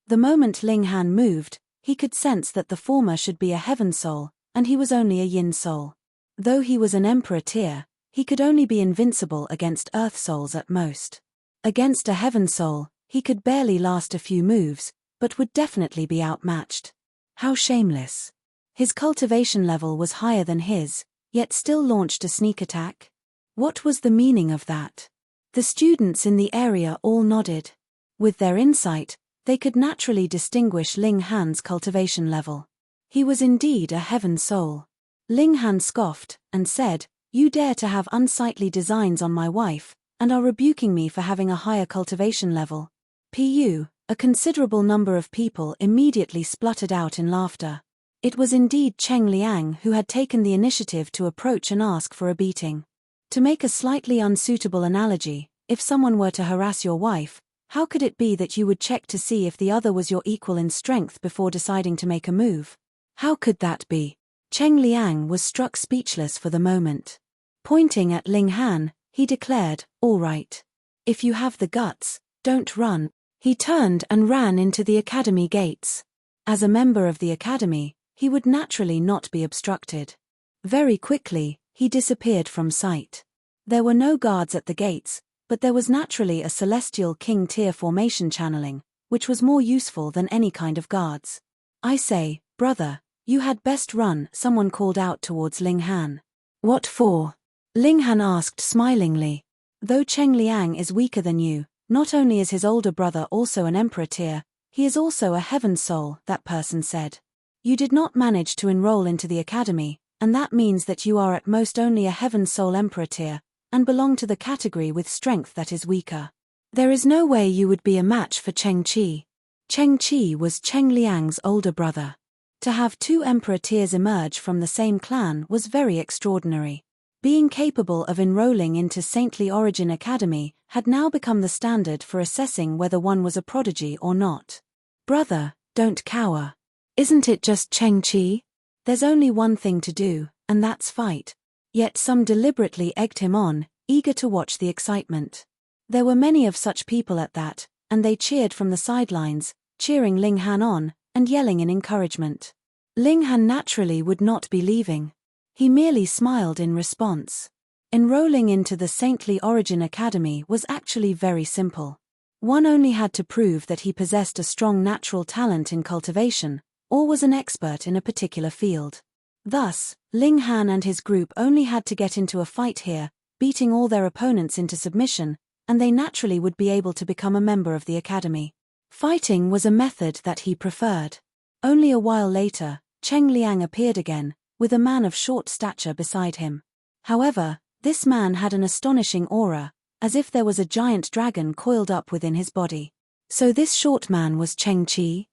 The moment Ling Han moved, he could sense that the former should be a heaven soul, and he was only a yin soul. Though he was an emperor tier, he could only be invincible against earth souls at most. Against a heaven soul, he could barely last a few moves, but would definitely be outmatched. How shameless. His cultivation level was higher than his, yet still launched a sneak attack? What was the meaning of that? The students in the area all nodded. With their insight, they could naturally distinguish Ling Han's cultivation level. He was indeed a heaven soul. Ling Han scoffed, and said, "You dare to have unsightly designs on my wife, and are rebuking me for having a higher cultivation level." A considerable number of people immediately spluttered out in laughter. It was indeed Cheng Liang who had taken the initiative to approach and ask for a beating. To make a slightly unsuitable analogy, if someone were to harass your wife, how could it be that you would check to see if the other was your equal in strength before deciding to make a move? How could that be? Cheng Liang was struck speechless for the moment. Pointing at Ling Han, he declared, "All right. If you have the guts, don't run." He turned and ran into the academy gates. As a member of the academy, he would naturally not be obstructed. Very quickly, he disappeared from sight. There were no guards at the gates, but there was naturally a celestial king tier formation channeling, which was more useful than any kind of guards. "I say, brother, you had best run," someone called out towards Ling Han. "What for?" Ling Han asked smilingly. "Though Cheng Liang is weaker than you, not only is his older brother also an emperor tier, he is also a heaven soul," that person said. "You did not manage to enroll into the academy, and that means that you are at most only a heaven soul emperor tier, and belong to the category with strength that is weaker. There is no way you would be a match for Cheng Qi." Cheng Qi was Cheng Liang's older brother. To have two emperor tiers emerge from the same clan was very extraordinary. Being capable of enrolling into Saintly Origin Academy had now become the standard for assessing whether one was a prodigy or not. "Brother, don't cower. Isn't it just Cheng Qi? There's only one thing to do, and that's fight." Yet some deliberately egged him on, eager to watch the excitement. There were many of such people at that, and they cheered from the sidelines, cheering Ling Han on, and yelling in encouragement. Ling Han naturally would not be leaving. He merely smiled in response. Enrolling into the Saintly Origin Academy was actually very simple. One only had to prove that he possessed a strong natural talent in cultivation, or was an expert in a particular field. Thus, Ling Han and his group only had to get into a fight here, beating all their opponents into submission, and they naturally would be able to become a member of the academy. Fighting was a method that he preferred. Only a while later, Cheng Liang appeared again, with a man of short stature beside him. However, this man had an astonishing aura, as if there was a giant dragon coiled up within his body. So this short man was Cheng Qi?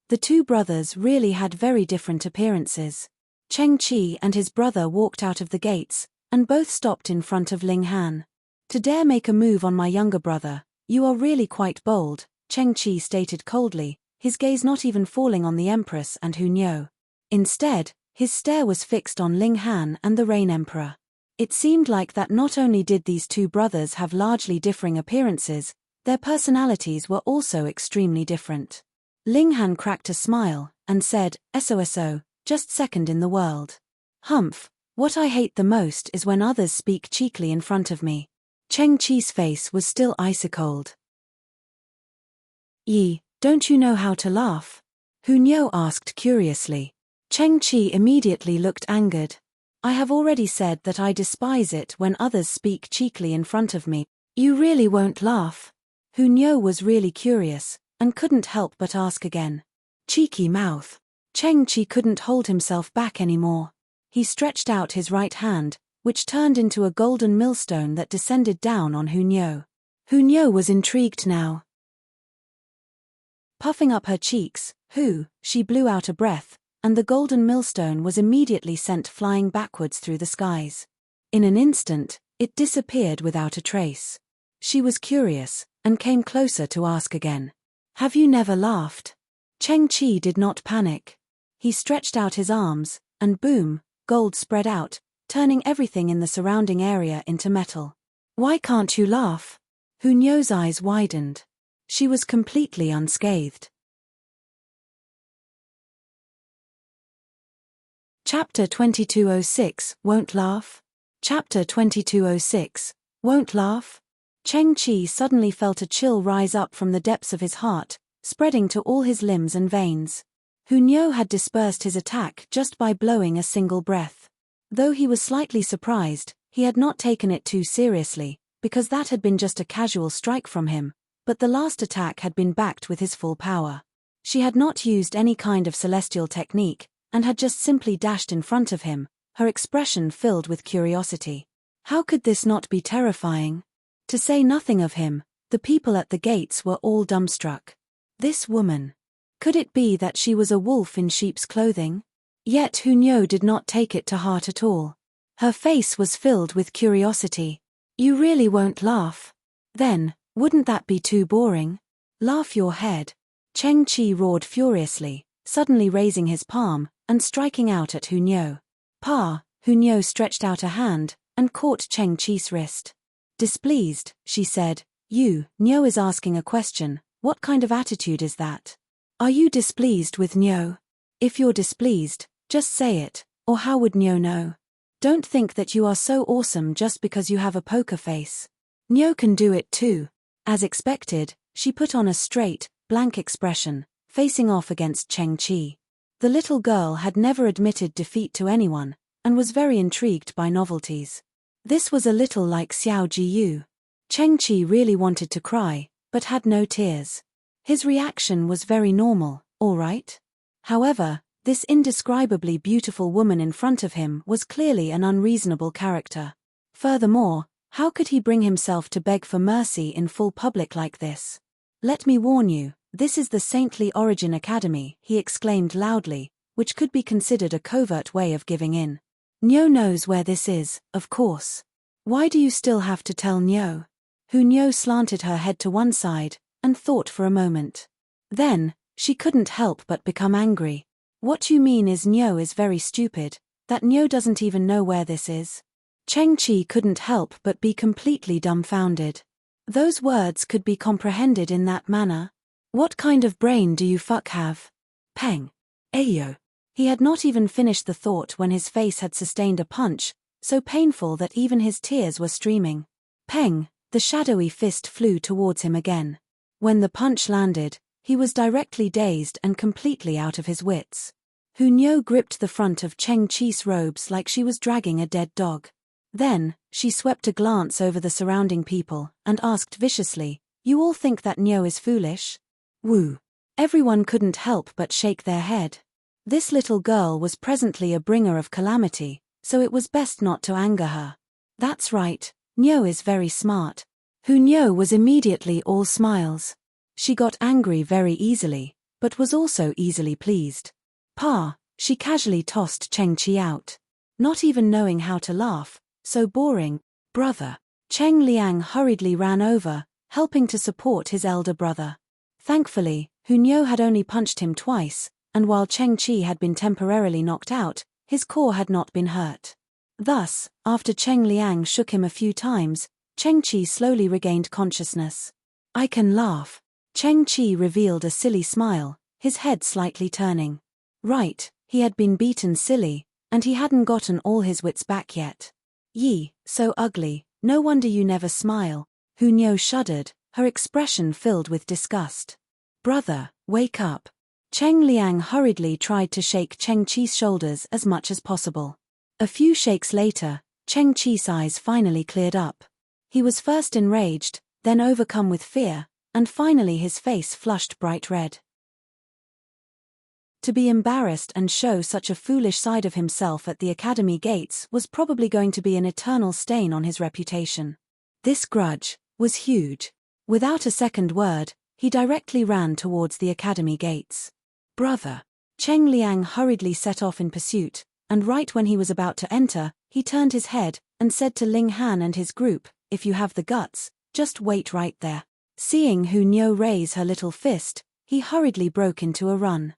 The two brothers really had very different appearances. Cheng Qi and his brother walked out of the gates, and both stopped in front of Ling Han. To dare make a move on my younger brother, you are really quite bold, Cheng Qi stated coldly, his gaze not even falling on the Empress and Hu Niu. Instead, his stare was fixed on Ling Han and the Rain Emperor. It seemed like that not only did these two brothers have largely differing appearances, their personalities were also extremely different. Ling Han cracked a smile, and said, "SOSO, just second in the world. Humph, what I hate the most is when others speak cheekily in front of me." Cheng Qi's face was still icy-cold. "Yi, don't you know how to laugh?" Hu Niu asked curiously. Cheng Qi immediately looked angered. "I have already said that I despise it when others speak cheekily in front of me. You really won't laugh?" Hu Niu was really curious, and couldn't help but ask again. Cheeky mouth. Cheng Qi couldn't hold himself back anymore. He stretched out his right hand, which turned into a golden millstone that descended down on Hu Niu. Hu Niu was intrigued now. Puffing up her cheeks, she blew out a breath, and the golden millstone was immediately sent flying backwards through the skies. In an instant, it disappeared without a trace. She was curious, and came closer to ask again. "Have you never laughed?" Cheng Qi did not panic. He stretched out his arms, and boom, gold spread out, turning everything in the surrounding area into metal. "Why can't you laugh?" Hu Niu's eyes widened. She was completely unscathed. Chapter 2206, Won't Laugh? Chapter 2206, Won't Laugh? Cheng Qi suddenly felt a chill rise up from the depths of his heart, spreading to all his limbs and veins. Hu Niu had dispersed his attack just by blowing a single breath. Though he was slightly surprised, he had not taken it too seriously, because that had been just a casual strike from him, but the last attack had been backed with his full power. She had not used any kind of celestial technique, and had just simply dashed in front of him, her expression filled with curiosity. How could this not be terrifying? To say nothing of him, the people at the gates were all dumbstruck. This woman. Could it be that she was a wolf in sheep's clothing? Yet Hu Niu did not take it to heart at all. Her face was filled with curiosity. "You really won't laugh? Then, wouldn't that be too boring? Laugh your head." Cheng Qi roared furiously, suddenly raising his palm, and striking out at Hu Niu. "Pa!" Hu Niu stretched out a hand, and caught Cheng Qi's wrist. Displeased, she said, Niu is asking a question, what kind of attitude is that? Are you displeased with Niu? If you're displeased, just say it, or how would Niu know? Don't think that you are so awesome just because you have a poker face. Niu can do it too." As expected, she put on a straight, blank expression, facing off against Cheng Qi. The little girl had never admitted defeat to anyone, and was very intrigued by novelties. This was a little like Xiao Jiyu. Cheng Qi really wanted to cry, but had no tears. His reaction was very normal, all right? However, this indescribably beautiful woman in front of him was clearly an unreasonable character. Furthermore, how could he bring himself to beg for mercy in full public like this? "Let me warn you, this is the Saintly Origin Academy," he exclaimed loudly, which could be considered a covert way of giving in. "Niu knows where this is, of course. Why do you still have to tell Niu?" Hu Niu slanted her head to one side, and thought for a moment. Then, she couldn't help but become angry. "What you mean is Niu is very stupid, that Niu doesn't even know where this is?" Cheng Qi couldn't help but be completely dumbfounded. Those words could be comprehended in that manner? What kind of brain do you fuck have? Peng. Ayo. He had not even finished the thought when his face had sustained a punch, so painful that even his tears were streaming. Peng, the shadowy fist flew towards him again. When the punch landed, he was directly dazed and completely out of his wits. Hu Niu gripped the front of Cheng Qi's robes like she was dragging a dead dog. Then, she swept a glance over the surrounding people, and asked viciously, "You all think that Niu is foolish?" Woo. Everyone couldn't help but shake their head. This little girl was presently a bringer of calamity, so it was best not to anger her. That's right, Niu is very smart. Hu Niu was immediately all smiles. She got angry very easily, but was also easily pleased. "Pa, She casually tossed Cheng Qi out. Not even knowing how to laugh, so boring. Brother. Cheng Liang hurriedly ran over, helping to support his elder brother. Thankfully, Hunyao had only punched him twice, and while Cheng Qi had been temporarily knocked out, his core had not been hurt. Thus, after Cheng Liang shook him a few times, Cheng Qi slowly regained consciousness. I can laugh. Cheng Qi revealed a silly smile, his head slightly turning. Right, he had been beaten silly, and he hadn't gotten all his wits back yet. Yi, so ugly, no wonder you never smile. Hunyao shuddered, her expression filled with disgust. Brother, wake up. Cheng Liang hurriedly tried to shake Cheng Qi's shoulders as much as possible. A few shakes later, Cheng Qi's eyes finally cleared up. He was first enraged, then overcome with fear, and finally his face flushed bright red. To be embarrassed and show such a foolish side of himself at the academy gates was probably going to be an eternal stain on his reputation. This grudge was huge. Without a second word, he directly ran towards the academy gates. Brother. Cheng Liang hurriedly set off in pursuit, and right when he was about to enter, he turned his head and said to Ling Han and his group, if you have the guts, just wait right there. Seeing Hunyao raise her little fist, he hurriedly broke into a run.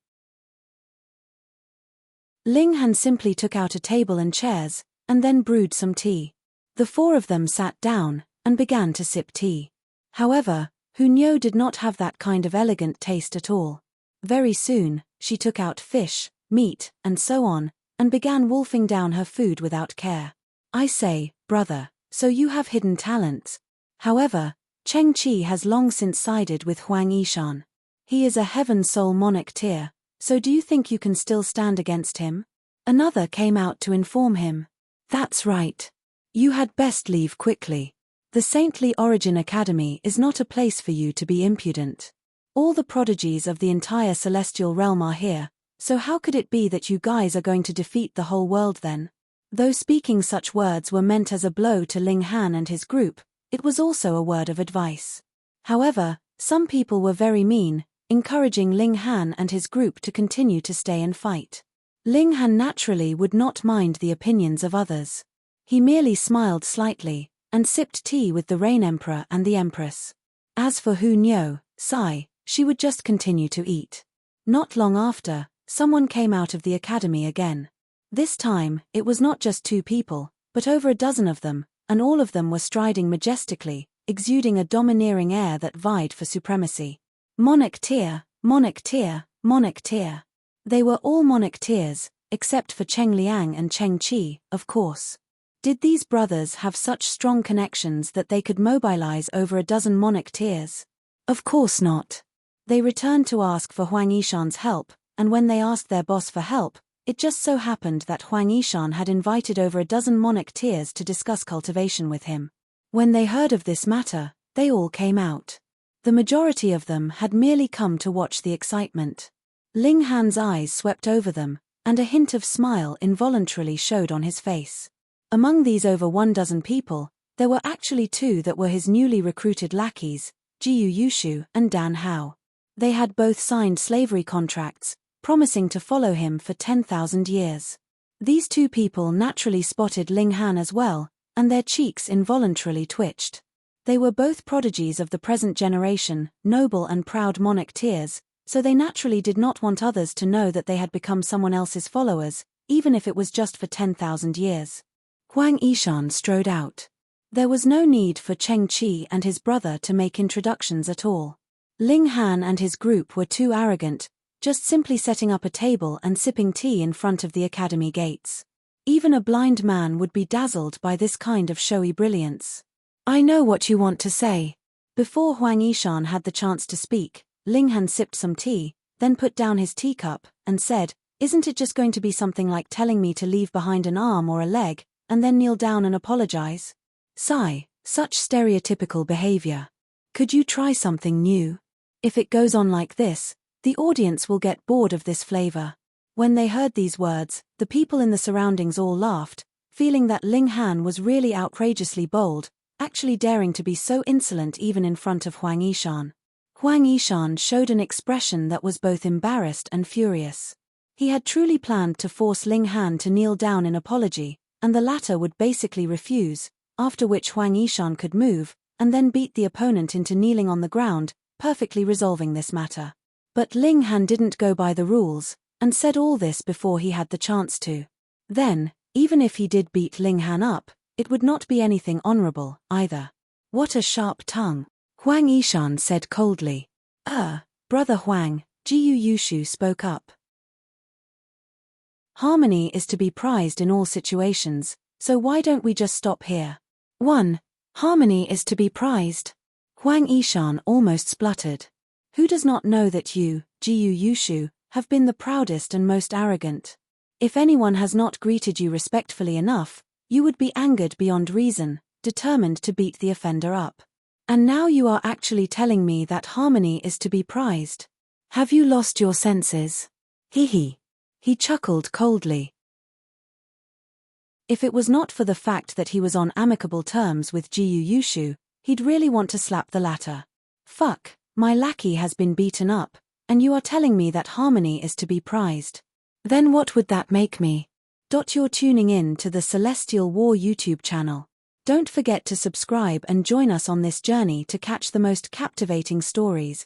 Ling Han simply took out a table and chairs, and then brewed some tea. The four of them sat down, and began to sip tea. However, Hunyao did not have that kind of elegant taste at all. Very soon, she took out fish, meat, and so on, and began wolfing down her food without care. I say, brother, so you have hidden talents. However, Cheng Qi has long since sided with Huang Yishan. He is a heaven soul monarch tier, so do you think you can still stand against him? Another came out to inform him. That's right. You had best leave quickly. The Saintly Origin Academy is not a place for you to be impudent. All the prodigies of the entire celestial realm are here, so how could it be that you guys are going to defeat the whole world then? Though speaking such words were meant as a blow to Ling Han and his group, it was also a word of advice. However, some people were very mean, encouraging Ling Han and his group to continue to stay and fight. Ling Han naturally would not mind the opinions of others. He merely smiled slightly, and sipped tea with the Rain Emperor and the Empress. As for Hunyao, she would just continue to eat. Not long after, someone came out of the academy again. This time, it was not just 2 people, but over a dozen of them, and all of them were striding majestically, exuding a domineering air that vied for supremacy. Monarch tier, monarch tier, monarch tier. They were all monarch tiers, except for Cheng Liang and Cheng Qi, of course. Did these brothers have such strong connections that they could mobilize over a dozen monarch tiers? Of course not. They returned to ask for Huang Yishan's help, and when they asked their boss for help, it just so happened that Huang Yishan had invited over a dozen monarch tiers to discuss cultivation with him. When they heard of this matter, they all came out. The majority of them had merely come to watch the excitement. Ling Han's eyes swept over them, and a hint of smile involuntarily showed on his face. Among these over 12 people, there were actually 2 that were his newly recruited lackeys, Jiu Yushu and Dan Hao. They had both signed slavery contracts, promising to follow him for 10,000 years. These 2 people naturally spotted Ling Han as well, and their cheeks involuntarily twitched. They were both prodigies of the present generation, noble and proud monarch tiers, so they naturally did not want others to know that they had become someone else's followers, even if it was just for 10,000 years. Huang Yishan strode out. There was no need for Cheng Qi and his brother to make introductions at all. Ling Han and his group were too arrogant, just simply setting up a table and sipping tea in front of the academy gates. Even a blind man would be dazzled by this kind of showy brilliance. I know what you want to say. Before Huang Yishan had the chance to speak, Ling Han sipped some tea, then put down his teacup, and said, Isn't it just going to be something like telling me to leave behind an arm or a leg, and then kneel down and apologize? Sigh, such stereotypical behavior. Could you try something new? If it goes on like this, the audience will get bored of this flavor. When they heard these words, the people in the surroundings all laughed, feeling that Ling Han was really outrageously bold, actually daring to be so insolent even in front of Huang Yishan. Huang Yishan showed an expression that was both embarrassed and furious. He had truly planned to force Ling Han to kneel down in apology, and the latter would basically refuse, after which Huang Yishan could move, and then beat the opponent into kneeling on the ground, perfectly resolving this matter. But Ling Han didn't go by the rules, and said all this before he had the chance to. Then, even if he did beat Ling Han up, it would not be anything honorable, either. What a sharp tongue, Huang Yishan said coldly. Brother Huang, Jiu Yushu spoke up. Harmony is to be prized in all situations, so why don't we just stop here? 1. Harmony is to be prized. Huang Yishan almost spluttered. Who does not know that you, Jiu Yushu, have been the proudest and most arrogant? If anyone has not greeted you respectfully enough, you would be angered beyond reason, determined to beat the offender up. And now you are actually telling me that harmony is to be prized. Have you lost your senses? He chuckled coldly. If it was not for the fact that he was on amicable terms with Jiu Yushu, he'd really want to slap the latter. Fuck, my lackey has been beaten up, and you are telling me that harmony is to be prized. Then what would that make me? You're tuning in to the Celestial War YouTube channel. Don't forget to subscribe and join us on this journey to catch the most captivating stories,